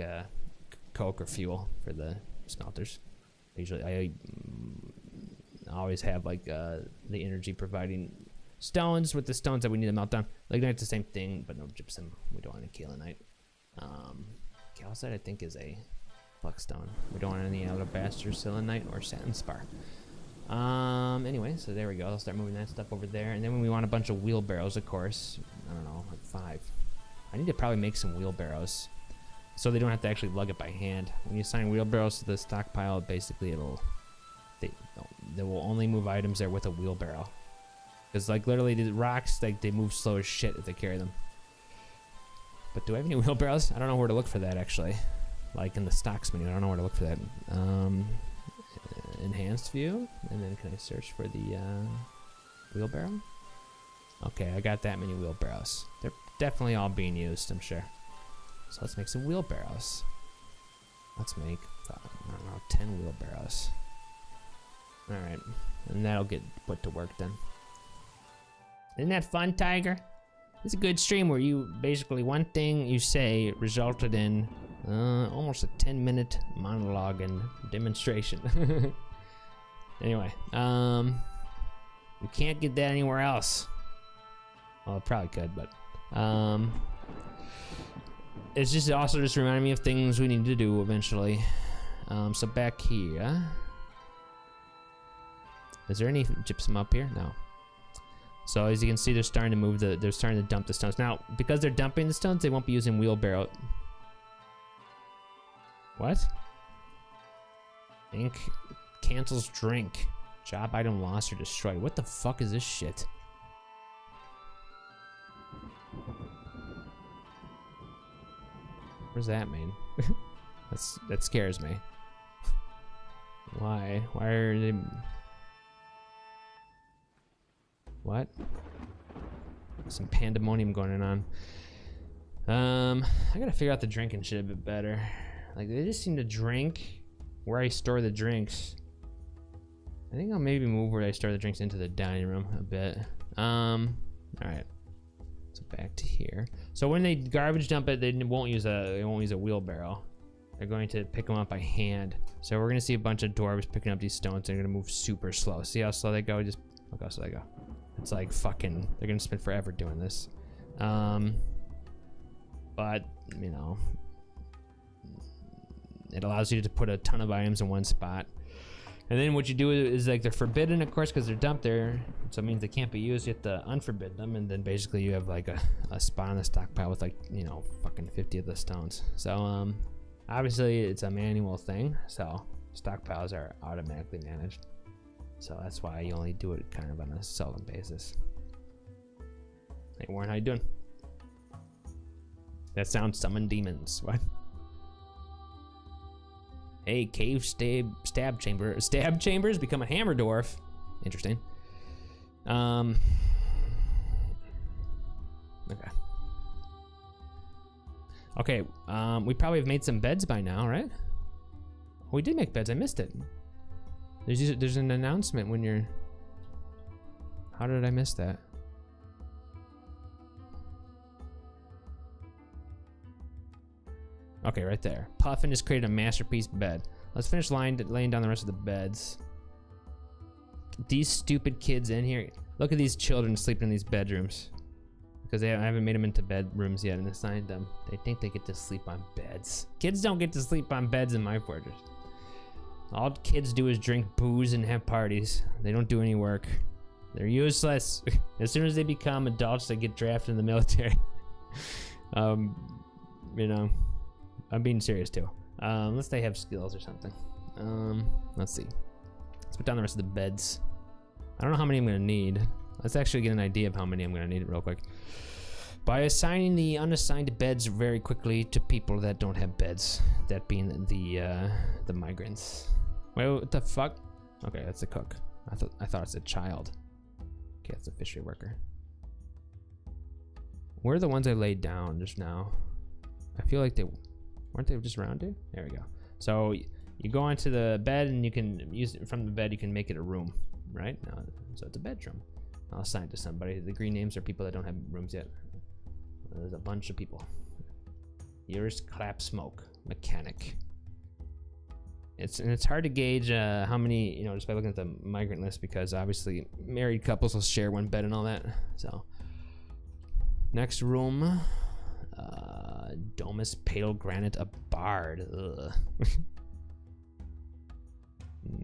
coke or fuel for the smelters. Usually I always have like the energy providing stones with the stones that we need to melt down. Like it's the same thing, but no gypsum. We don't want any kaolinite. Calcite I think is a flux stone. We don't want any alabaster, selenite, or satin spar. Anyway, so there we go. I'll start moving that stuff over there. And then when we want a bunch of wheelbarrows, of course, I don't know, like 5. I need to probably make some wheelbarrows so they don't have to actually lug it by hand. When you assign wheelbarrows to the stockpile, basically they will only move items there with a wheelbarrow. Because like literally the rocks, like they move slow as shit if they carry them. But do I have any wheelbarrows? I don't know where to look for that actually. Like in the stocks menu, I don't know where to look for that. Enhanced view, and then can I search for the wheelbarrow? Okay, I got that many wheelbarrows. They're definitely all being used, I'm sure. So let's make some wheelbarrows. Let's make, I don't know, 10 wheelbarrows. Alright, and that'll get put to work then. Isn't that fun, Tiger? It's a good stream where you basically one thing you say resulted in almost a 10-minute monologue and demonstration. Anyway, you can't get that anywhere else. Well, it probably could, but it's just also just reminding me of things we need to do eventually. So back here, is there any gypsum up here? No. So as you can see, they're starting to move they're starting to dump the stones. Now, because they're dumping the stones, they won't be using wheelbarrow. What? Ink cancels drink. Job item lost or destroyed. What the fuck is this shit? What does that mean? That scares me. Why? Why are they... What? Some pandemonium going on. I gotta figure out the drinking shit a bit better. Like, they just seem to drink where I store the drinks. I think I'll maybe move where I store the drinks into the dining room a bit. Alright. So back to here. So when they garbage dump it, they won't use a wheelbarrow. They're going to pick them up by hand. So we're gonna see a bunch of dwarves picking up these stones. They're gonna move super slow. See how slow they go? Just look how slow they go. It's like fucking, they're gonna spend forever doing this. But, you know, it allows you to put a ton of items in one spot. And then what you do is like they're forbidden, of course, because they're dumped there. So it means they can't be used. You have to unforbid them. And then basically you have like a spot on the stockpile with like, you know, fucking 50 of the stones. So obviously it's a manual thing. So stockpiles are automatically managed. So that's why you only do it kind of on a seldom basis. Hey Warren, how you doing? That sounds summon demons. What? Hey, cave stab chamber. Stab chambers become a hammer dwarf. Interesting. Okay. Okay, we probably have made some beds by now, right? Oh, we did make beds, I missed it. There's an announcement when you're... How did I miss that? Okay, right there. Puffin has created a masterpiece bed. Let's finish laying down the rest of the beds. These stupid kids in here. Look at these children sleeping in these bedrooms. Because I haven't made them into bedrooms yet and assigned them. They think they get to sleep on beds. Kids don't get to sleep on beds in my fortress. All kids do is drink booze and have parties. They don't do any work. They're useless. As soon as they become adults, they get drafted in the military. You know, I'm being serious too. Unless they have skills or something. Let's see. Let's put down the rest of the beds. I don't know how many I'm gonna need. Let's actually get an idea of how many I'm gonna need real quick. By assigning the unassigned beds very quickly to people that don't have beds. That being the migrants. Wait, what the fuck? Okay, that's a cook. I thought it's a child. Okay, that's a fishery worker. Where are the ones I laid down just now? I feel like weren't they just around here? There we go. So you go onto the bed and you can use it from the bed. You can make it a room, right? No, so it's a bedroom. I'll assign it to somebody. The green names are people that don't have rooms yet. There's a bunch of people. Yours, Clap Smoke, mechanic. It's hard to gauge how many, just by looking at the migrant list, because obviously married couples will share one bed and all that. So next room, Domus Pale Granite, a bard. Ugh.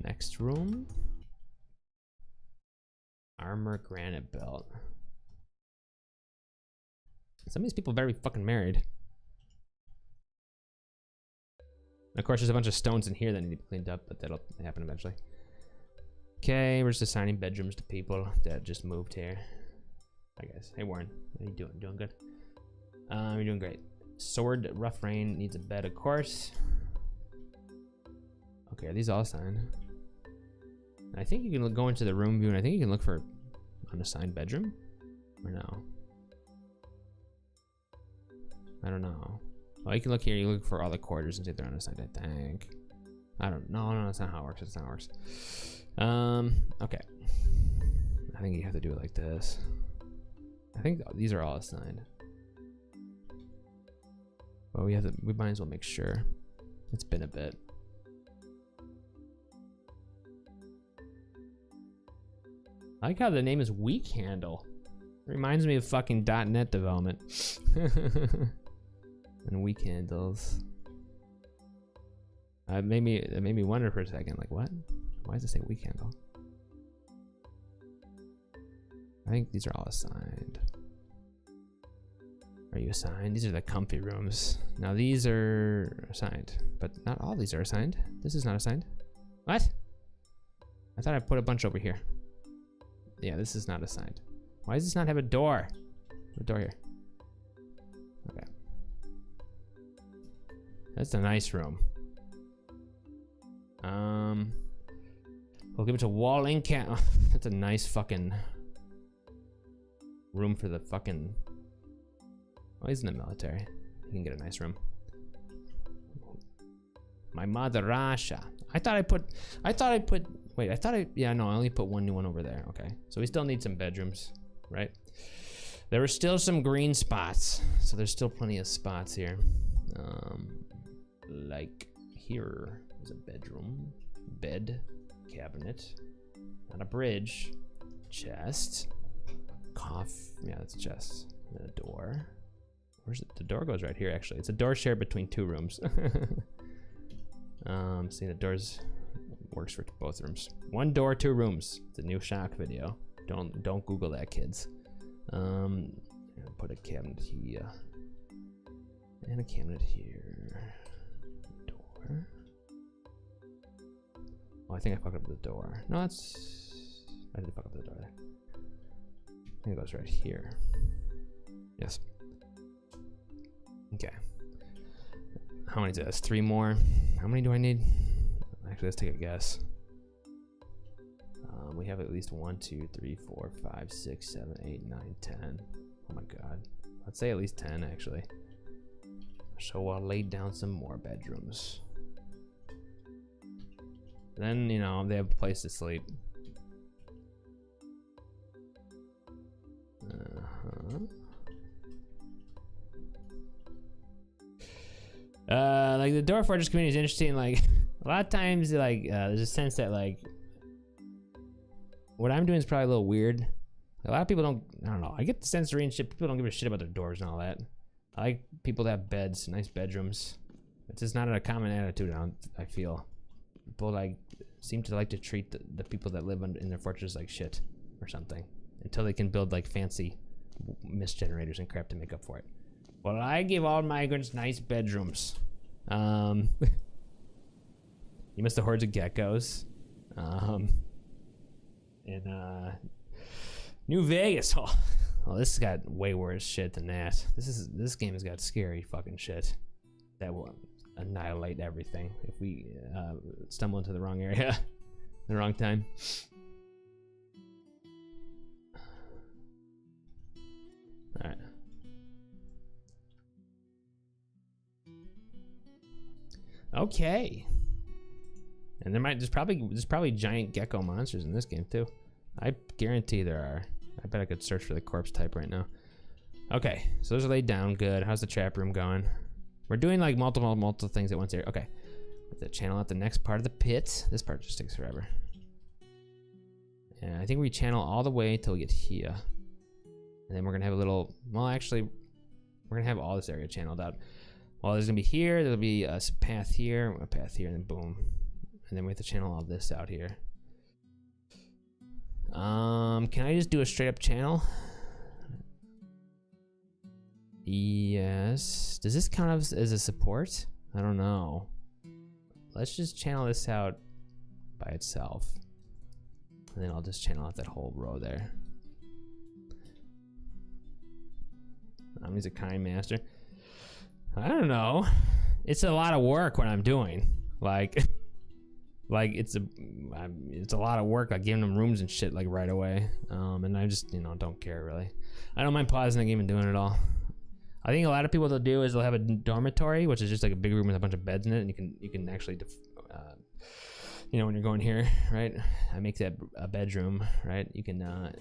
Next room, Armor Granite Belt. Some of these people better be fucking married. And of course, there's a bunch of stones in here that need to be cleaned up, but that'll happen eventually. Okay, we're just assigning bedrooms to people that just moved here. Hi guys. Hey Warren, how you doing? Doing good? You're doing great. Sword Rough Rain needs a bed, of course. Okay, are these all assigned? I think you can go into the room view, and I think you can look for unassigned bedroom, or no? I don't know. Well, you can look here. You look for all the quarters and see if they're unassigned. I think. I don't. No, that's not how it works. That's not how it works. Okay. I think you have to do it like this. I think these are all assigned. But we might as well make sure. It's been a bit. I like how the name is Weak Handle. It reminds me of fucking .NET development. And weak handles. It made me wonder for a second, like what? Why does it say weak handle? I think these are all assigned. Are you assigned? These are the comfy rooms. Now these are assigned, but not all these are assigned. This is not assigned. What? I thought I put a bunch over here. Yeah, this is not assigned. Why does this not have a door? A door here. Okay. That's a nice room. We'll give it to wall incant. That's a nice fucking room for the fucking. Oh, he's in the military. He can get a nice room. My mother Rasha. Yeah, no, I only put one new one over there. Okay, so we still need some bedrooms, right? There were still some green spots, so there's still plenty of spots here. Like here is a bedroom, bed, cabinet, not a bridge, chest, yeah, that's a chest, and then a door. Where's it? The door goes right here, actually. It's a door shared between two rooms. See, the doors works for both rooms. One door, two rooms. It's a new shock video. Don't Google that, kids. Put a cabinet here and a cabinet here. Door. Oh, I think I fucked up the door. No, I didn't fuck up the door there. I think it goes right here. Yes. Okay. How many is this? 3 more. How many do I need? Actually, let's take a guess. We have at least 1, 2, 3, 4, 5, 6, 7, 8, 9, 10. Oh my god. Let's say at least 10 actually. So I'll lay down some more bedrooms. Then, you know, they have a place to sleep. Like the Dwarf Fortress community is interesting. Like a lot of times, like there's a sense that like what I'm doing is probably a little weird. A lot of people don't. I don't know. I get the sense reading shit. People don't give a shit about their doors and all that. I like people to have beds, nice bedrooms. It's just not a common attitude. I feel people like seem to like to treat the people that live in their fortresses like shit or something until they can build like fancy mist generators and crap to make up for it. Well, I give all migrants nice bedrooms. You missed the hordes of geckos. New Vegas. Oh, this has got way worse shit than that. This game has got scary fucking shit that will annihilate everything if we stumble into the wrong area, the wrong time. All right. Okay. And there's probably giant gecko monsters in this game too. I guarantee there are. I bet I could search for the corpse type right now. Okay, so those are laid down. Good. How's the trap room going? We're doing like multiple things at once here. Okay. Put the channel out the next part of the pit. This part just takes forever. And I think we channel all the way till we get here. And then we're gonna have a little, well actually, we're gonna have all this area channeled out. Well, there's gonna be here, there'll be a path here, and then boom. And then we have to channel all this out here. Can I just do a straight up channel? Yes. Does this count as a support? I don't know. Let's just channel this out by itself. And then I'll just channel out that whole row there. Omni's a kind master. I don't know. It's a lot of work what I'm doing. Like it's a lot of work, like giving them rooms and shit like right away. And I just, you know, don't care really. I don't mind pausing the game and doing it all. I think a lot of people what they'll do is they'll have a dormitory, which is just like a big room with a bunch of beds in it, and you can actually, you know, when you're going here, right? I make that a bedroom, right? You can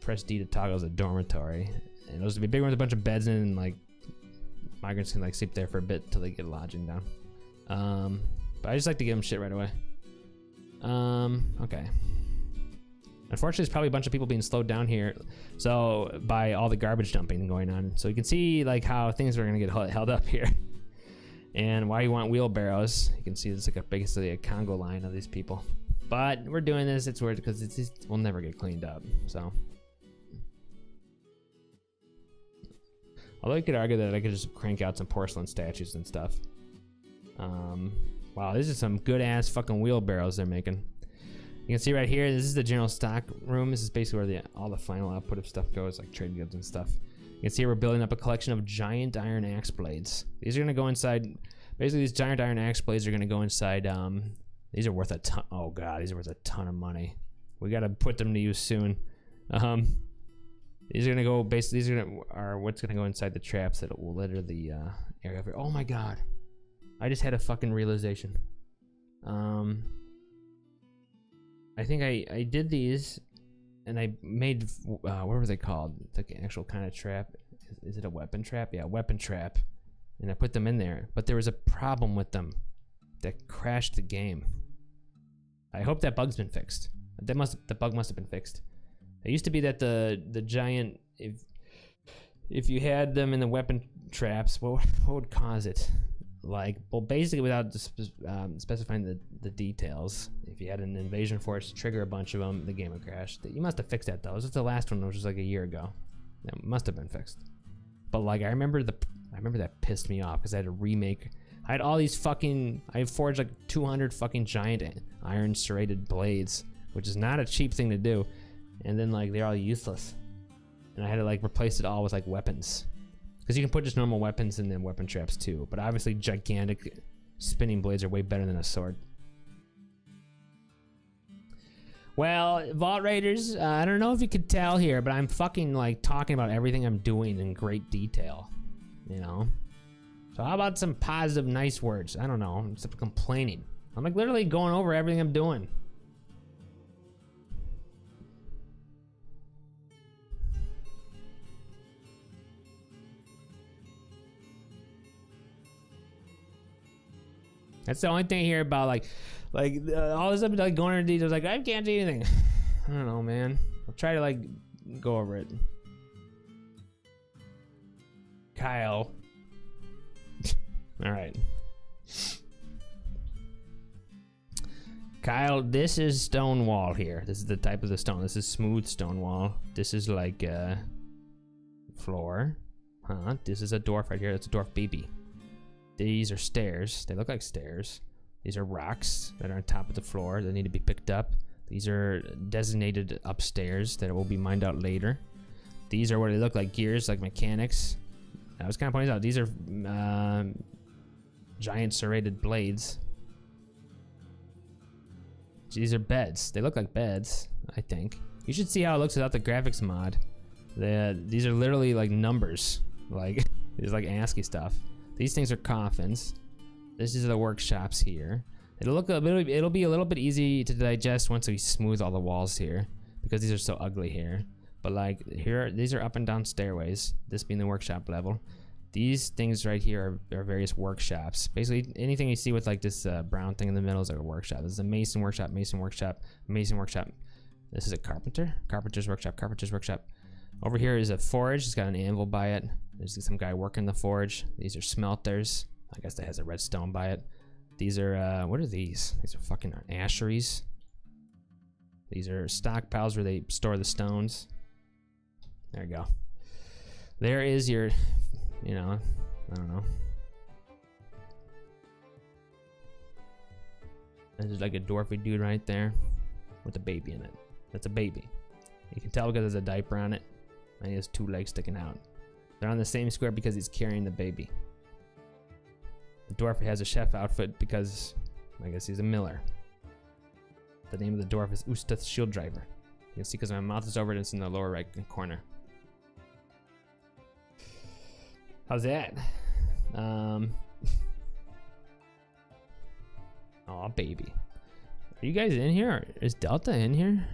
press D to toggle as a dormitory, and those will be big rooms with a bunch of beds in, and like migrants can like sleep there for a bit till they get lodging down. But I just like to give them shit right away. Okay. Unfortunately, there's probably a bunch of people being slowed down here, so by all the garbage dumping going on. So you can see like how things are gonna get held up here, and why you want wheelbarrows. You can see it's like basically a Congo line of these people. But we're doing this. It's weird because we'll never get cleaned up. So, although you could argue that I could just crank out some porcelain statues and stuff. Wow, this is some good ass fucking wheelbarrows they're making. You can see right here, this is the general stock room. This is basically where all the final output of stuff goes, like trade goods and stuff. You can see we're building up a collection of giant iron axe blades. These are gonna go inside, basically these giant iron axe blades are gonna go inside, these are worth a ton, oh god, these are worth a ton of money. We gotta put them to use soon. These are gonna go, basically these are what's gonna go inside the traps that will litter the area. Oh my god. I just had a fucking realization. I think I did these, and I made what were they called? The actual kind of trap. Is it a weapon trap? Yeah, weapon trap. And I put them in there, but there was a problem with them that crashed the game. I hope that bug's been fixed. The bug must have been fixed. It used to be that the giant, if you had them in the weapon traps, what would cause it? Like, well, basically without specifying the details, if you had an invasion force trigger a bunch of them, the game would crash. You must have fixed that though. This is the last one, which was like a year ago. That must have been fixed. But like, I remember that pissed me off because I had to remake. I had all these fucking. I forged like 200 fucking giant iron serrated blades, which is not a cheap thing to do. And then like they're all useless, and I had to like replace it all with like weapons. Because you can put just normal weapons and then weapon traps too. But obviously gigantic spinning blades are way better than a sword. Well, Vault Raiders, I don't know if you could tell here, but I'm fucking like talking about everything I'm doing in great detail, you know? So how about some positive, nice words? I don't know, instead of complaining. I'm like literally going over everything I'm doing. That's the only thing here about like all this stuff like going into details. Like I can't see anything. I don't know, man. I'll try to like go over it. Kyle. All right. Kyle, this is stone wall here. This is the type of the stone. This is smooth stone wall. This is like floor. Huh? This is a dwarf right here. That's a dwarf baby. These are stairs. They look like stairs. These are rocks that are on top of the floor that need to be picked up. These are designated upstairs that will be mined out later. These are what they look like, gears, like mechanics. I was kind of pointing out, these are giant serrated blades. These are beds. They look like beds, I think. You should see how it looks without the graphics mod. These are literally like numbers. Like, these like ASCII stuff. These things are coffins. This is the workshops here. It'll be a little bit easy to digest once we smooth all the walls here, because these are so ugly here. But like here, these are up and down stairways. This being the workshop level. These things right here are various workshops. Basically, anything you see with like this brown thing in the middle is like a workshop. This is a mason workshop, mason workshop, mason workshop. This is a carpenter, carpenter's workshop, carpenter's workshop. Over here is a forge. It's got an anvil by it. There's some guy working the forge. These are smelters. I guess that has a redstone by it. These are, what are these? These are fucking asheries. These are stockpiles where they store the stones. There you go. There is your, you know, I don't know. There's like a dwarfy dude right there with a baby in it. That's a baby. You can tell because there's a diaper on it. And he has 2 legs sticking out. They're on the same square because he's carrying the baby. The dwarf has a chef outfit because I guess he's a miller. The name of the dwarf is Ustath Shield Driver. You can see because my mouth is over it, it's in the lower right corner. How's that? Aw, baby. Are you guys in here? Is Delta in here?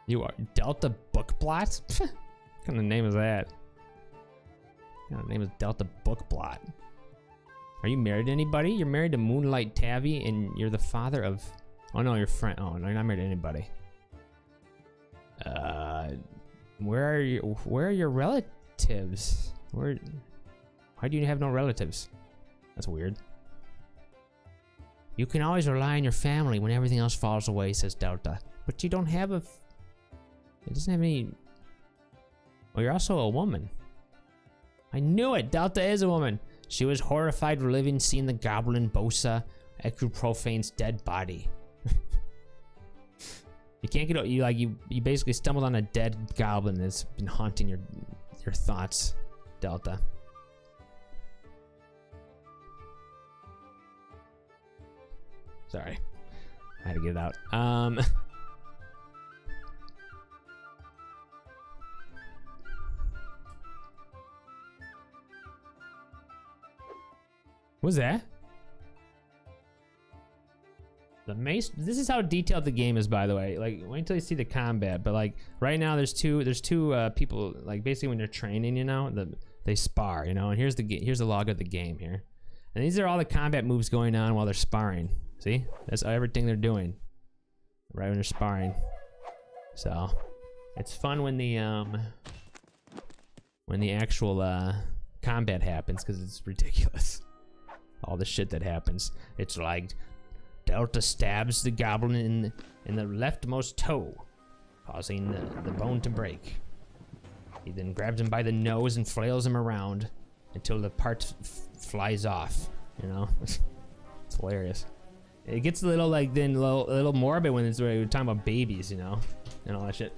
You are Delta Bookblot? What kind of name is that? What kind of name is Delta Bookblot? Are you married to anybody? You're married to Moonlight Tavi, and you're the father of... Oh no, your friend. Oh no, you're not married to anybody. Where are your relatives? Why do you have no relatives? That's weird. You can always rely on your family when everything else falls away, says Delta. But you don't have a... It doesn't have any... Oh, you're also a woman. I knew it! Delta is a woman! She was horrified reliving seeing the goblin Bosa Ecuprofane's dead body. You can't get... You basically stumbled on a dead goblin that's been haunting your thoughts, Delta. Sorry. I had to get it out. What's that? The mace. This is how detailed the game is, by the way. Like, wait until you see the combat. But like, right now, there's two people. Like, basically, when they're training, you know, they spar, you know. And here's the log of the game here. And these are all the combat moves going on while they're sparring. See, that's everything they're doing right when they're sparring. So, it's fun when the actual combat happens because it's ridiculous. All the shit that happens. It's like Delta stabs the goblin in the leftmost toe, causing the bone to break. He then grabs him by the nose and flails him around until the part flies off. You know, it's hilarious. It gets a little like then a little morbid when we're talking about babies, you know, and all that shit.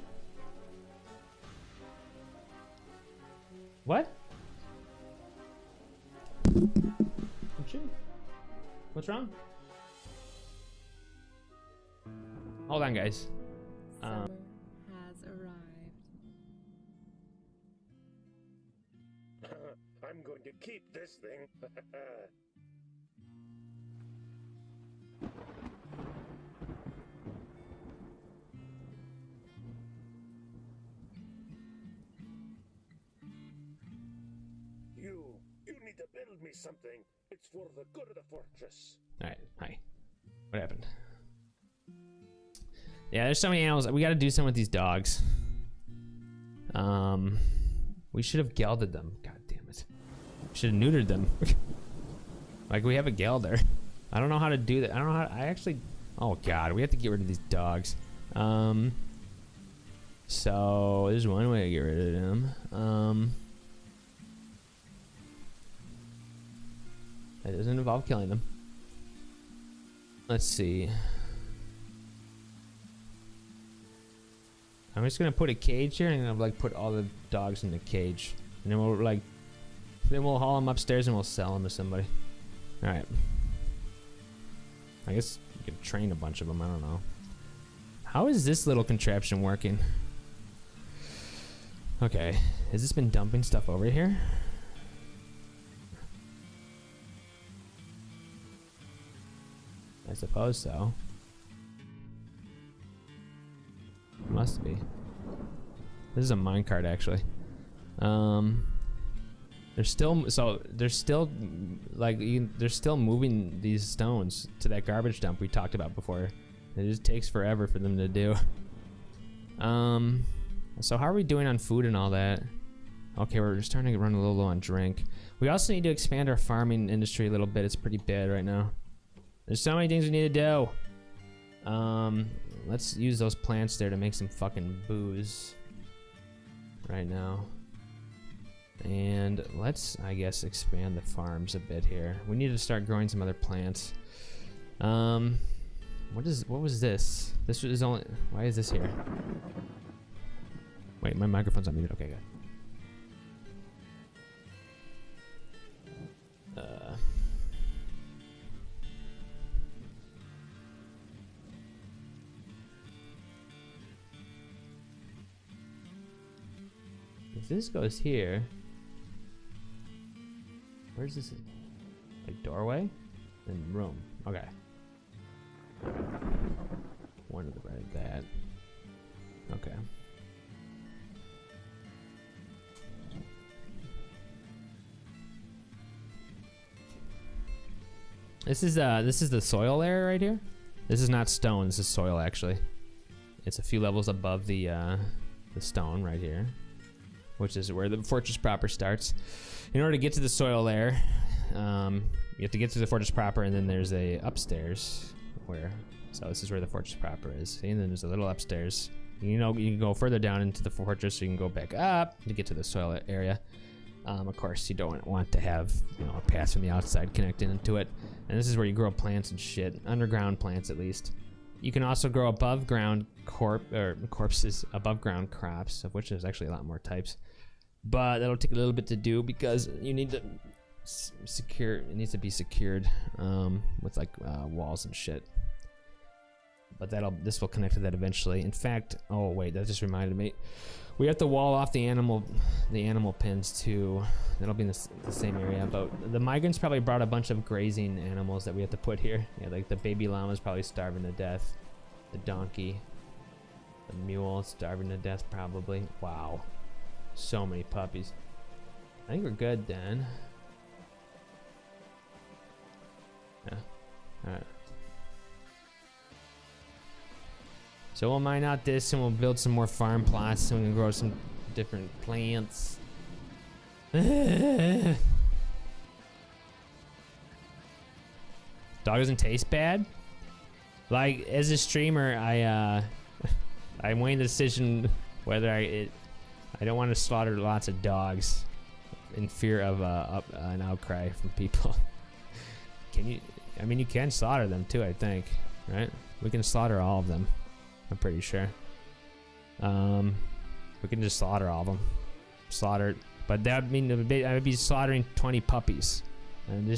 What? What's wrong? Hold on, guys. Summer has arrived. I'm going to keep this thing. You need to build me something. It's for the good of the fortress. All right, hi. What happened? Yeah, there's so many animals. We got to do something with these dogs. We should have gelded them. God damn it. We should have neutered them. Like we have a gelder. I don't know how to do that. I don't know how. I actually. Oh God, we have to get rid of these dogs. So there's one way to get rid of them. That doesn't involve killing them. Let's see. I'm just gonna put a cage here and I'm like put all the dogs in the cage, and then we'll haul them upstairs and we'll sell them to somebody. All right. I guess you can train a bunch of them. I don't know. How is this little contraption working? Okay, has this been dumping stuff over here? I suppose so. Must be. This is a minecart actually. They're still moving these stones to that garbage dump we talked about before. It just takes forever for them to do. So how are we doing on food and all that? Okay, we're starting to run a little low on drink. We also need to expand our farming industry a little bit. It's pretty bad right now. There's so many things we need to do. Let's use those plants there to make some fucking booze right now. And let's, I guess, expand the farms a bit here. We need to start growing some other plants. What was this? This was only, why is this here? Wait, my microphone's on mute. Okay, good. If this goes here, where's this? Like doorway and room. Okay. One to the right of that. Okay. This is the soil layer right here. This is not stone. This is soil actually. It's a few levels above the stone right here, which is where the fortress proper starts. In order to get to the soil layer, you have to get to the fortress proper, and then there's a upstairs where. So this is where the fortress proper is. See, and then there's a little upstairs. You know, you can go further down into the fortress, so you can go back up to get to the soil area. Of course, you don't want to have, you know, a path from the outside connecting into it. And this is where you grow plants and shit, underground plants at least. You can also grow above ground corpses, above ground crops, of which there's actually a lot more types. But that'll take a little bit to do because you need to secure. It needs to be secured with like walls and shit. But this will connect to that eventually. In fact, oh wait, that just reminded me. We have to wall off the animal pens too. That'll be in the same area. But the migrants probably brought a bunch of grazing animals that we have to put here. Yeah, like the baby llama's probably starving to death. The donkey, the mule starving to death probably. Wow, so many puppies. I think we're good then. Yeah. All right. So we'll mine out this and we'll build some more farm plots so we can grow some different plants. Dog doesn't taste bad? Like, as a streamer, I'm weighing the decision whether I don't want to slaughter lots of dogs in fear of an outcry from people. Can you I mean, you can slaughter them too, I think, right? We can slaughter all of them. I'm pretty sure. We can just slaughter all of them. Slaughter, but that would mean I would be slaughtering 20 puppies. And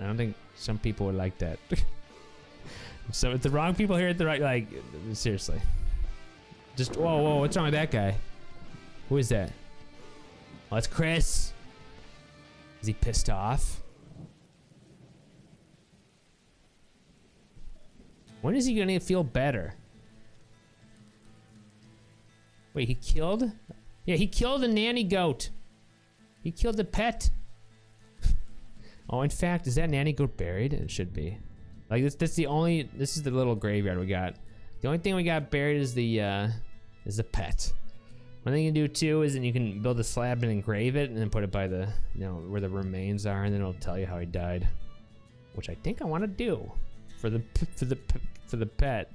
I don't think some people would like that. So if the wrong people here at the right, like, seriously. Just, whoa, what's wrong with that guy? Who is that? Oh, that's Chris. Is he pissed off? When is he gonna feel better? Wait, he killed? Yeah, he killed a nanny goat. He killed the pet. Oh, in fact, is that nanny goat buried? It should be. Like, this is the little graveyard we got. The only thing we got buried is the pet. One thing you can do too is then you can build a slab and engrave it and then put it by the, where the remains are, and then it'll tell you how he died. Which I think I want to do for the pet.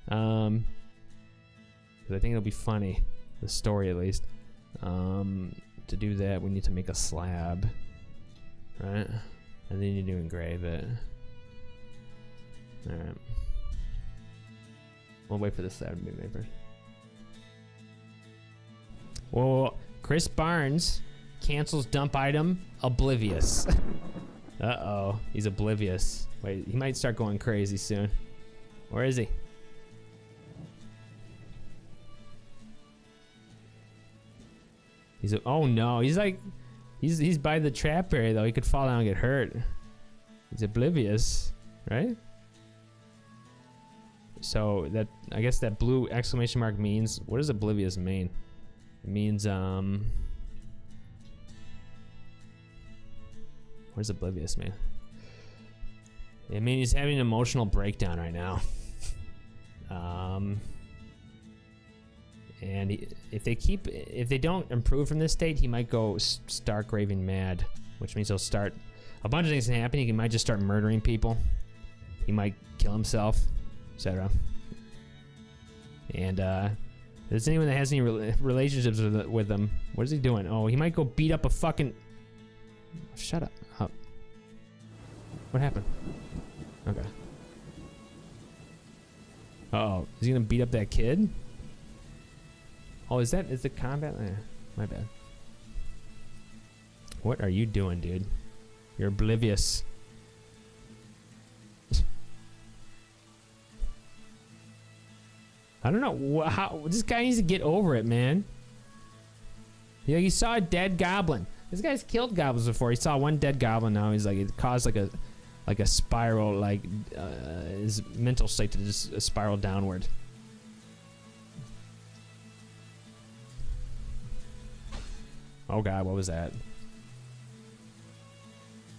'Cause I think it'll be funny, the story at least. To do that, we need to make a slab, right? And then you need to engrave it. All right. We'll wait for the slab to be made first. Well, Chris Barnes cancels dump item, oblivious. Uh-oh, he's oblivious. Wait, he might start going crazy soon. Where is he? Oh no, he's by the trap area though. He could fall down and get hurt. He's oblivious, right? So that, I guess that blue exclamation mark means, what does oblivious mean? It means, what does oblivious mean? It means he's having an emotional breakdown right now. And if they don't improve from this state, he might go stark raving mad, which means he'll start, a bunch of things can happen. He might just start murdering people. He might kill himself, etc. And if there's anyone that has any relationships with them, what is he doing? Oh, he might go beat up a fucking... Shut up. Oh. What happened? Okay. Uh-oh, is he gonna beat up that kid? Oh, is the combat? My bad. What are you doing, dude? You're oblivious. I don't know how this guy needs to get over it, man. Yeah, he saw a dead goblin. This guy's killed goblins before. He saw one dead goblin. Now he's like, it caused like a spiral, like his mental state to just spiral downward. Oh god, what was that?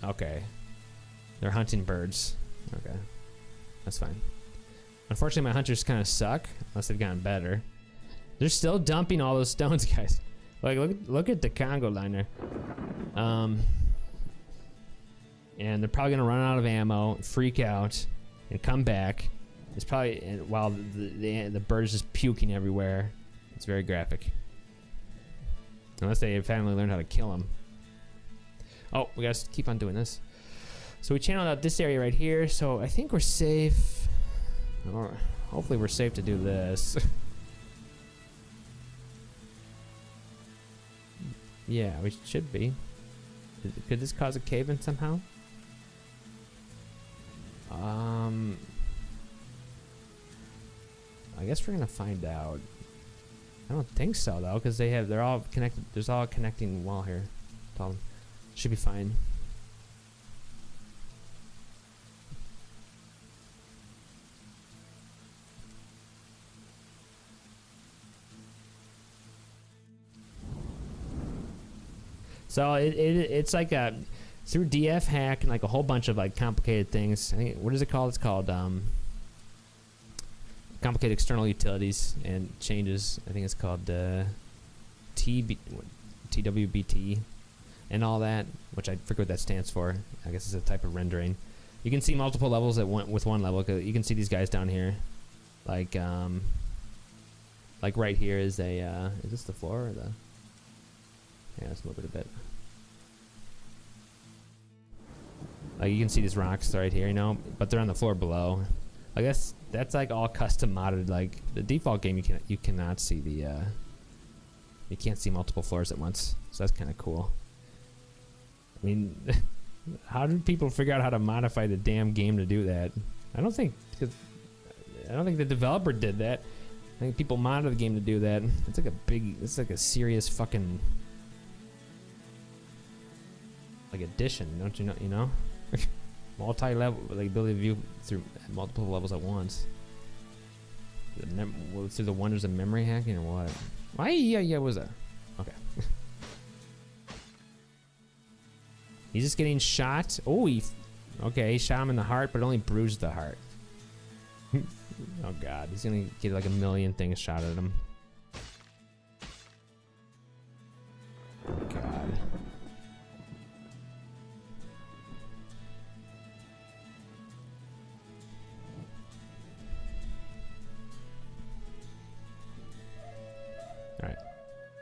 Okay. They're hunting birds. Okay. That's fine. Unfortunately, my hunters kind of suck, unless they've gotten better. They're still dumping all those stones, guys. Like, look at the Congo line there. And they're probably gonna run out of ammo, freak out, and come back. It's probably, while the bird is just puking everywhere. It's very graphic. Unless they finally learned how to kill him. Oh, we gotta keep on doing this. So we channeled out this area right here, so I think we're safe. Or hopefully we're safe to do this. Yeah, we should be. Could this cause a cave-in somehow? I guess we're gonna find out. I don't think so though, because they're all connected. There's all a connecting wall here. Should be fine. So it's like through DF hack and like a whole bunch of like complicated things. I think, what is it called? It's called complicated external utilities and changes. I think it's called TWBT and all that, which I forget what that stands for. I guess it's a type of rendering. You can see multiple levels with one level. You can see these guys down here, like right here is a is this the floor or the? Yeah, let's move it a bit. Like you can see these rocks right here, you know, but they're on the floor below. I guess that's like all custom modded. Like the default game, you cannot see the you can't see multiple floors at once, so that's kind of cool. I mean, how did people figure out how to modify the damn game to do that? I don't think the developer did that. I think people modded the game to do that. It's like a serious fucking like addition, don't you know? You know, multi-level, like ability to view through multiple levels at once. Through the wonders of memory hacking or what? Why? Yeah, what was that? Okay. He's just getting shot. Oh, okay, he shot him in the heart, but only bruised the heart. Oh god, he's gonna get like a million things shot at him. Oh god. Alright.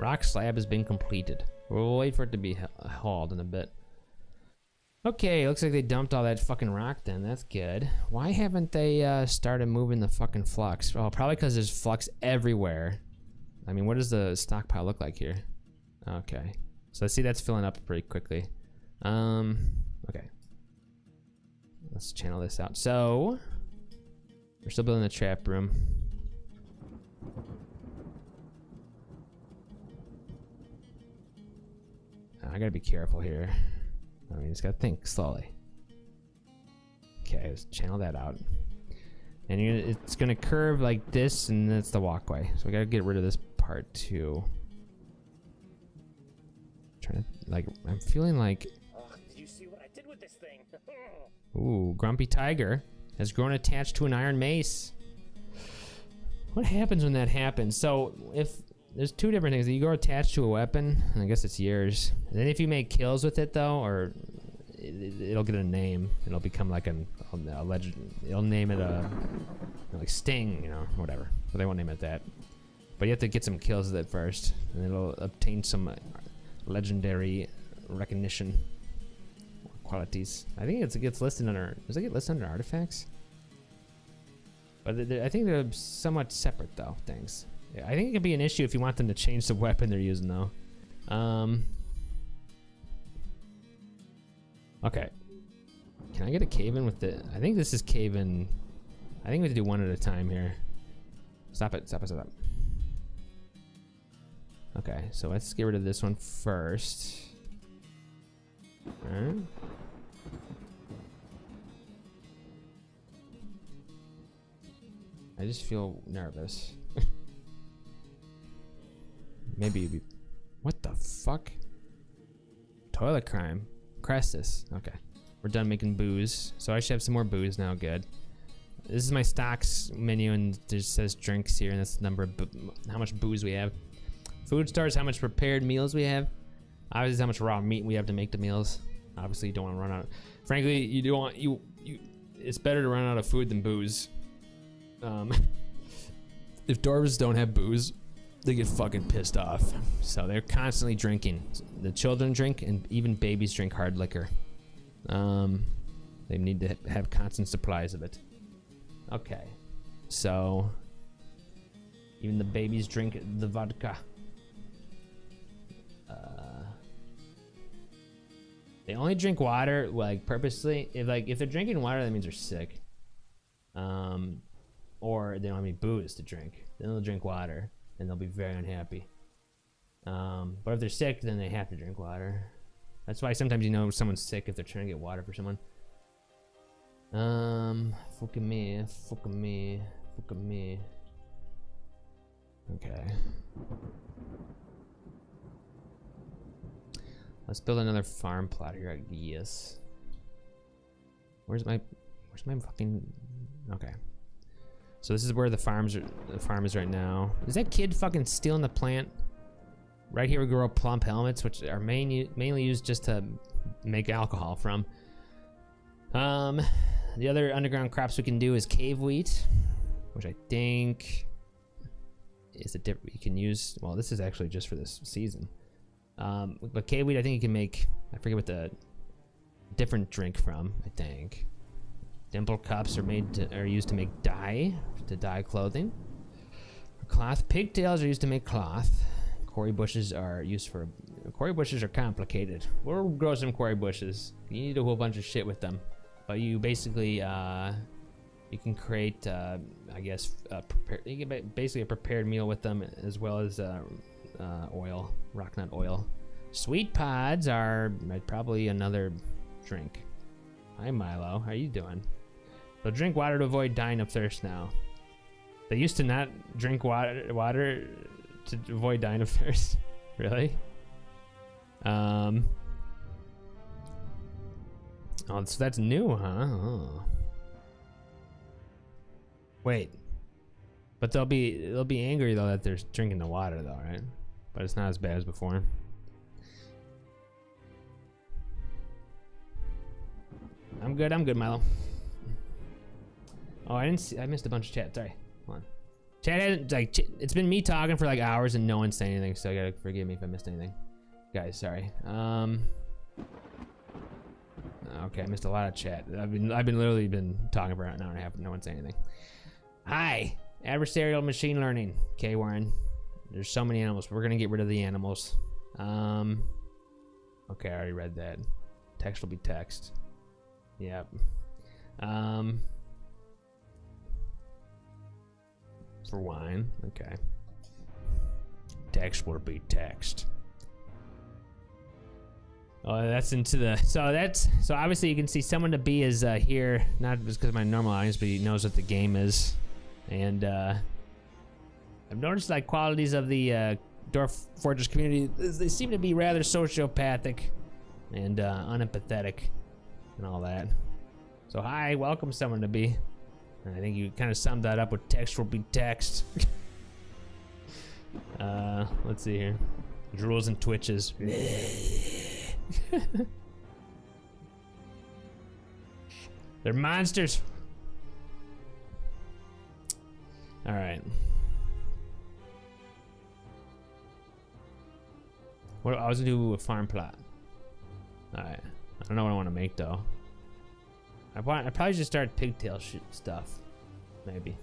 Rock slab has been completed. We'll wait for it to be hauled in a bit. Okay, looks like they dumped all that fucking rock then. That's good. Why haven't they started moving the fucking flux? Well, probably because there's flux everywhere. I mean, what does the stockpile look like here? Okay. So I see that's filling up pretty quickly. Okay. Let's channel this out. So, we're still building the trap room. I gotta be careful here. I mean, just gotta think slowly. Okay, let's channel that out. And it's gonna curve like this, and that's the walkway. So we gotta get rid of this part too. I'm feeling like. Oh, did you see what I did with this thing? Ooh, Grumpy Tiger has grown attached to an iron mace. What happens when that happens? So if there's two different things. You grow attached to a weapon, and I guess it's yours. And then if you make kills with it though, or it'll get a name. It'll become like a legend. It'll name it like Sting, you know, whatever. But they won't name it that. But you have to get some kills with it first, and it'll obtain some legendary recognition qualities. I think it gets listed under. Does it get listed under artifacts? But I think they're somewhat separate though. Things. Yeah, I think it could be an issue if you want them to change the weapon they're using though. Okay. Can I get a cave in with the? I think this is cave in. I think we have to do one at a time here. Stop it! Stop it! Stop it! Okay, so let's get rid of this one first. Alright. I just feel nervous. Maybe you'd be. What the fuck? Toilet crime. Crestus. Okay. We're done making booze. So I should have some more booze now. Good. This is my stocks menu, and it just says drinks here, and that's the number of how much booze we have. Food stores, how much prepared meals we have. Obviously, how much raw meat we have to make the meals. Obviously, you don't want to run out. Frankly, you don't want you. It's better to run out of food than booze. If dwarves don't have booze, they get fucking pissed off. So they're constantly drinking. The children drink, and even babies drink hard liquor. They need to have constant supplies of it. Okay, so even the babies drink the vodka. They only drink water like purposely. If they're drinking water, that means they're sick. Or they don't have any booze to drink. Then they'll drink water, and they'll be very unhappy. But if they're sick, then they have to drink water. That's why sometimes you know someone's sick if they're trying to get water for someone. Fuck me. Okay. Let's build another farm plot here, I guess. Where's my fucking? Okay. So this is where the farm is right now. Is that kid fucking stealing the plant? Right here we grow plump helmets, which are mainly used just to make alcohol from. The other underground crops we can do is cave wheat, which I think is you can use. Well, this is actually just for this season. But cave wheat, I think you can make. I forget what the different drink from, I think. Dimple cups are used to make dye, to dye clothing. Cloth pigtails are used to make cloth. Quarry bushes are complicated. We'll grow some quarry bushes. You need a whole bunch of shit with them, but you basically you can create I guess you can basically a prepared meal with them, as well as oil, rock nut oil. Sweet pods are probably another drink. Hi Milo, how you doing? So drink water to avoid dying of thirst now. They used to not drink water to avoid dying of thirst. Really? Oh, so that's new, huh? Oh. Wait. But they'll be angry though that they're drinking the water though, right? But it's not as bad as before. I'm good, Milo. Oh, I missed a bunch of chat, sorry. Hold on. Chat hasn't, like, it's been me talking for like hours and no one's saying anything, so you gotta forgive me if I missed anything. Guys, sorry. Okay, I missed a lot of chat. I've been literally been talking for an hour and a half and no one's saying anything. Hi, adversarial machine learning. Okay, Warren. There's so many animals. We're gonna get rid of the animals. Okay, I already read that. Text will be text. Yep. For wine, okay. Text will be text. Oh, that's into the, so obviously you can see someone to be is here, not just because of my normal audience, but he knows what the game is. And I've noticed like qualities of the Dwarf Fortress community, they seem to be rather sociopathic and unempathetic and all that. So hi, welcome someone to be. I think you kind of summed that up with text will be text. Let's see here. Drools and twitches. They're monsters. All right. What I was gonna do a farm plot. All right. I don't know what I want to make though. I probably should start pigtail stuff, maybe.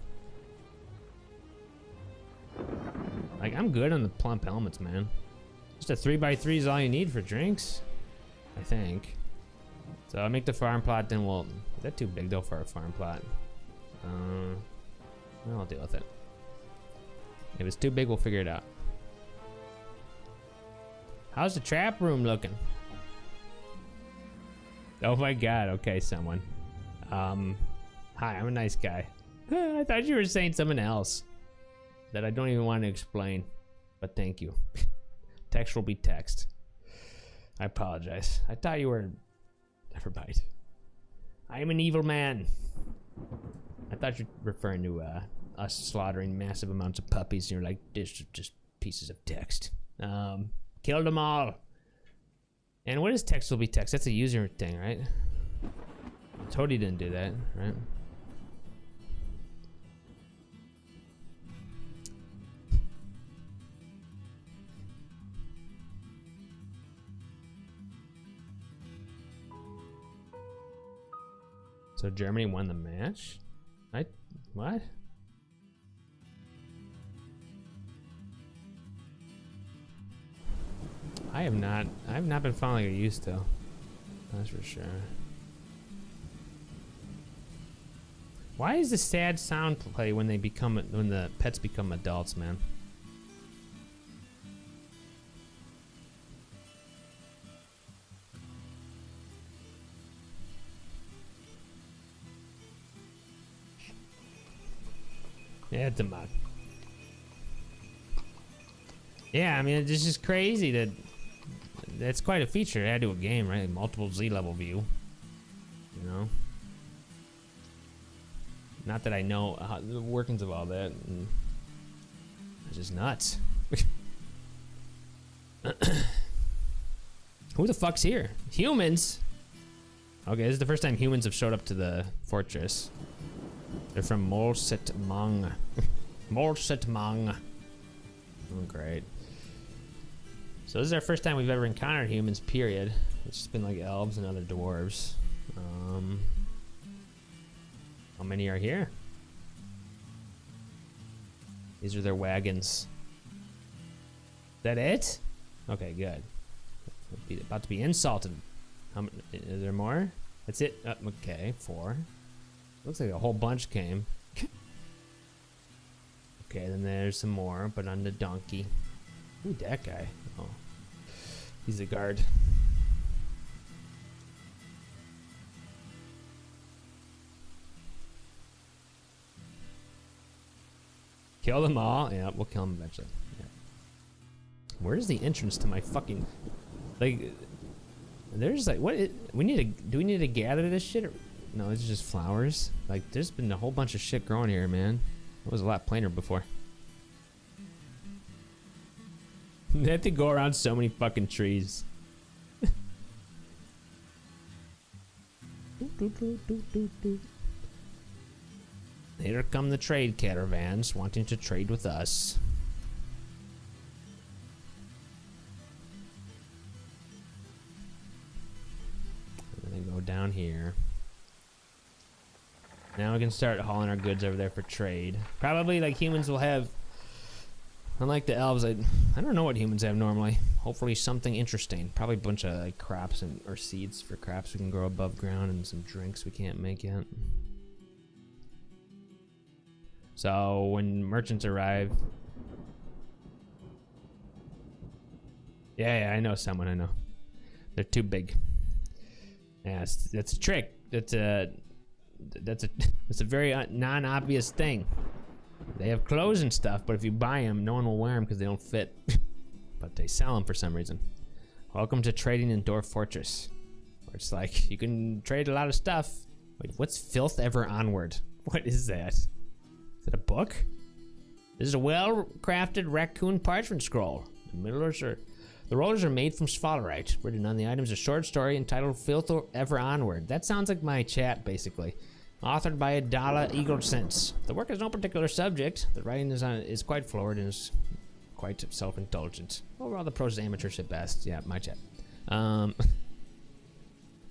Like I'm good on the plump helmets, man. Just a 3x3 is all you need for drinks, I think. So I'll make the farm plot, then we'll. Is that too big though for a farm plot? I'll deal with it. If it's too big, we'll figure it out. How's the trap room looking? Oh my god, okay, someone. Hi, I'm a nice guy. I thought you were saying something else that I don't even want to explain, but thank you. Text will be text. I apologize. I thought you were, never mind. I am an evil man. I thought you were referring to us slaughtering massive amounts of puppies, and you're like, this is just pieces of text. Killed them all. And what is text will be text? That's a user thing, right? Toady didn't do that, right? So Germany won the match? What? I have not been following like I used to. That's for sure. Why is the sad sound play when the pets become adults, man? Yeah, it's a mod. Yeah, I mean, it's just crazy that that's quite a feature to add to a game, right? Multiple Z level view, you know? Not that I know how, the workings of all that. And it's just nuts. Who the fuck's here? Humans? Okay, this is the first time humans have showed up to the fortress. They're from Molsetmang. Molsetmang. Oh, great. So this is our first time we've ever encountered humans, period. It's just been like elves and other dwarves. How many are here? These are their wagons. Is that it? Okay, good. About to be insulted. Is there more? That's it? Okay, 4. Looks like a whole bunch came. Okay, then there's some more, but on the donkey. Ooh, that guy. Oh, he's a guard. Kill them all? Yeah, we'll kill them eventually. Yeah. Where's the entrance to my fucking... Like, there's like, what? We need to... Do we need to gather this shit? Or, no, it's just flowers. Like, there's been a whole bunch of shit growing here, man. It was a lot plainer before. They have to go around so many fucking trees. Here come the trade caravans wanting to trade with us. And then go down here. Now we can start hauling our goods over there for trade. Probably like humans will have, unlike the elves, I don't know what humans have normally. Hopefully something interesting. Probably a bunch of like crops or seeds for crops we can grow above ground and some drinks we can't make yet. So when merchants arrive, yeah, I know someone. I know they're too big. Yeah, that's a trick. That's a very non-obvious thing. They have clothes and stuff, but if you buy them, no one will wear them because they don't fit. But they sell them for some reason. Welcome to trading in Dwarf Fortress, where it's like you can trade a lot of stuff. Wait, what's filth ever onward? What is that? Is it a book? This is a well-crafted raccoon parchment scroll. The rollers are made from sphalerite. Written on the items a short story entitled Filth Ever Onward. That sounds like my chat, basically. Authored by Adala Eaglesense. The work has no particular subject. The writing is quite florid and is quite self-indulgent. Overall, the prose is amateurish at best. Yeah, my chat.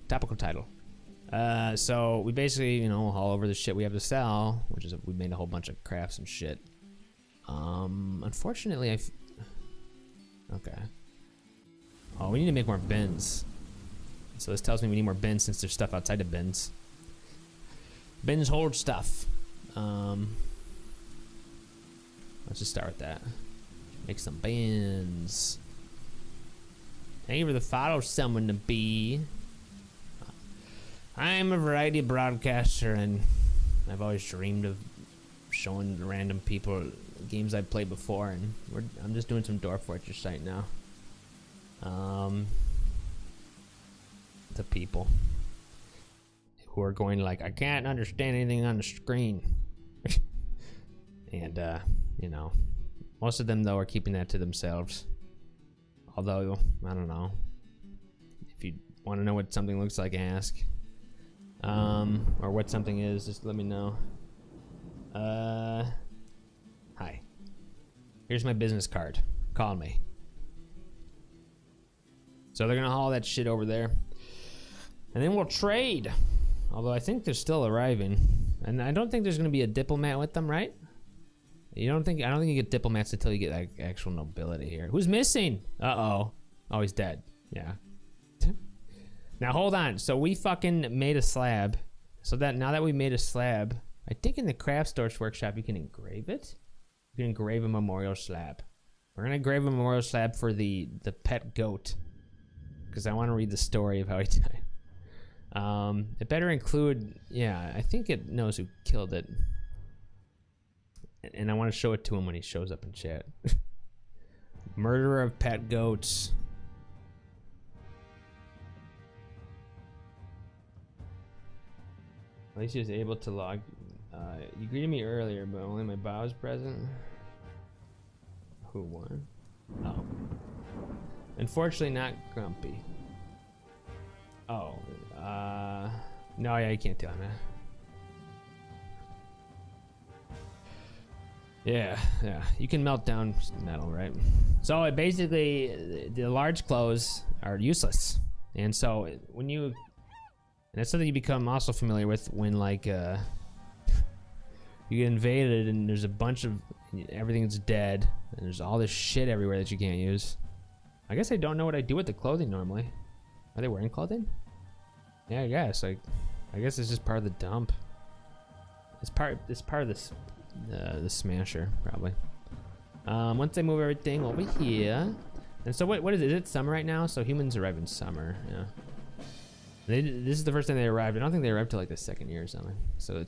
Topical title. So we basically, haul over the shit we have to sell, which is we made a whole bunch of crafts and shit. Unfortunately, okay. Oh, we need to make more bins. So this tells me we need more bins since there's stuff outside the bins. Bins hold stuff. Let's just start with that. Make some bins. Thank you for the follow, someone to be. I'm a variety broadcaster, and I've always dreamed of showing random people games I've played before, and I'm just doing some Dwarf Fortress right now. The people who are going like, I can't understand anything on the screen. And, most of them, though, are keeping that to themselves. Although, I don't know. If you want to know what something looks like, ask. Or what something is, just let me know. Hi. Here's my business card. Call me. So they're gonna haul that shit over there. And then we'll trade. Although I think they're still arriving. And I don't think there's gonna be a diplomat with them, right? I don't think you get diplomats until you get like actual nobility here. Who's missing? Uh-oh. Oh, he's dead. Yeah. Now hold on. So we fucking made a slab. So that now that we made a slab, I think in the craft storage workshop you can engrave it. You can engrave a memorial slab. We're gonna engrave a memorial slab for the pet goat, because I want to read the story of how he died. It better include, yeah, I think it knows who killed it. And I want to show it to him when he shows up in chat. Murderer of pet goats. At least he was able to log. You greeted me earlier, but only my bow was present. Who won? Oh. Unfortunately, not Grumpy. Oh. No, yeah, you can't tell, man. Yeah, yeah. You can melt down metal, right? So it basically, the large clothes are useless. And so when you, and that's something you become also familiar with when like you get invaded and there's a bunch of, everything's dead and there's all this shit everywhere that you can't use. I guess I don't know what I do with the clothing normally. Are they wearing clothing? Yeah, I guess. Like, I guess it's just part of the dump. It's part of this the smasher probably. Once I move everything over here, and so what is it? Is it summer right now? So humans arrive in summer. Yeah. This is the first time they arrived. I don't think they arrived till like the second year or something. So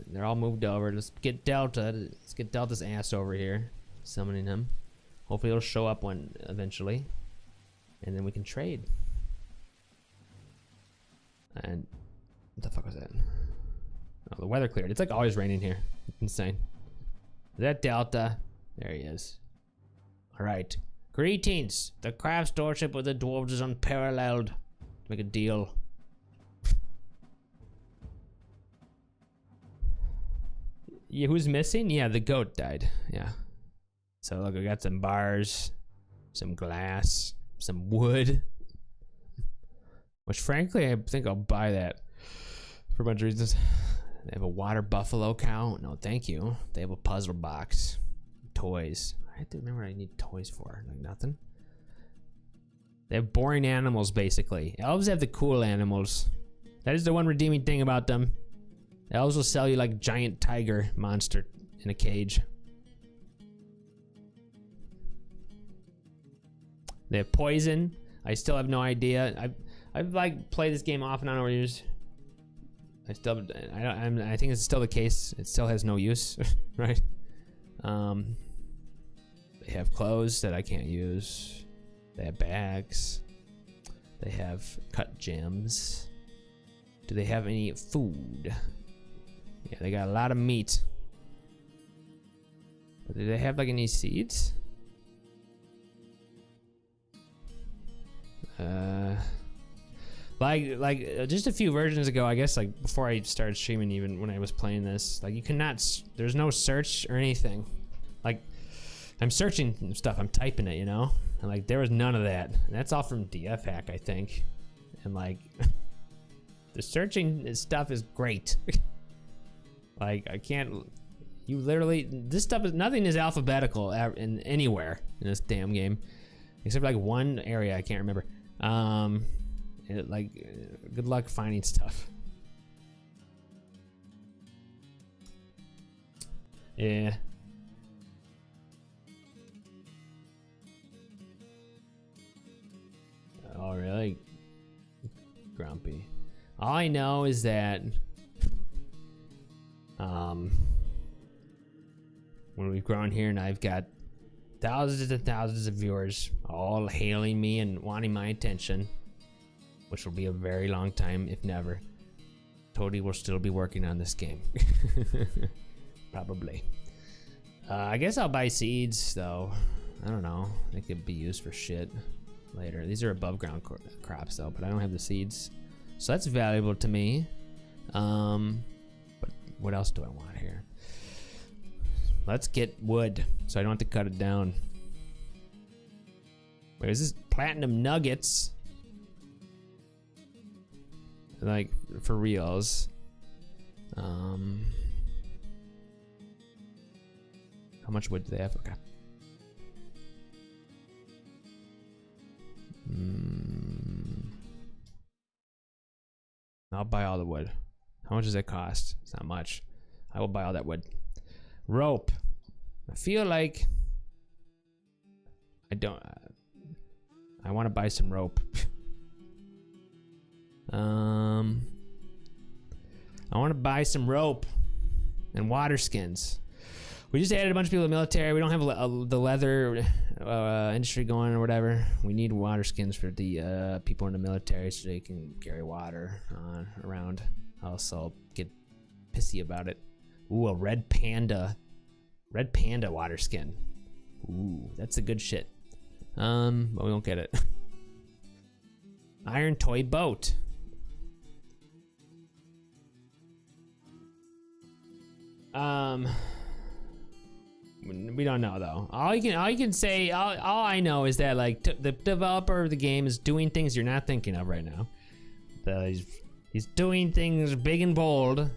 they're all moved over. Let's get Delta. Let's get Delta's ass over here, summoning him. Hopefully he'll show up one eventually, and then we can trade. And what the fuck was that? Oh, the weather cleared. It's like always raining here. It's insane. Is that Delta? There he is. All right. Greetings. The craft storeship with the dwarves is unparalleled. Let's make a deal. Yeah, who's missing? Yeah, the goat died. Yeah. So look, I got some bars, some glass, some wood. Which frankly, I think I'll buy that for a bunch of reasons. They have a water buffalo cow. No, thank you. They have a puzzle box. Toys. I have to remember what I need toys for. Like nothing. They have boring animals, basically. Elves have the cool animals. That is the one redeeming thing about them. Elves will sell you like giant tiger monster in a cage. They have poison. I still have no idea. I've like played this game off and on over years. I think it's still the case. It still has no use, right? They have clothes that I can't use. They have bags. They have cut gems. Do they have any food? Yeah, they got a lot of meat. But do they have like any seeds? Like just a few versions ago, I guess, like before I started streaming, even when I was playing this, like you cannot, there's no search or anything. Like I'm searching stuff, I'm typing it, you know, and like there was none of that. And that's all from DF Hack, I think. And like the searching stuff is great. Like I can't, you literally, this stuff is, nothing is alphabetical in anywhere in this damn game, except for like one area I can't remember. Good luck finding stuff. Yeah. Oh, really? Grumpy. All I know is that when we've grown here and I've got thousands and thousands of viewers all hailing me and wanting my attention, which will be a very long time, if never, Toady will still be working on this game. Probably. I guess I'll buy seeds, though. I don't know. They could be used for shit later. These are above ground crops, though, but I don't have the seeds. So that's valuable to me. But what else do I want here? Let's get wood, so I don't have to cut it down. Wait, is this platinum nuggets? Like, for reals. How much wood do they have? Okay. I'll buy all the wood. How much does it cost? It's not much. I will buy all that wood. Rope. I feel like I don't. I want to buy some rope. I want to buy some rope and water skins. We just added a bunch of people to the military. We don't have the leather industry going or whatever. We need water skins for the people in the military so they can carry water around. Also get pissy about it. Ooh, a red panda water skin. Ooh, that's the good shit. But we won't get it. Iron toy boat. We don't know though. All you can say, all I know is that like the developer of the game is doing things you're not thinking of right now. He's doing things big and bold.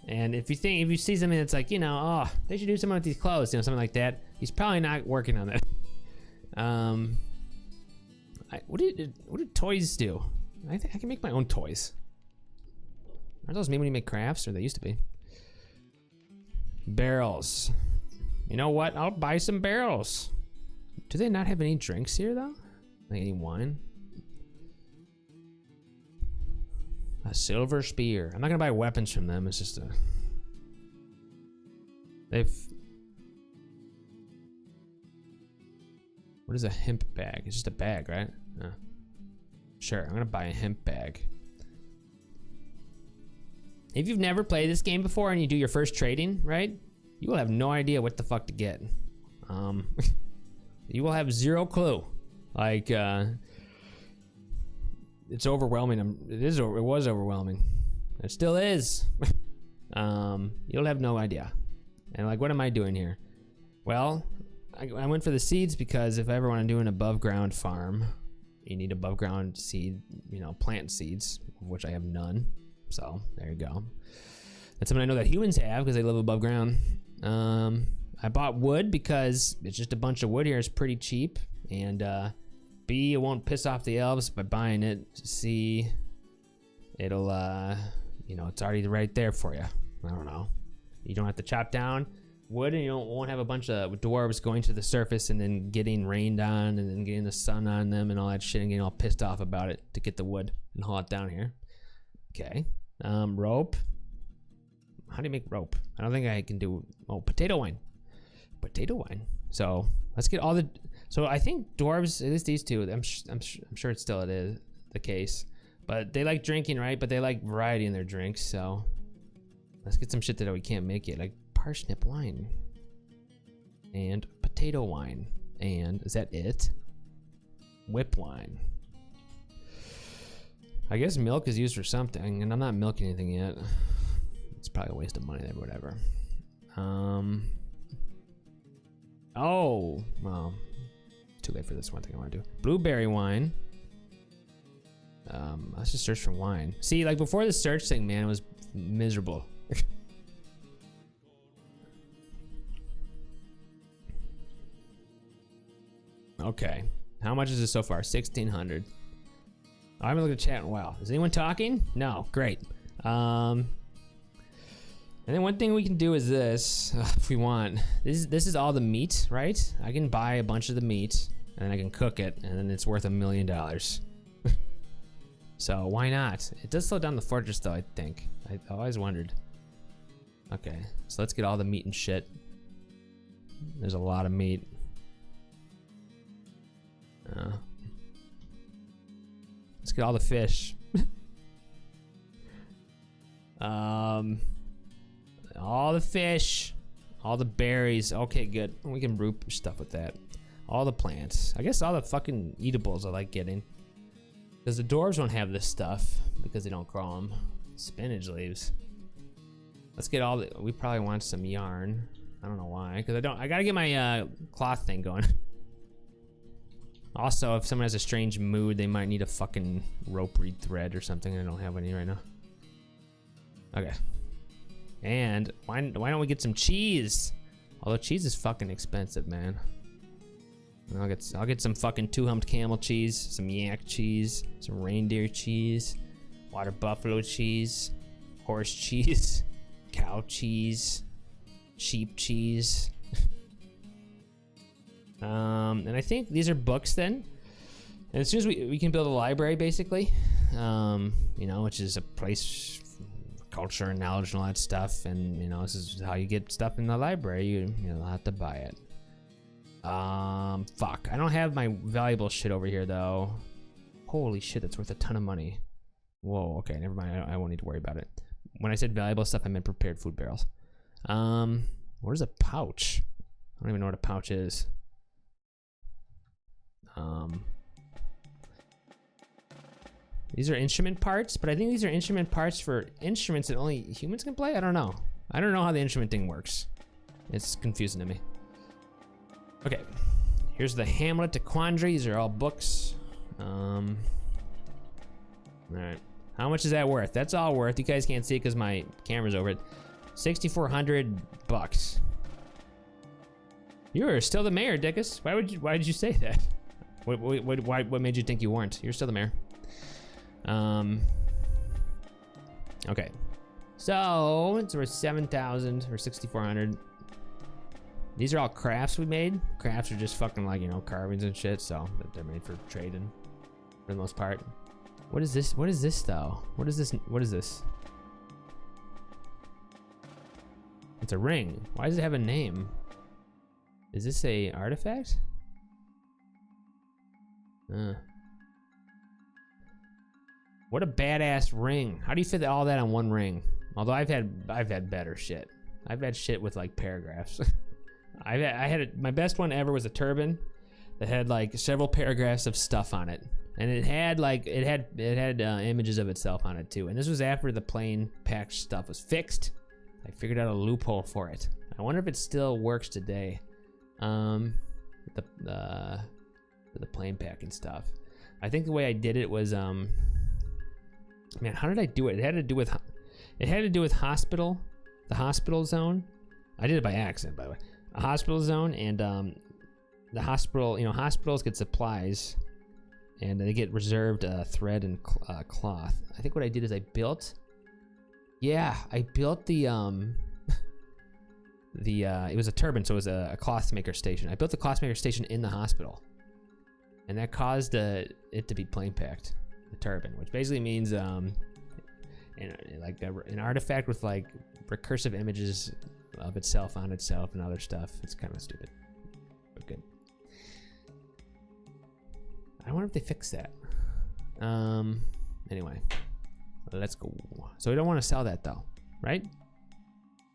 And if you see something that's like, you know, oh, they should do something with these clothes, you know, something like that, he's probably not working on that. What do toys do? I think I can make my own toys. Aren't those made when you make crafts, or they used to be? Barrels. You know what? I'll buy some barrels. Do they not have any drinks here though? Like any wine? A silver spear. I'm not gonna buy weapons from them. It's just a. What is a hemp bag? It's just a bag, right? Sure, I'm gonna buy a hemp bag. If you've never played this game before and you do your first trading, right? You will have no idea what the fuck to get. You will have zero clue. Like, it's overwhelming. It was overwhelming. It still is. You'll have no idea. And like, what am I doing here? Well, I went for the seeds because if I ever want to do an above ground farm, you need above ground seed, you know, plant seeds, of which I have none. So there you go. That's something I know that humans have because they live above ground. I bought wood because it's just a bunch of wood here. It's pretty cheap. And B, it won't piss off the elves by buying it. C, it'll, you know, it's already right there for you. I don't know. You don't have to chop down wood, and you won't have a bunch of dwarves going to the surface and then getting rained on and then getting the sun on them and all that shit and getting all pissed off about it to get the wood and haul it down here. Okay. Rope. How do you make rope? I don't think I can do. Oh, potato wine. Potato wine. So let's get all the. So I think dwarves, at least these two. I'm sure it still is the case, but they like drinking, right? But they like variety in their drinks. So let's get some shit that we can't make yet, like parsnip wine and potato wine. And is that it? Whip wine. I guess milk is used for something, and I'm not milking anything yet. It's probably a waste of money there, but whatever. Oh, well, too late for this one thing I want to do. Blueberry wine. Let's just search for wine. See, like before the search thing, man, it was miserable. Okay, how much is this so far? 1,600. I haven't looked at chat in a while. Is anyone talking? No, great. And then one thing we can do is this, if we want. This is all the meat, right? I can buy a bunch of the meat, and then I can cook it, and then it's worth $1 million. So why not? It does slow down the fortress though, I think. I always wondered. Okay, so let's get all the meat and shit. There's a lot of meat. Let's get all the fish. All the fish, all the berries. Okay, good. We can brew stuff with that. All the plants. I guess all the fucking eatables I like getting. Because the dwarves don't have this stuff because they don't grow them. Spinach leaves. Let's get all the. We probably want some yarn. I don't know why. Because I gotta get my cloth thing going. Also, if someone has a strange mood, they might need a fucking rope reed thread or something. I don't have any right now. Okay. And why don't we get some cheese? Although cheese is fucking expensive, man. I'll get some fucking 2-humped camel cheese, some yak cheese, some reindeer cheese, water buffalo cheese, horse cheese, cow cheese, sheep cheese. And I think these are books then. And as soon as we can build a library, basically, you know, which is a place for culture and knowledge and all that stuff. And, you know, this is how you get stuff in the library. You know, have to buy it. Fuck. I don't have my valuable shit over here, though. Holy shit, that's worth a ton of money. Whoa, okay, never mind. I won't need to worry about it. When I said valuable stuff, I meant prepared food barrels. Where's a pouch? I don't even know what a pouch is. These are instrument parts, but I think these are instrument parts for instruments that only humans can play. I don't know how the instrument thing works. It's confusing to me. Okay, here's the Hamlet to Quandary. These are all books. All right, how much is that worth? That's all worth. You guys can't see it because my camera's over it. 6,400 bucks. You're still the mayor, Dickus. Why did you say that? What made you think you weren't? You're still the mayor. Okay. So it's worth 7,000 or 6,400. These are all crafts we made. Crafts are just fucking like, you know, carvings and shit, so they're made for trading for the most part. What is this? What is this though? What is this? What is this? It's a ring. Why does it have a name? Is this a artifact? What a badass ring. How do you fit all that on one ring? Although I've had better shit. I've had shit with like paragraphs. My best one ever was a turban that had like several paragraphs of stuff on it. And it had images of itself on it too. And this was after the plain patch stuff was fixed. I figured out a loophole for it. I wonder if it still works today. The plain pack and stuff. I think the way I did it was man, how did I do it? It had to do with hospital, the hospital zone. I did it by accident, by the way. A hospital zone, and the hospital, you know, hospitals get supplies and they get reserved thread and cloth. I think what I did is I built the it was a turban, so it was a cloth maker station. I built the cloth maker station in the hospital, and that caused it to be plain packed, the turban, which basically means like an artifact with like recursive images of itself on itself and other stuff. It's kind of stupid, but good. I wonder if they fix that. Anyway, let's go. So we don't want to sell that though, right?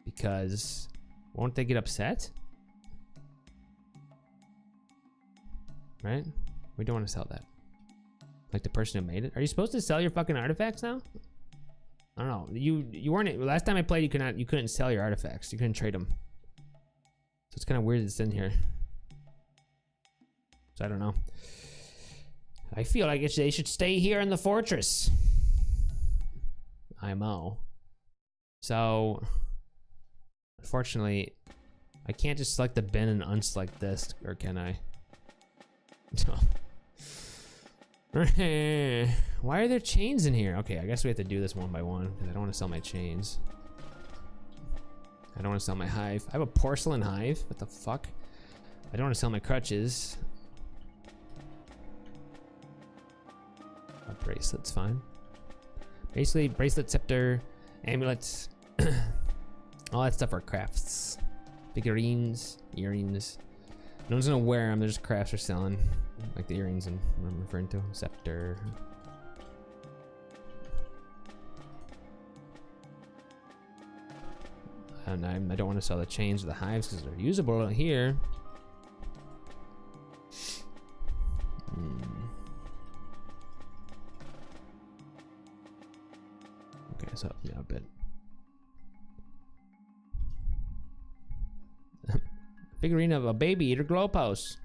Because won't they get upset? Right? We don't want to sell that. Like the person who made it. Are you supposed to sell your fucking artifacts now? I don't know. You weren't. Last time I played, you couldn't sell your artifacts. You couldn't trade them. So it's kind of weird it's in here. So I don't know. I feel like they should stay here in the fortress. IMO. So unfortunately, I can't just select the bin and unselect this, or can I? No. Why are there chains in here? Okay, I guess we have to do this one by one because I don't want to sell my chains. I don't want to sell my hive. I have a porcelain hive. What the fuck? I don't want to sell my crutches. A bracelet's fine. Basically, bracelet, scepter, amulets, all that stuff are crafts. Figurines, earrings. No one's gonna wear them. They're just crafts for selling. Like the earrings and what I'm referring to. Scepter. And I don't want to sell the chains or the hives because they're usable here. Okay, so yeah, a bit. Figurine of a baby eater glow post.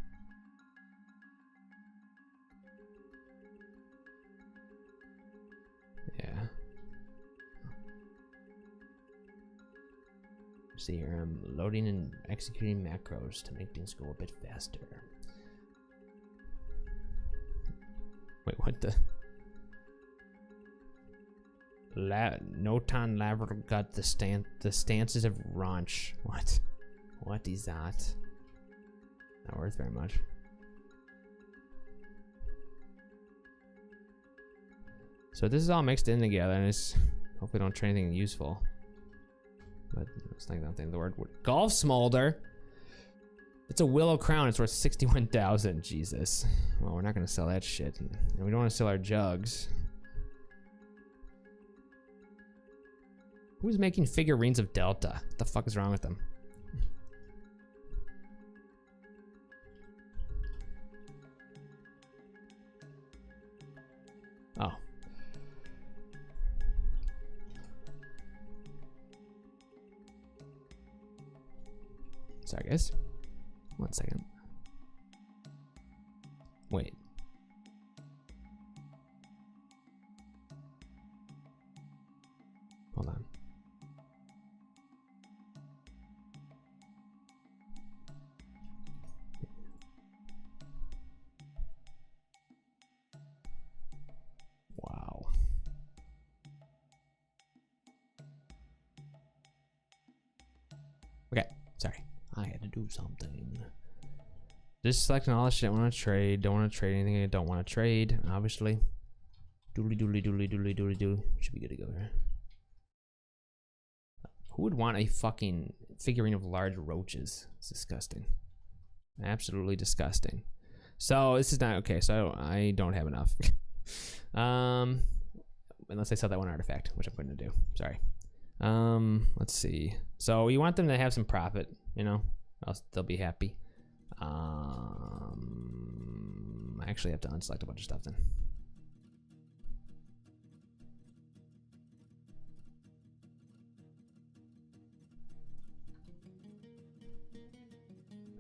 Yeah. See here, I'm loading and executing macros to make things go a bit faster. Wait, what the? Noton Laver got the stances of Raunch. What? What is that? Not worth very much. So this is all mixed in together, and it's hopefully don't train anything useful. But it's like nothing. The word golf smolder. It's a willow crown. It's worth 61,000. Jesus. Well, we're not gonna sell that shit, and we don't want to sell our jugs. Who's making figurines of Delta? What the fuck is wrong with them? Oh. Sorry, guys. 1 second. Wait. Hold on. Wow. Okay, sorry. I had to do something. Just selecting all the shit I want to trade. Don't want to trade anything I don't want to trade, obviously. Doodly doodly doodly doodly doodly doo. Should be good to go here. Who would want a fucking figurine of large roaches? It's disgusting. Absolutely disgusting. So this is not okay. So I don't have enough. Unless I sell that one artifact, which I'm going to do. Sorry. Let's see. So you want them to have some profit, you know, else they'll be happy. I actually have to unselect a bunch of stuff then.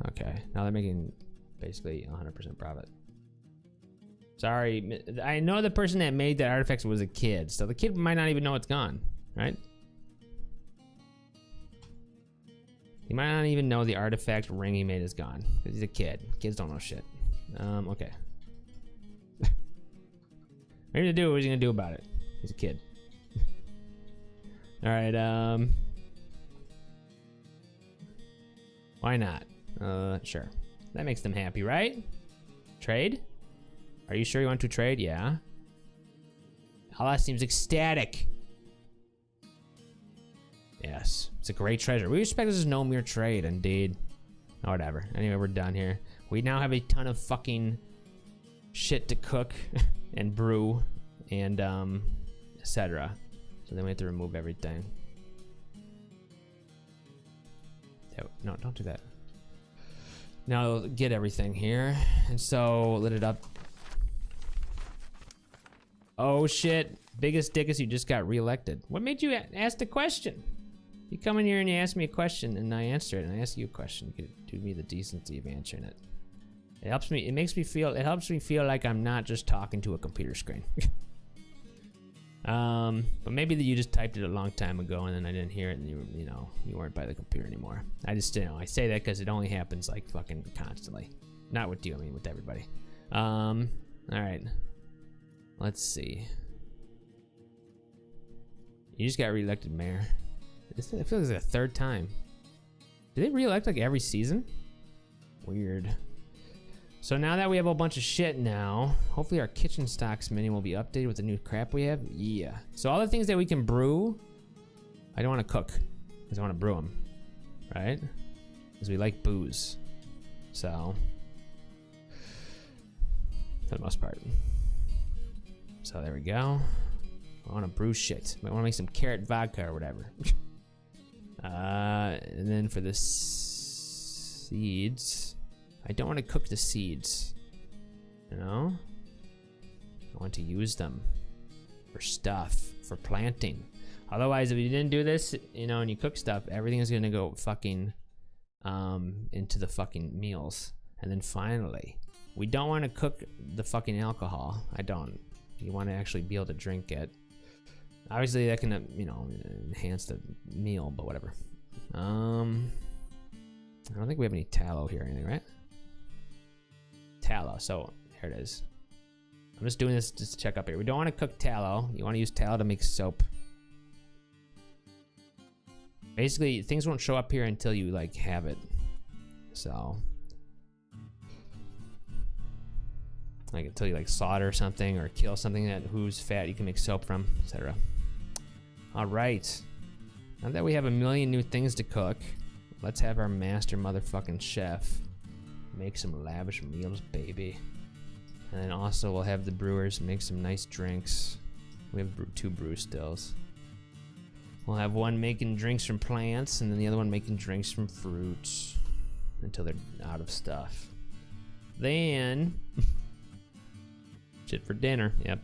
Okay, now they're making basically 100% profit. Sorry, I know the person that made that artifact was a kid, so the kid might not even know it's gone, right? He might not even know the artifact ring he made is gone, because he's a kid. Kids don't know shit. Okay. What are you gonna do? What is he gonna do about it? He's a kid. Alright, why not? Sure. That makes them happy, right? Trade? Are you sure you want to trade? Yeah. Allah seems ecstatic. Yes, it's a great treasure. We respect this is no mere trade, indeed. Oh, whatever. Anyway, we're done here. We now have a ton of fucking shit to cook and brew and etc. So then we have to remove everything. No, don't do that. Now get everything here, and so lit it up. Oh shit! Biggest dickus, you just got reelected. What made you ask the question? You come in here and you ask me a question, and I answer it, and I ask you a question. You could do me the decency of answering it. It helps me. It makes me feel. It helps me feel like I'm not just talking to a computer screen. But maybe that you just typed it a long time ago, and then I didn't hear it, and you know, you weren't by the computer anymore. I just, you know, I say that because it only happens like fucking constantly. Not with you, I mean with everybody. All right. Let's see. You just got reelected mayor. It feels like the third time. Do they reelect like every season? Weird. So now that we have a bunch of shit now, hopefully our kitchen stocks menu will be updated with the new crap we have. Yeah. So all the things that we can brew, I don't want to cook, because I want to brew them, right? Because we like booze. So, for the most part. So there we go. I want to brew shit. I want to make some carrot vodka or whatever. And then for the seeds, I don't want to cook the seeds, you know? I want to use them for stuff, for planting. Otherwise, if you didn't do this, you know, and you cook stuff, everything is gonna go fucking into the fucking meals. And then finally, we don't want to cook the fucking alcohol. I don't. You want to actually be able to drink it. Obviously, that can, you know, enhance the meal, but whatever. I don't think we have any tallow here or anything, right? Tallow, so here it is. I'm just doing this just to check up here. We don't want to cook tallow. You want to use tallow to make soap. Basically, things won't show up here until you like have it. So, like until you like slaughter something or kill something that whose fat you can make soap from, etc. All right. Now that we have a million new things to cook, let's have our master motherfucking chef make some lavish meals, baby. And then also we'll have the brewers make some nice drinks. We have 2 brew stills. We'll have one making drinks from plants and then the other one making drinks from fruits until they're out of stuff. Then, shit for dinner, yep.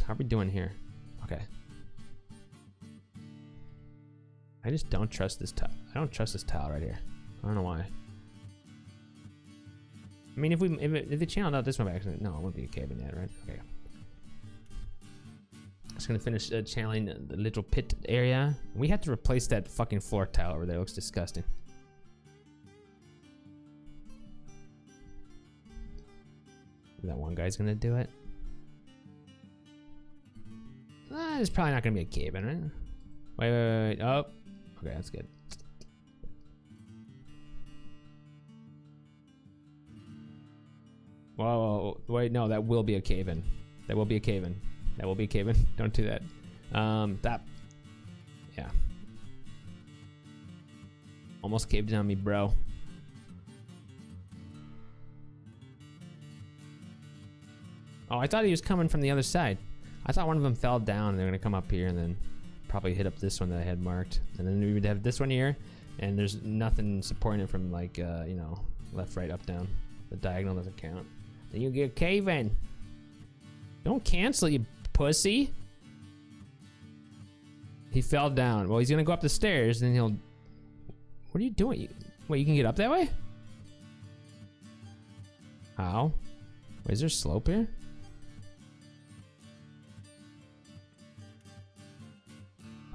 How are we doing here? Okay. I just don't trust this tile. I don't trust this tile right here. I don't know why. I mean, if they channeled out this one by accident, no, it wouldn't be a cabin yet, right? Okay. Just gonna finish channeling the little pit area. We have to replace that fucking floor tile over there. It looks disgusting. That one guy's gonna do it. It's probably not gonna be a cabin, right? Wait. Oh, okay, that's good. Whoa, wait, no, that will be a cave-in. That will be a cave-in. That will be a cave-in. Don't do that. Yeah. Almost caved in on me, bro. Oh, I thought he was coming from the other side. I thought one of them fell down and they're gonna come up here and then probably hit up this one that I had marked. And then we would have this one here, and there's nothing supporting it from like, you know, left, right, up, down. The diagonal doesn't count. Then you get cave in. Don't cancel, you pussy. He fell down. Well, he's gonna go up the stairs, and then he'll. What are you doing? Wait, you can get up that way? How? Wait, is there a slope here?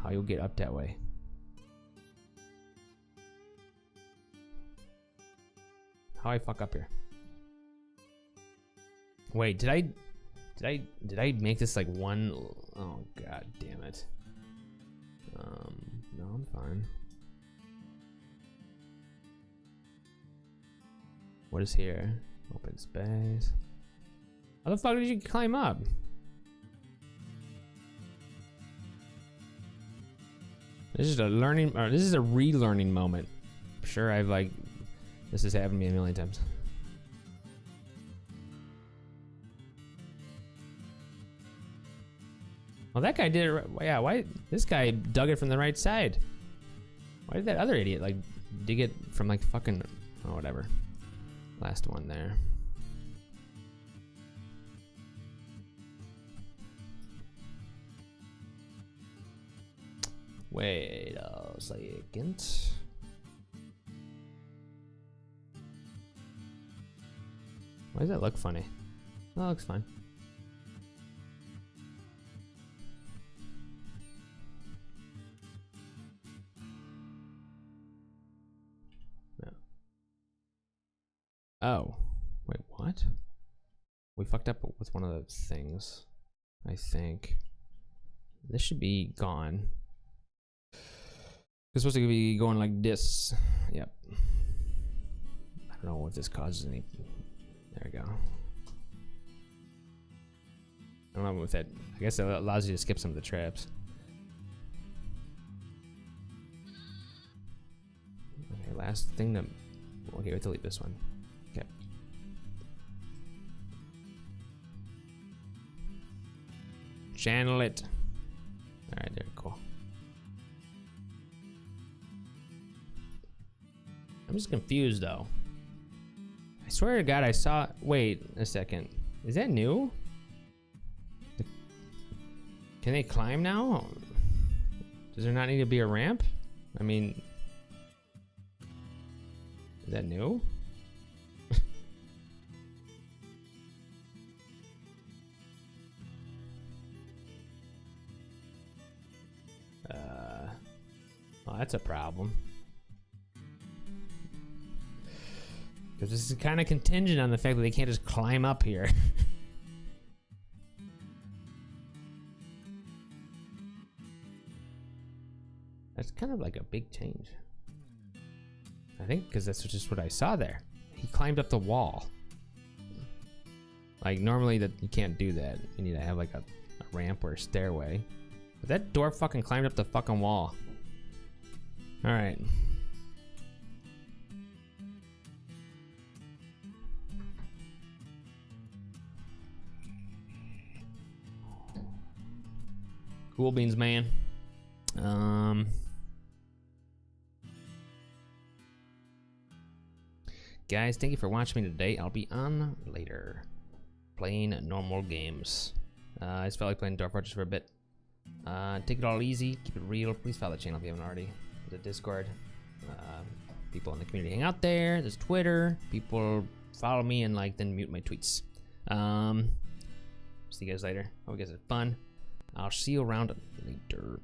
How you'll get up that way? How I fuck up here? Wait, did I make this like one? Oh god damn it. No, I'm fine. What is here? Open space. How the fuck did you climb up? This is a learning, or this is a relearning moment. I'm sure I've like, this has happened to me a million times. Well, that guy did it. Yeah, why? This guy dug it from the right side. Why did that other idiot like dig it from like fucking, oh whatever. Last one there. Wait a second. Why does that look funny? Oh, that looks fine. No. Oh, wait, what? We fucked up with one of those things, I think. This should be gone. It's supposed to be going like this. Yep. I don't know if this causes any. There we go. I don't know if that. I guess it allows you to skip some of the traps. Okay, last thing to. Okay, we have to delete this one. Okay. Channel it. All right, there, cool. I'm just confused though. I swear to God, I saw. Wait a second. Is that new? Can they climb now? Does there not need to be a ramp? I mean, is that new? Well, that's a problem. Because this is kind of contingent on the fact that they can't just climb up here. That's kind of like a big change. I think because that's just what I saw there. He climbed up the wall. Like normally that you can't do that. You need to have like a ramp or a stairway. But that dwarf fucking climbed up the fucking wall. All right. Cool beans, man. Guys, thank you for watching me today. I'll be on later, playing normal games. I just felt like playing Dwarf just for a bit. Take it all easy, keep it real. Please follow the channel if you haven't already. There's a Discord. People in the community hang out there. There's Twitter. People follow me and like then mute my tweets. See you guys later. Hope you guys had fun. I'll see you around later.